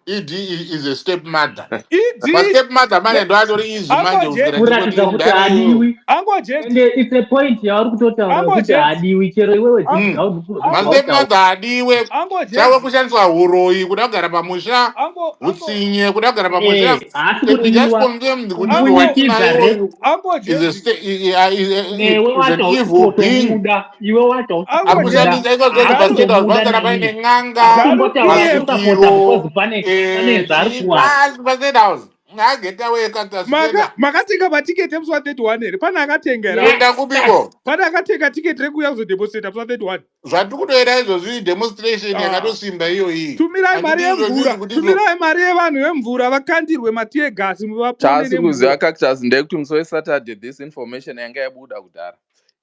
idi is a stepmother. ED Mastepmother manje ndo atori izvi manje kuswera kuratidza ndiro kuti mugare iyoyo. haadiwi Angojeti. ende its a point yauri kutotaura kuti Angojeti. haadiwi chero iwewe dzogautaura Mastepmother adiwe chave Angojeti. kushandiswa huroyi kuda kugara pamusha, hutsinye kuda kugara pamusha. haasi They just kudiwa condemned kuti izvo kumbunyikiza watinayo re Angojeti. newe is an evil being. watomuda iwe watomuda Arikushandisa ikozvozvo pastate house akutomuda pasara paine naiye n'anga, ZANU asingotaura PF. kusapota because masvikiro, pane zvaari chii kuwana pasi pastate house. Ngageta weye kakutasichenda. Makatenga matiketi emusi wa31 here. Pane akatenga here. Kuenda kupiko. Pane akatenga tiketi rekuuya kuzodemonstrata musi wa31. Zvati kutoera izvozvi demonstration yakatosimba iyoyi. Tumirai mari yemvura. Tumirai mari yevanhu vemvura vakandirwe matiye gasi muvapone Chasikuziva nemvura. Cactus ndekuti musi weSaturday this information yanga yabuda kudhara.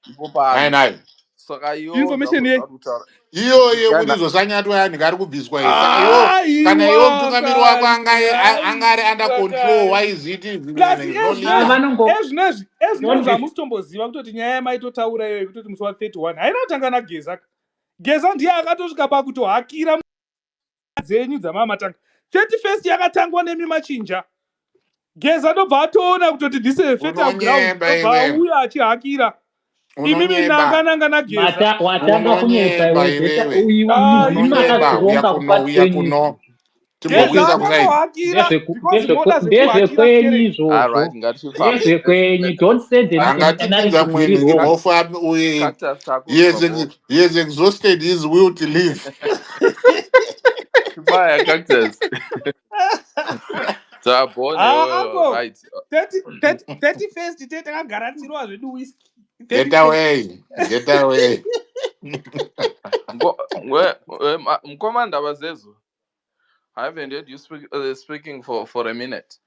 Ipo Nai. saka iwo information ye ndakutaura iyo yana yekuti zosanyatwa yani ngari kubviswa iyi saka iwo kana iwo aiwa mutungamiri wako kani angari under aiwa control kani waiziti plus no need ezvinezvi hamusitomboziva kutoti nyaya yamaitotaura iyoyo kutoti musi wa31 haina kutanga nageza geza ndiye akatosvika pakutohakira dzenyu dzamamatanga 31st yakatangwa nemi machinja geza ndobva atoona kutoti this is a fertile ground unonyeba ndobva iwe auya achihakira imimi unonyeba nanga nageza watanga kunyepa unonyeba iwe zeta iwewe imi unonyeba makazironga kupa uya kwenyu kuno geza timbokuisa kusaidi akangohakira because moda dzekuhakira ndezvekwenyu sikereni izvozvo alright ngatifambe ndezvekwenyu don't send anga a tipinza narrative iri mwene wrong. mofu uye cactus takunzwa bo he has exhausted his will to live. baya cactus tabone ango right 31st tete takagaratirwa zvedu whisky Get 31st away, get away. mkomanda vazezo I haven't heard you speaking for a minute.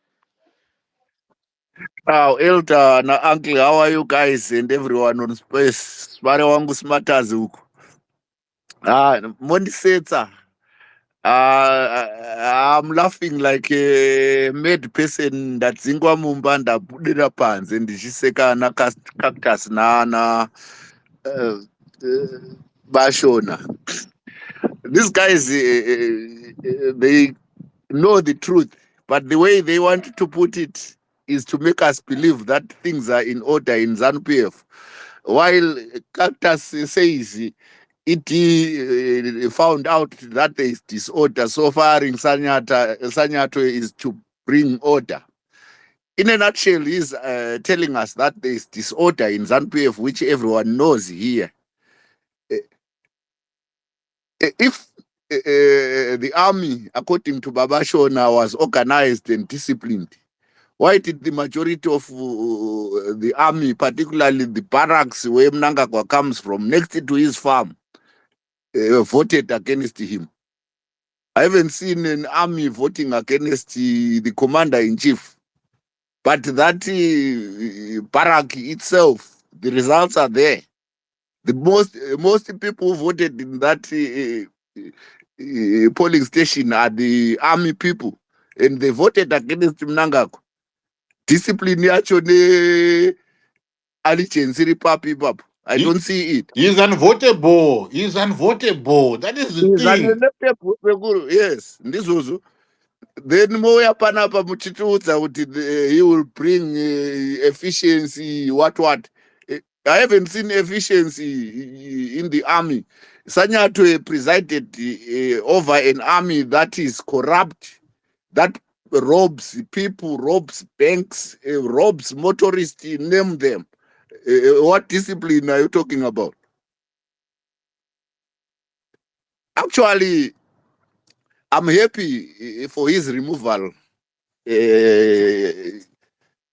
Oh, Elder na uncle, how are you guys and everyone on space? Spare wangu smartazi huku. Mondisetsa. I'm laughing like a mad person ndadzingwa mumba ndabudira panze ndichiseka na cactus na bashona. These guys, they know the truth, but the way they want to put it is to make us believe that things are in order in ZANU PF. While Cactus says it found out that there is disorder, so far in Sanyatwe is to bring order. In a nutshell, he's telling us that there is disorder in ZANU PF, which everyone knows here. If the army, according to Babashona, was organized and disciplined, why did the majority of the army, particularly the barracks where Mnangagwa comes from, next to his farm, voted against him? I haven't seen an army voting against the commander-in-chief. But that barrack itself, the results are there. The most people who voted in that polling station are the army people, and they voted against Mnangagwa. Discipline yacho ne allegiance ripapi papo. I don't see it. He's unvotable. He's unvotable. That is the Is thing. unelepekuru, yes, ndizozo. Then moya panapa muchitiudza kuti he will bring efficiency, what. I haven't seen efficiency in the army. Sanyatwe presided over an army that is corrupt, that robs people, robs banks, robs motorists, name them. What discipline are you talking about? Actually, I'm happy for his removal.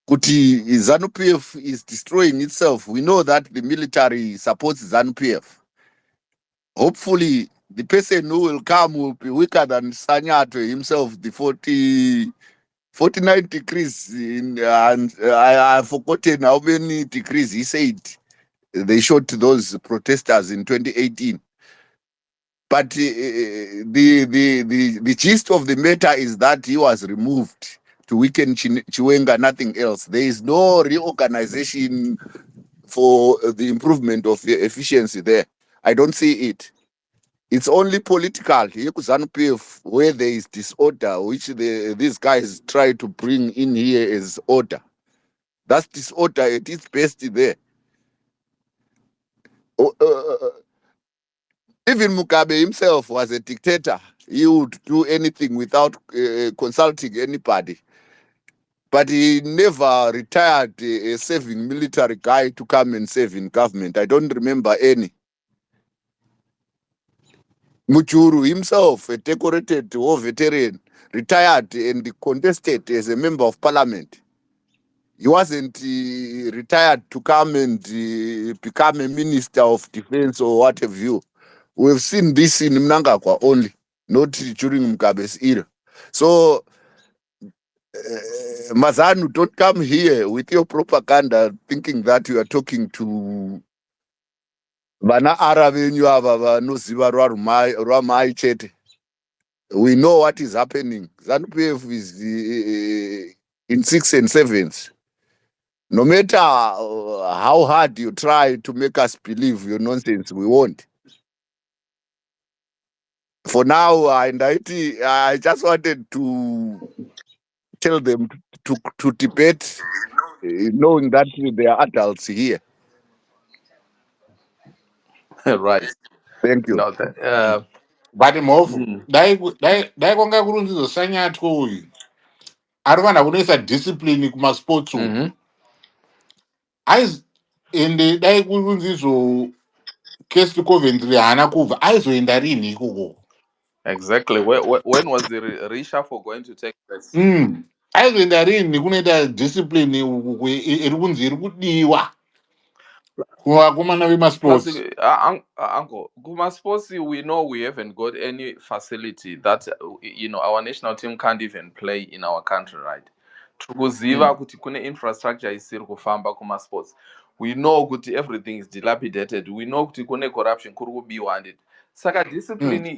Kuti ZANU PF is destroying itself. We know that the military supports ZANU PF. Hopefully, the person who will come will be weaker than Sanyatwe himself, the 49 degrees. And I've forgotten how many degrees he said they shot those protesters in 2018. But the gist of the matter is that he was removed to weaken Chiwenga, nothing else. There is no reorganization for the improvement of the efficiency there. I don't see it. It's only political. ZANU PF, where there is disorder, which these guys try to bring in here as order. That's disorder at its best there. Even Mugabe himself was a dictator. He would do anything without consulting anybody. But he never retired a serving military guy to come and serve in government. I don't remember any. Muchuru himself, a decorated war veteran, retired and contested as a member of parliament. He wasn't retired to come and become a minister of defense or what have you. We've seen this in Mnangagwa only, not during Mugabe's era. So, Mazanu, don't come here with your propaganda thinking that you are talking to vana ara venyu ava vanoziva rwamai chete. We know what is happening. ZANU PF is in 6 and 7s. No matter how hard you try to make us believe your nonsense, we won't. For now, I just wanted to tell them to debate, knowing that they are adults here. Right. Thank you. No, that, But mhofu mm, dai kwanga kurunzizo Sanyatwe uyu ari vanhu kunoisa discipline kumasports uku mm-hmm. ende dai kurunzizo Case Coventry haana kubva aizoenda rini ikoko. Exactly. When was the reshuffle going to take place? Aizoenda rini kunoita discipline uku iri kunzi iri kudiwa kuvakomana Plus, vemasports. Uncle, Kuma Sports, we know we haven't got any facility that our national team can't even play in our country, right? Tikuziva kuti kune infrastructure isiri kufamba kuma sports. We know kuti everything is dilapidated. We know kuti kune corruption kuri kubiwa and it. Saka discipline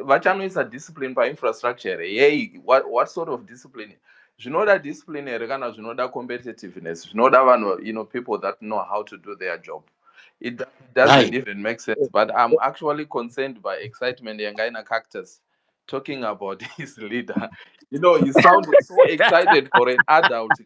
vachanoisa discipline pa infrastructure. Hey, what sort of discipline? Zvinoda discipline here kana zvinoda competitiveness. Zvinoda vanhu, people that know how to do their job. It doesn't Right. even make sense. But I'm actually concerned by excitement. Yangaina Cactus talking about his leader. He sounded so excited for an adult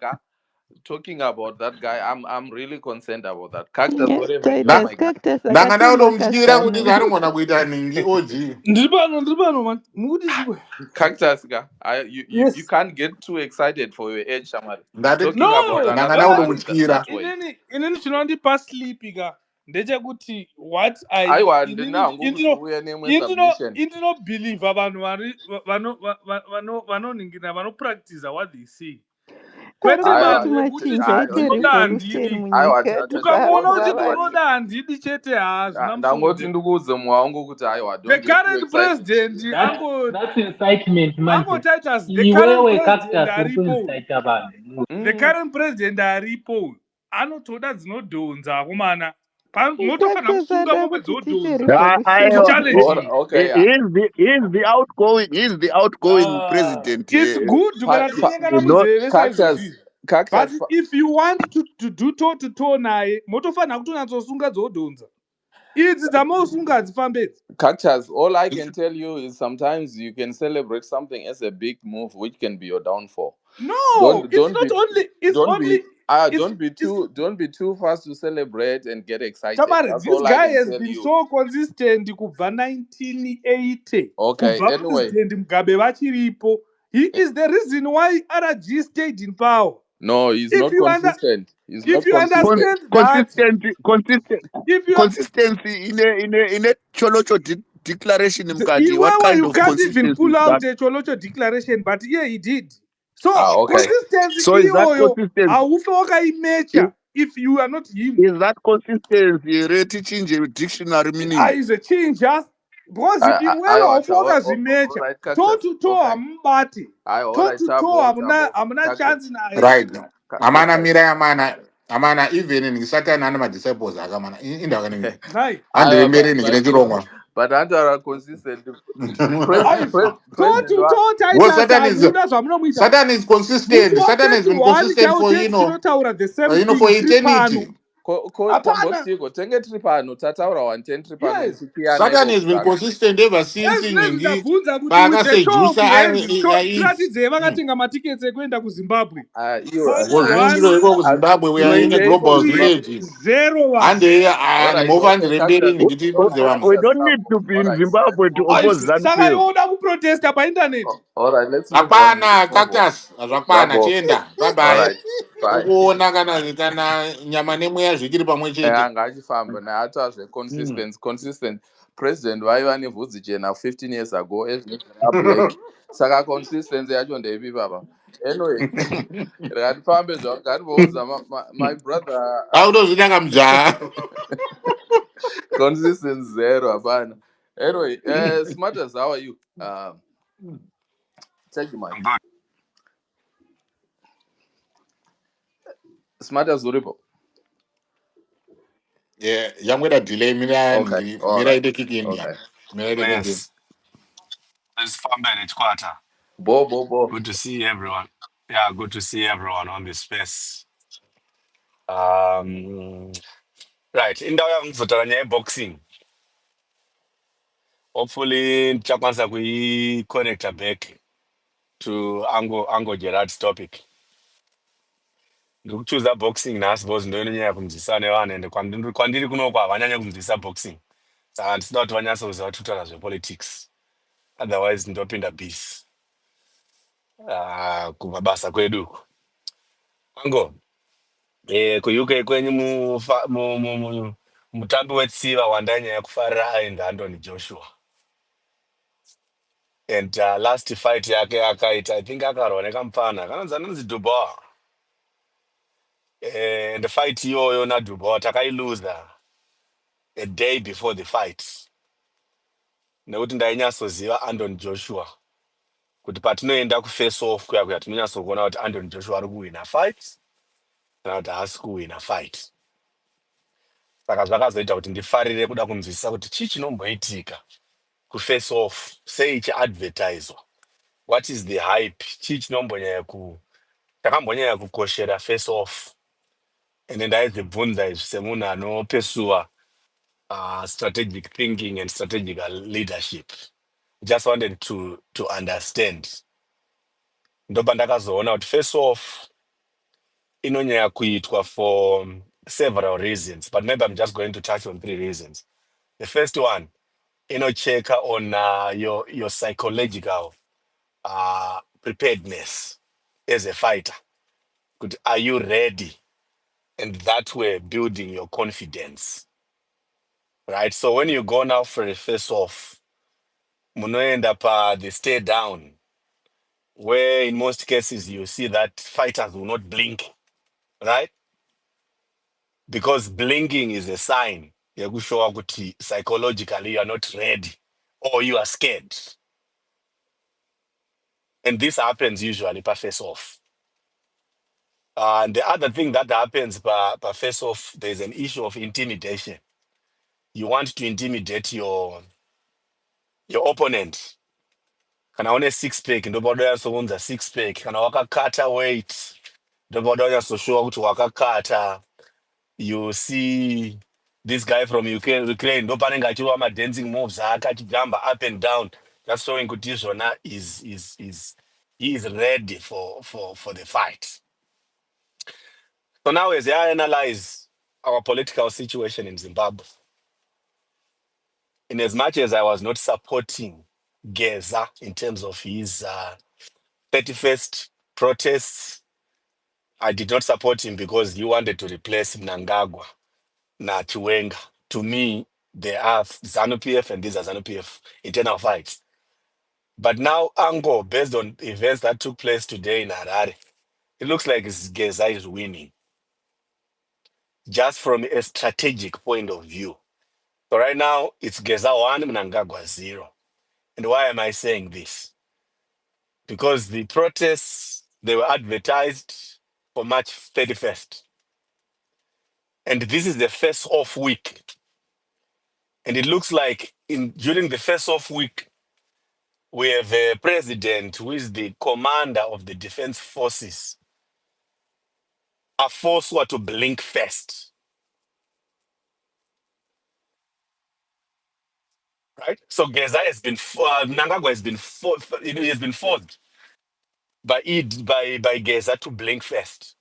talking about that guy. I'm really concerned about that. Cactus, Yes, whatever, mute Titus, my guy. Cactus Ndanga akatimboka ndakutomutyira kuti zano. zvaanogona kuita nhingi OG. ndiri pano man mukuti chikwe. Cactus guy, you Yes. can't get too excited for your age, Shamari. Ndati Talking about No, ndanga another but man ndakutomutyira. that way. inini chinondipa sleep ka ndechekuti what I Aiwa ndinangu kuti inini uye nemwe submission. indinobhilivha vanhu vanoningira vanopractiza what they say kwete Arikutoti Aiwa, vanhu vekuti machinja aite ndinoda revolution handidi. aiwa munyika Ukangoona kuti tatiwa. ndinoda handidi chete hazvina Ndangoti musodzi. ndikuudze mwangu kuti aiwa, The don't get too current excited. president That's incitement manje. Titus, the current Iwewe president cactus uri aripo. kunzitaita vanhu. The current president aripo anotoda dzinodhonza komana motofanira Cactus kusunga ada mombe kuti tiite dzodhonza revolution. tichallenge. Okay, yeah. He's the outgoing president. It's good kana tinyengana Not munzeve saizvozvizvi. But Cactus. if you want to do toe to toe naye motofanira kutonatsosunga dzodhonza. Idzi dzamosunga hadzifambedzi. Cactus, all I can tell you is sometimes you can celebrate something as a big move, which can be your downfall. No, Don't it's don't not be only. It's don't only. be It's don't be too fast to celebrate and get excited. Tamari, That's this all I guy can has tell been you. so consistent kubva 1980. Okay, Kubva anyway. President Mugabe vachiripo. He is the reason why RG stayed in power. No, he's If not you consistent. He's if not you consistent. understand that, if you consistency in a cholocho declaration mkati. What Iwewe, kind you of can't even consistency pull is out that? a Cholocho declaration, but yeah, he did. So Okay. consistency So is that iyoyo consistency? haufe wakaimecha if you are not him. Is that consistency? Teaching a dictionary meaning. Is a change, because iwewe All haufe wakazvimecha. right, Toe Cactus. to toe Okay. hamubati. All Toe right, to toe Tabo, hamuna Cactus. chance naye. Right. Amana Cactus. mira amana even ni Satan ana disciples akamana inda kanini. Right. Andire mberi ni kile chirongwa. But under consistent Aifa. Toe president to toe Well, Titus hamuna zvamunomuita. Satan is consistent. Musi Satan has been wa 2021 consistent for chaiwo tinotaura the same thing for tiri pano. eternity. Hapana. tambotiko tenge tiri pano tataura 110 tiri pano Yes. tichiyana Satan has been irokutanga. consistent ever since Ezvinezvi Ningi. tabvunza kuti with the show of Juicer hands tiratidzei vakatenga matiketi ekuenda kuzimbabwe. was One, in Zimbabwe. We are in a Tinoitei global three, kuzimbabwe. village. zero And one. they All are right, more than okay, Cactus. rendering it All right, We Zimbabwe. don't Cactus, need to be all in right, let's Zimbabwe to move on. oppose ZANU Saka PF. iwe uda kuprotesta paindaneti. All right, let's move on. Hapana cactus zvakwana Zvago. chienda bye All bye right, bye. ukuona kana nyama nemweya zvichiri pamwe chete. Anga achifamba naata consistent president vaiva nevhudzi chena 15 years ago ezvinogara black. Saka consistency yacho ndeipi baba. Anyway, ngatifambe zvangu ngatiboudza my brother Autozvida kamujaha. consistency zero hapana. Anyway, Smarters, how are you? Take the mic. I'm good. Smarters uripo. Yeah, young with a delay, Okay, all Mira right. de kick in, yeah. Okay. Mira de kick in. Yes, it's Fambele Quarter. Bo, bo, bo. Good to see everyone. Yeah, good to see everyone on the space. Um, right, in the boxing. Hopefully, Chapansa we connect back to Ango Gerard's topic. Choose that boxing na suppose ndoni nyaya kumdzisa nevana ende kwandiri kunokwa havanyanya kumdzisa boxing. Saka ndisina kuti vanyatsoziva kuti kutaura zvepolitics. Otherwise ndopinda beef. Kumabasa kwedu. Ango, ku-UK kwenyu mutambi wetsiva wandanyanya kufarira aenda Anthony Joshua. And last fight yake akaita, I think akarwa nekamufana kanonzi Dubois. And the fight iyoyo naDubois takailuza a day before the fight. Nekuti ndainyatsoziva Anthony Joshua. Kuti patinoenda kuface off kuya tinonyatsokuona kuti Anthony Joshua ari kuwina fight kana kuti haasi kuwina fight. Saka zvakazoita kuti ndifarire kuda kunzwisisa kuti chii chinomboitika kuface off sei ichiadvertiswa. What is the hype? Chii takambonyanya kukoshera face off. And then ndaizvibvunza izvi semunhu anopesua strategic thinking and strategic leadership. Just wanted to understand. Ndoba ndakazoona kuti face off inonyanya kuitwa for several reasons, but maybe I'm just going to touch on 3 reasons. The first one, check on your psychological preparedness as a fighter. Are you ready? And that way building your confidence, right? So when you go now for a face-off, munoend up the stay down, where in most cases you see that fighters will not blink, right? Because blinking is a sign yekushowa kuti psychologically you are not ready or you are scared. And this happens usually per face-off. And the other thing that happens per face-off, there's an issue of intimidation. You want to intimidate your opponent. Kana one six pack, ndobodo yasounza six pack. Kana wakakata weight, ndobodo yasoshowa kuti wakakata. You see this guy from Ukraine, ndopanenge achiwa dancing moves akachijamba up and down. That's showing kuti izvona he is ready for the fight. So now as I analyze our political situation in Zimbabwe, in as much as I was not supporting Geza in terms of his 31st protests, I did not support him because he wanted to replace Mnangagwa na Chiwenga. To me, they are ZANU PF and these are ZANU PF internal fights. But now, Ango, based on events that took place today in Harare, it looks like Geza is winning, just from a strategic point of view. So right now, it's Geza 1, Mnangagwa 0. And why am I saying this? Because the protests, they were advertised for March 31st. And this is the first off week. And it looks like during the first off week, we have a president who is the commander of the defense forces, are forced to blink first, right? So Geza has been, Mnangagwa has been forced by Geza to blink first.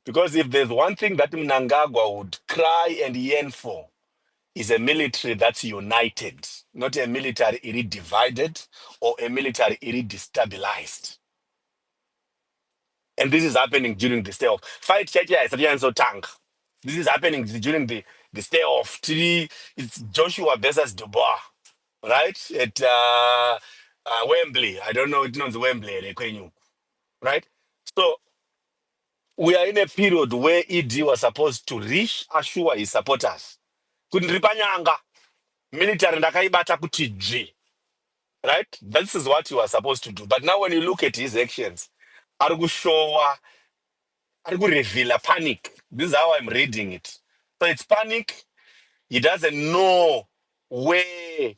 Because if there's one thing that Mnangagwa would cry and yearn for, is a military that's united, not a military really divided or a military really destabilized. And this is happening during the stay off. Fight tank. This is happening during the stay off. It's Joshua versus Dubois, right? At Wembley. I don't know, it knows Wembley, right? So we are in a period where ED was supposed to reassure his supporters. Kunripanyanga. Military ndakaibata kuti G. Right? This is what you are supposed to do. But now when you look at his actions, Argushowa, Argu reveal a panic. This is how I'm reading it. So it's panic. He doesn't know where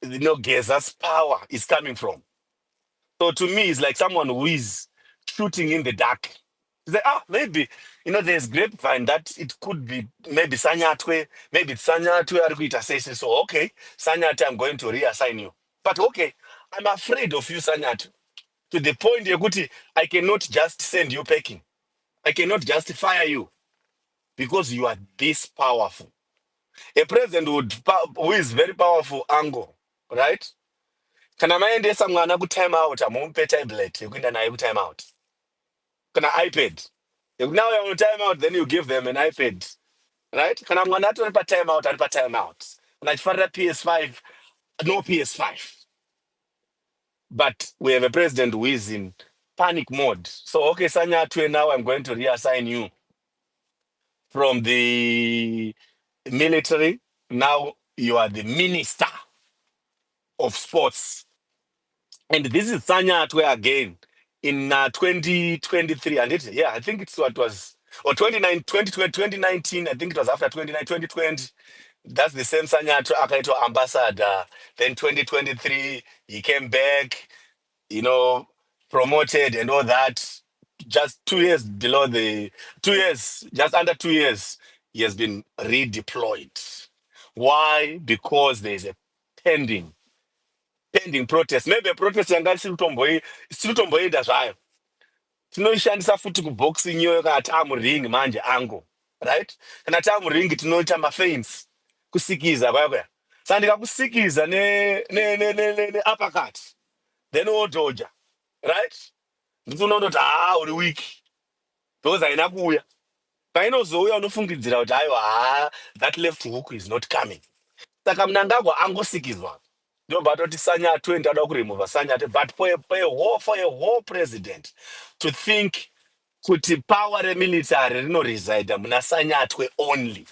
Geza's power is coming from. So to me, it's like someone who is shooting in the dark. It's like, maybe, there's grapevine that it could be maybe Sanyatwe, maybe it's Sanyatwe Arguita says so, okay, Sanyatwe, I'm going to reassign you. But okay, I'm afraid of you, Sanyatwe, to the point, Yaguti, I cannot just send you packing. I cannot just fire you because you are this powerful. A president who is very powerful, angle, right? Kana maendesa mwana ku time out amumpe tablet yekuenda naye ku time out. Kana iPad. Now you're on time out, then you give them an iPad. Right? Kana mwana atori pa time out, ari pa time out. Unachifarira PS5, no PS5. But we have a president who is in panic mode. So okay, Sanyatwe, now I'm going to reassign you from the military. Now you are the minister of sports. And this is Sanyatwe again in 2023. And I think it's what was, or 2019, I think it was after 2020. That's the same Sanyatwe Akaito ambassador. Then 2023, he came back, promoted and all that. Just 2 years below 2 years, just under 2 years, he has been redeployed. Why? Because there is a pending protest. Maybe a protest yanga sirutomboida zvayo. Tinoishandisa futi kuboxing yo kana tamuring manje ango. Right? Kana tamuring tinoita mafeins. Kusikiza baba. Sandika kusikiza ne uppercut. Then odoja. Right? Ndinondoti uri weak. Because aina kuya. Painozouya unofungidzira kuti aiwa that left hook is not coming. Saka Mnangagwa angosikizwa. No, but what is Sanyatwe and remove Sanyatwe, but for a whole president to think could the power military no reside muna Sanyatwe only.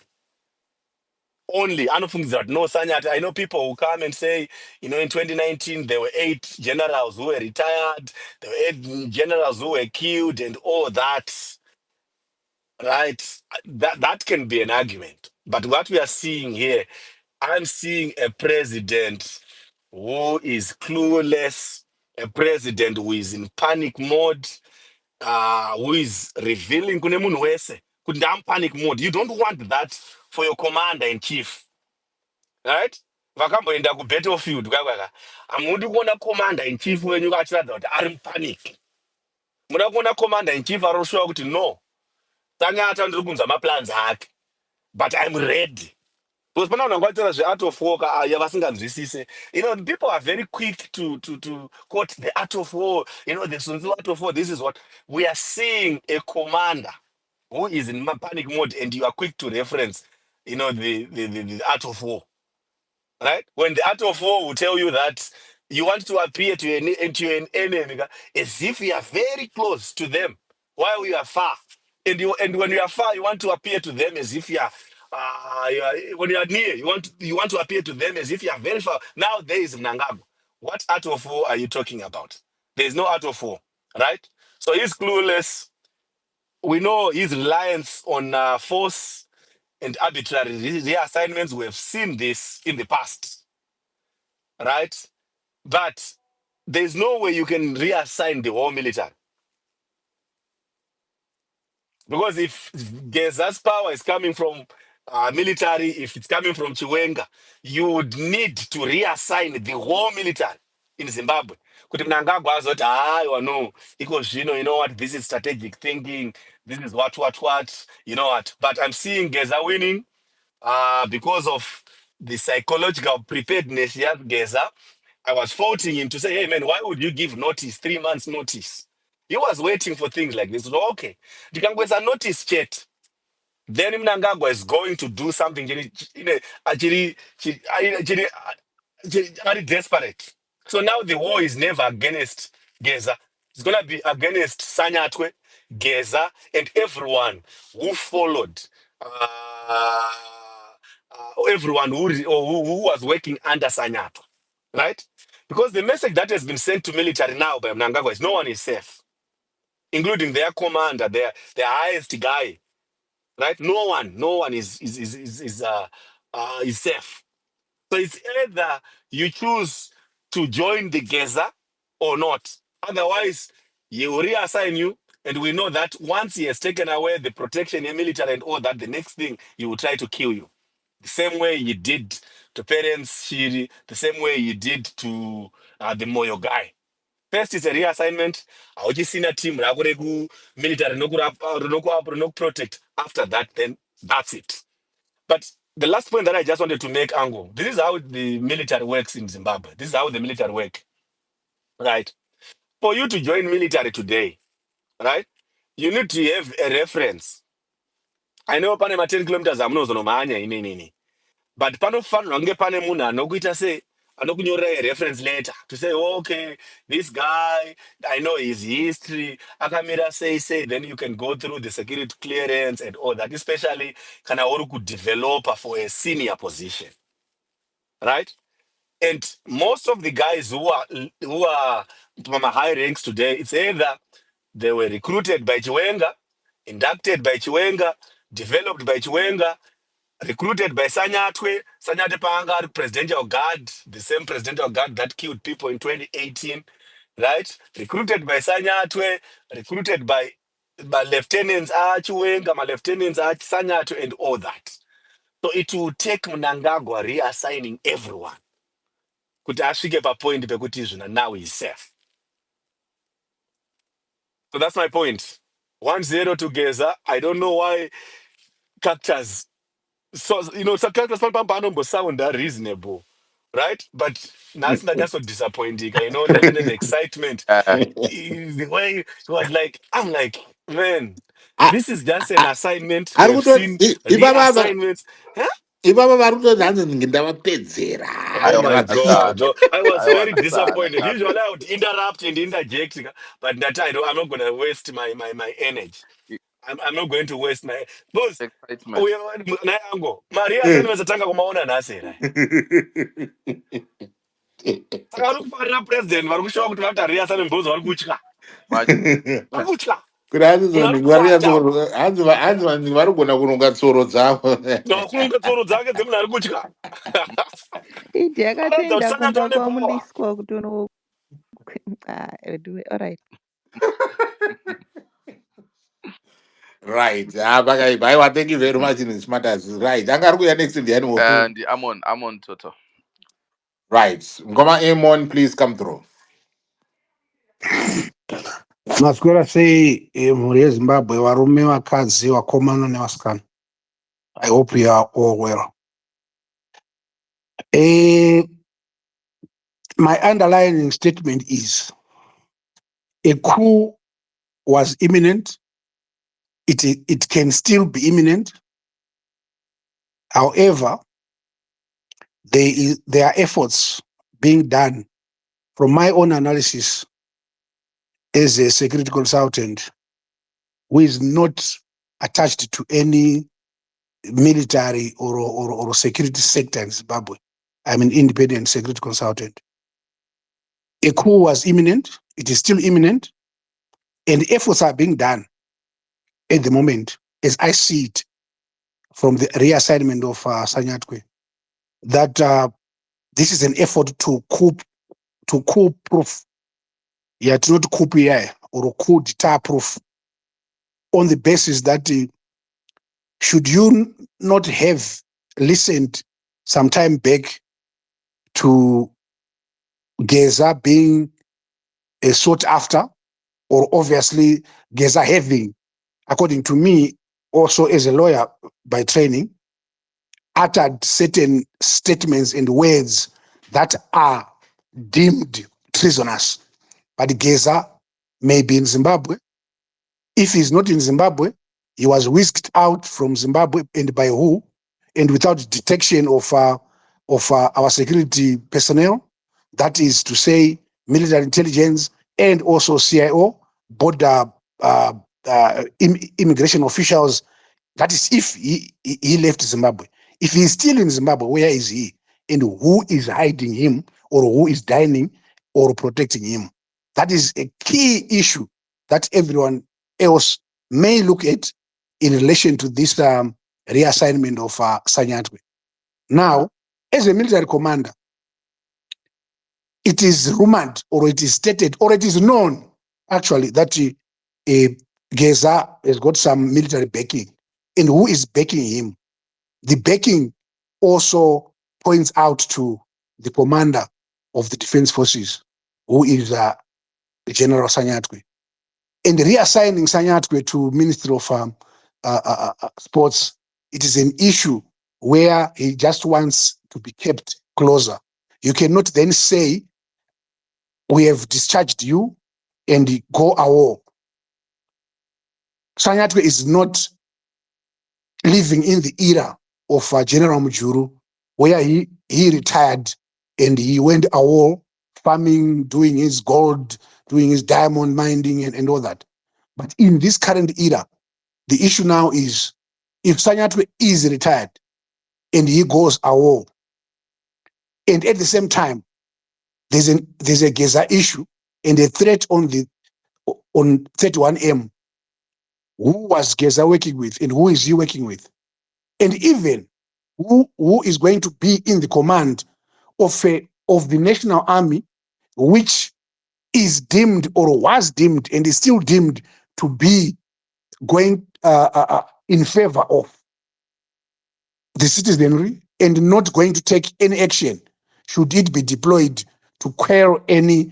Only. I don't think that no Sanyatwe. I know people who come and say, in 2019 there were 8 generals who were retired, there were 8 generals who were killed and all that. Right? That can be an argument. But what we are seeing here, I'm seeing a president who is clueless, a president who is in panic mode, who is revealing kune munhu wese kuti ndam panic mode. You don't want that for your commander in chief, right? Vakamboenda kubattlefield kakaka, amudi kuona commander in chief wenyu achiratidza kuti ari mupanic. Muda kuona commander in chief aroshuwa kuti no, Sanyata ndiri kunzwa maplans ake, but I'm ready. Because pana unangwatira zveart of war yavasinganzwisise. People are very quick to quote the art of war, the Sun Tzu art of war. This is what we are seeing: a commander who is in panic mode, and you are quick to reference, the art of war, right? When the art of war will tell you that you want to appear to an enemy as if you are very close to them while you are far. And when you are far, you want to appear to them as if when you are near, you want to appear to them as if you are very far. Now there is Mnangagwa. What art of war are you talking about? There is no art of war, right? So he's clueless. We know his reliance on force and arbitrary reassignments. We have seen this in the past, right? But there's no way you can reassign the whole military. Because if Geza's power is coming from military, if it's coming from Chiwenga, you would need to reassign the whole military in Zimbabwe. Kuti Mnangagwa azoti, no, because you know what, this is strategic thinking, this is what, you know what. But I'm seeing Geza winning because of the psychological preparedness he has, Geza. I was faulting him to say, hey man, why would you give notice, 3 months notice? He was waiting for things like this. So, okay, a notice chat. Then Mnangagwa is going to do something very desperate. So now the war is never against Geza. It's going to be against Sanyatwe, Geza, and everyone who followed, everyone who was working under Sanyatwe, right? Because the message that has been sent to military now by Mnangagwa is no one is safe, including their commander, their highest guy. right? No one is safe. So it's either you choose to join the Geza or not. Otherwise, he will reassign you. And we know that once he has taken away the protection in military and all that, the next thing he will try to kill you. The same way he did to parents, Shiri, the same way he did to the Moyo guy. First is a reassignment. Senior team, military, no protect. After that, then that's it. But the last point that I just wanted to make, Ango, this is how the military works in Zimbabwe. This is how the military work, right? For you to join military today, right, you need to have a reference. I know pane 10 kilometers amunozonomhanya inini. But panofanirwa kunge pane munhu anokuita sei anokunyorera a reference letter to say, oh, okay, this guy, I know his history, akamira say, then you can go through the security clearance and all that, especially kana uri kudeveloper for a senior position, right? And most of the guys who are from high ranks today, it's either they were recruited by Chiwenga, inducted by Chiwenga, developed by Chiwenga, recruited by Sanyatwe. Sanyatwe Panga, presidential guard, the same presidential guard that killed people in 2018, right? Recruited by Sanyatwe, recruited by lieutenants Chiwenga, my lieutenants Sanyatwe, and all that. So it will take Mnangagwa reassigning everyone. Kuti asvike papoint pekuti izvona now he's safe. So that's my point. 1-0 to Geza. I don't know why Cactus. So Cactus sound reasonable, right? But now it's not just so disappointing. The excitement, the way it was like, I'm like, man, this is just an assignment. We have seen reassignments. Huh? Ibaba vari kutoti hanzi ndavapedzera Oh my Asadi, God. I was very Asadi, disappointed. Usually I would interrupt and interject, but that I'm not going to waste my energy. I'm not going to waste my... Because excitement. Maria sani vezatanga kumaona nhasi here. Saka vari kufarira president vari kushowa kuti vakuti Ria sani mbuzi vari kutya. Vari kutya. kuti Vari kubata. hanzi vanhu varigona kuronga tsoro dzavo. Kunonga tsoro dzake dzemunhu ari kutya. Idi Akaratidza kuti akatoenda Sanyatwe kumba ane power. kwamuniswa kuti alright. Right. Bye. Thank you very much in this matters. Right. I'm going to next in the animal. And I'm on Toto. Right. Ngoma Amon, please come through. Maswera sei mhuri yeZimbabwe, varume, vakadzi, vakomana nevasikana. I hope you are all well. My underlying statement is a coup was imminent. It can still be imminent. However, there are efforts being done. From my own analysis as a security consultant who is not attached to any military or security sector in Zimbabwe, I'm an independent security consultant. A coup was imminent. It is still imminent. And efforts are being done at the moment, as I see it, from the reassignment of Sanyatwe, that this is an effort to coup proof, yet not coup or coup d'etat proof, on the basis that should you not have listened some time back to Geza being sought after, or obviously Geza having, according to me, also as a lawyer by training, uttered certain statements and words that are deemed treasonous. But Geza may be in Zimbabwe. If he's not in Zimbabwe, he was whisked out from Zimbabwe, and by who? And without detection of our security personnel, that is to say, military intelligence and also CIO, border immigration officials. That is if he left Zimbabwe. If he's still in Zimbabwe, where is he? And who is hiding him, or who is dining or protecting him? That is a key issue that everyone else may look at in relation to this reassignment of Sanyatwe. Now, as a military commander, it is rumored, or it is stated, or it is known, actually, that Geza has got some military backing. And who is backing him? The backing also points out to the commander of the defense forces, who is General Sanyatwe. And reassigning Sanyatwe to Ministry of Sports, it is an issue where he just wants to be kept closer. You cannot then say, we have discharged you and go away. Sanyatwe is not living in the era of General Mujuru, where he retired and he went away farming, doing his gold, doing his diamond mining and all that. But in this current era, the issue now is, if Sanyatwe is retired and he goes away, and at the same time, there's a Geza issue and a threat on 31M, who was Geza working with and who is he working with? And even who is going to be in the command of the National Army, which is deemed, or was deemed and is still deemed, to be going in favor of the citizenry and not going to take any action should it be deployed to quell any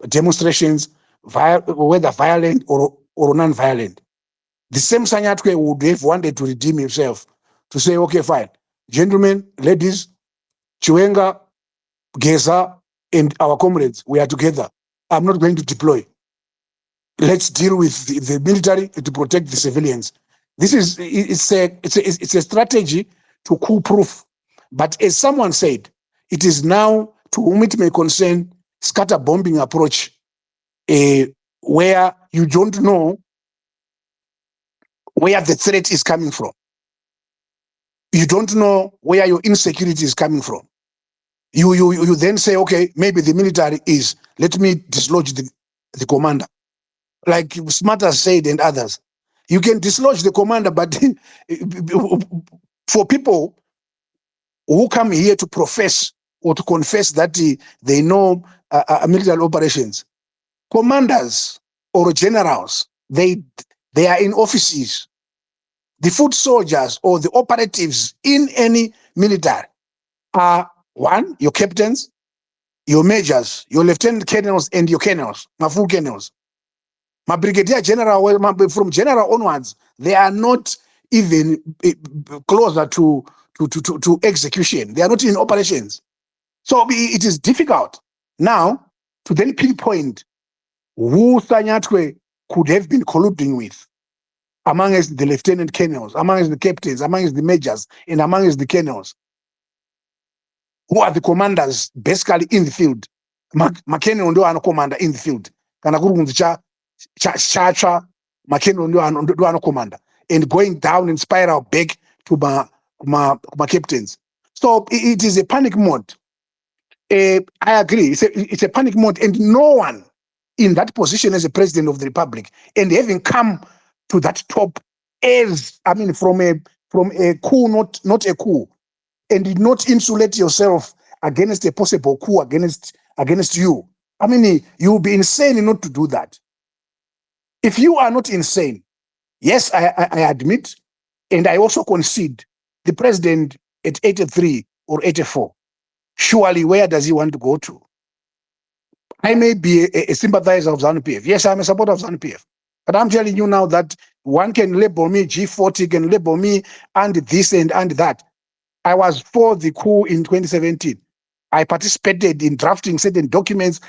demonstrations, whether violent or non-violent. The same Sanyatwe would have wanted to redeem himself, to say, okay, fine, gentlemen, ladies, Chiwenga, Geza, and our comrades, we are together. I'm not going to deploy. Let's deal with the military to protect the civilians. This is it's a strategy to coup-proof. But as someone said, it is now, to whom it may concern, scatter bombing approach, where you don't know where the threat is coming from. You don't know where your insecurity is coming from. You then say, okay, maybe the military is, let me dislodge the commander. Like Smarter said and others, you can dislodge the commander, but for people who come here to profess or to confess that they know military operations, commanders or generals, they are in offices. The foot soldiers or the operatives in any military are, one, your captains, your majors, your lieutenant colonels, and your colonels, my full colonels. My brigadier general, from general onwards, they are not even closer to execution. They are not in operations. So it is difficult now to then pinpoint who Sanyatwe could have been colluding with amongst the lieutenant colonels, amongst the captains, amongst the majors, and amongst the colonels, who are the commanders basically in the field. McKenna ndo ano commander in the field. Kana kurunzi cha McKenna ndo ano commander, and going down in spiral back to my captains. So it is a panic mode. I agree. It's a panic mode, and no one in that position as a president of the republic, and having come to that top as, I mean, from a coup, not a coup, and did not insulate yourself against a possible coup against you. I mean, you'll be insane not to do that. If you are not insane, yes, I admit, and I also concede, the president at 83 or 84, surely where does he want to go to? I may be a sympathizer of ZANU PF. Yes, I'm a supporter of ZANU PF. But I'm telling you now that one can label me G40, can label me and this and that. I was for the coup in 2017. I participated in drafting certain documents,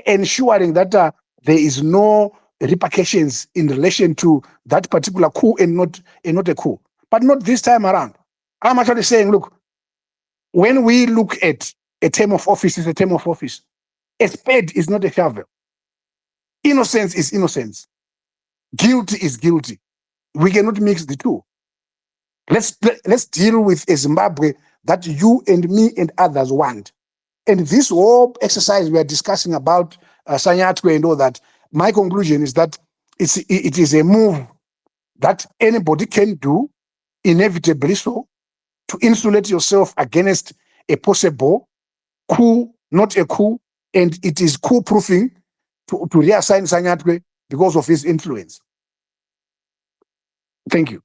ensuring that there is no repercussions in relation to that particular coup and not a coup. But not this time around. I'm actually saying, look, when we look at a term of office, it's a term of office. A spade is not a shovel. Innocence is innocence. Guilty is guilty. We cannot mix the two. Let's deal with a Zimbabwe that you and me and others want. And this whole exercise we are discussing about Sanyatwe and all that, my conclusion is that it is a move that anybody can do, inevitably so, to insulate yourself against a possible coup, not a coup, and it is coup-proofing to reassign Sanyatwe because of his influence. Thank you.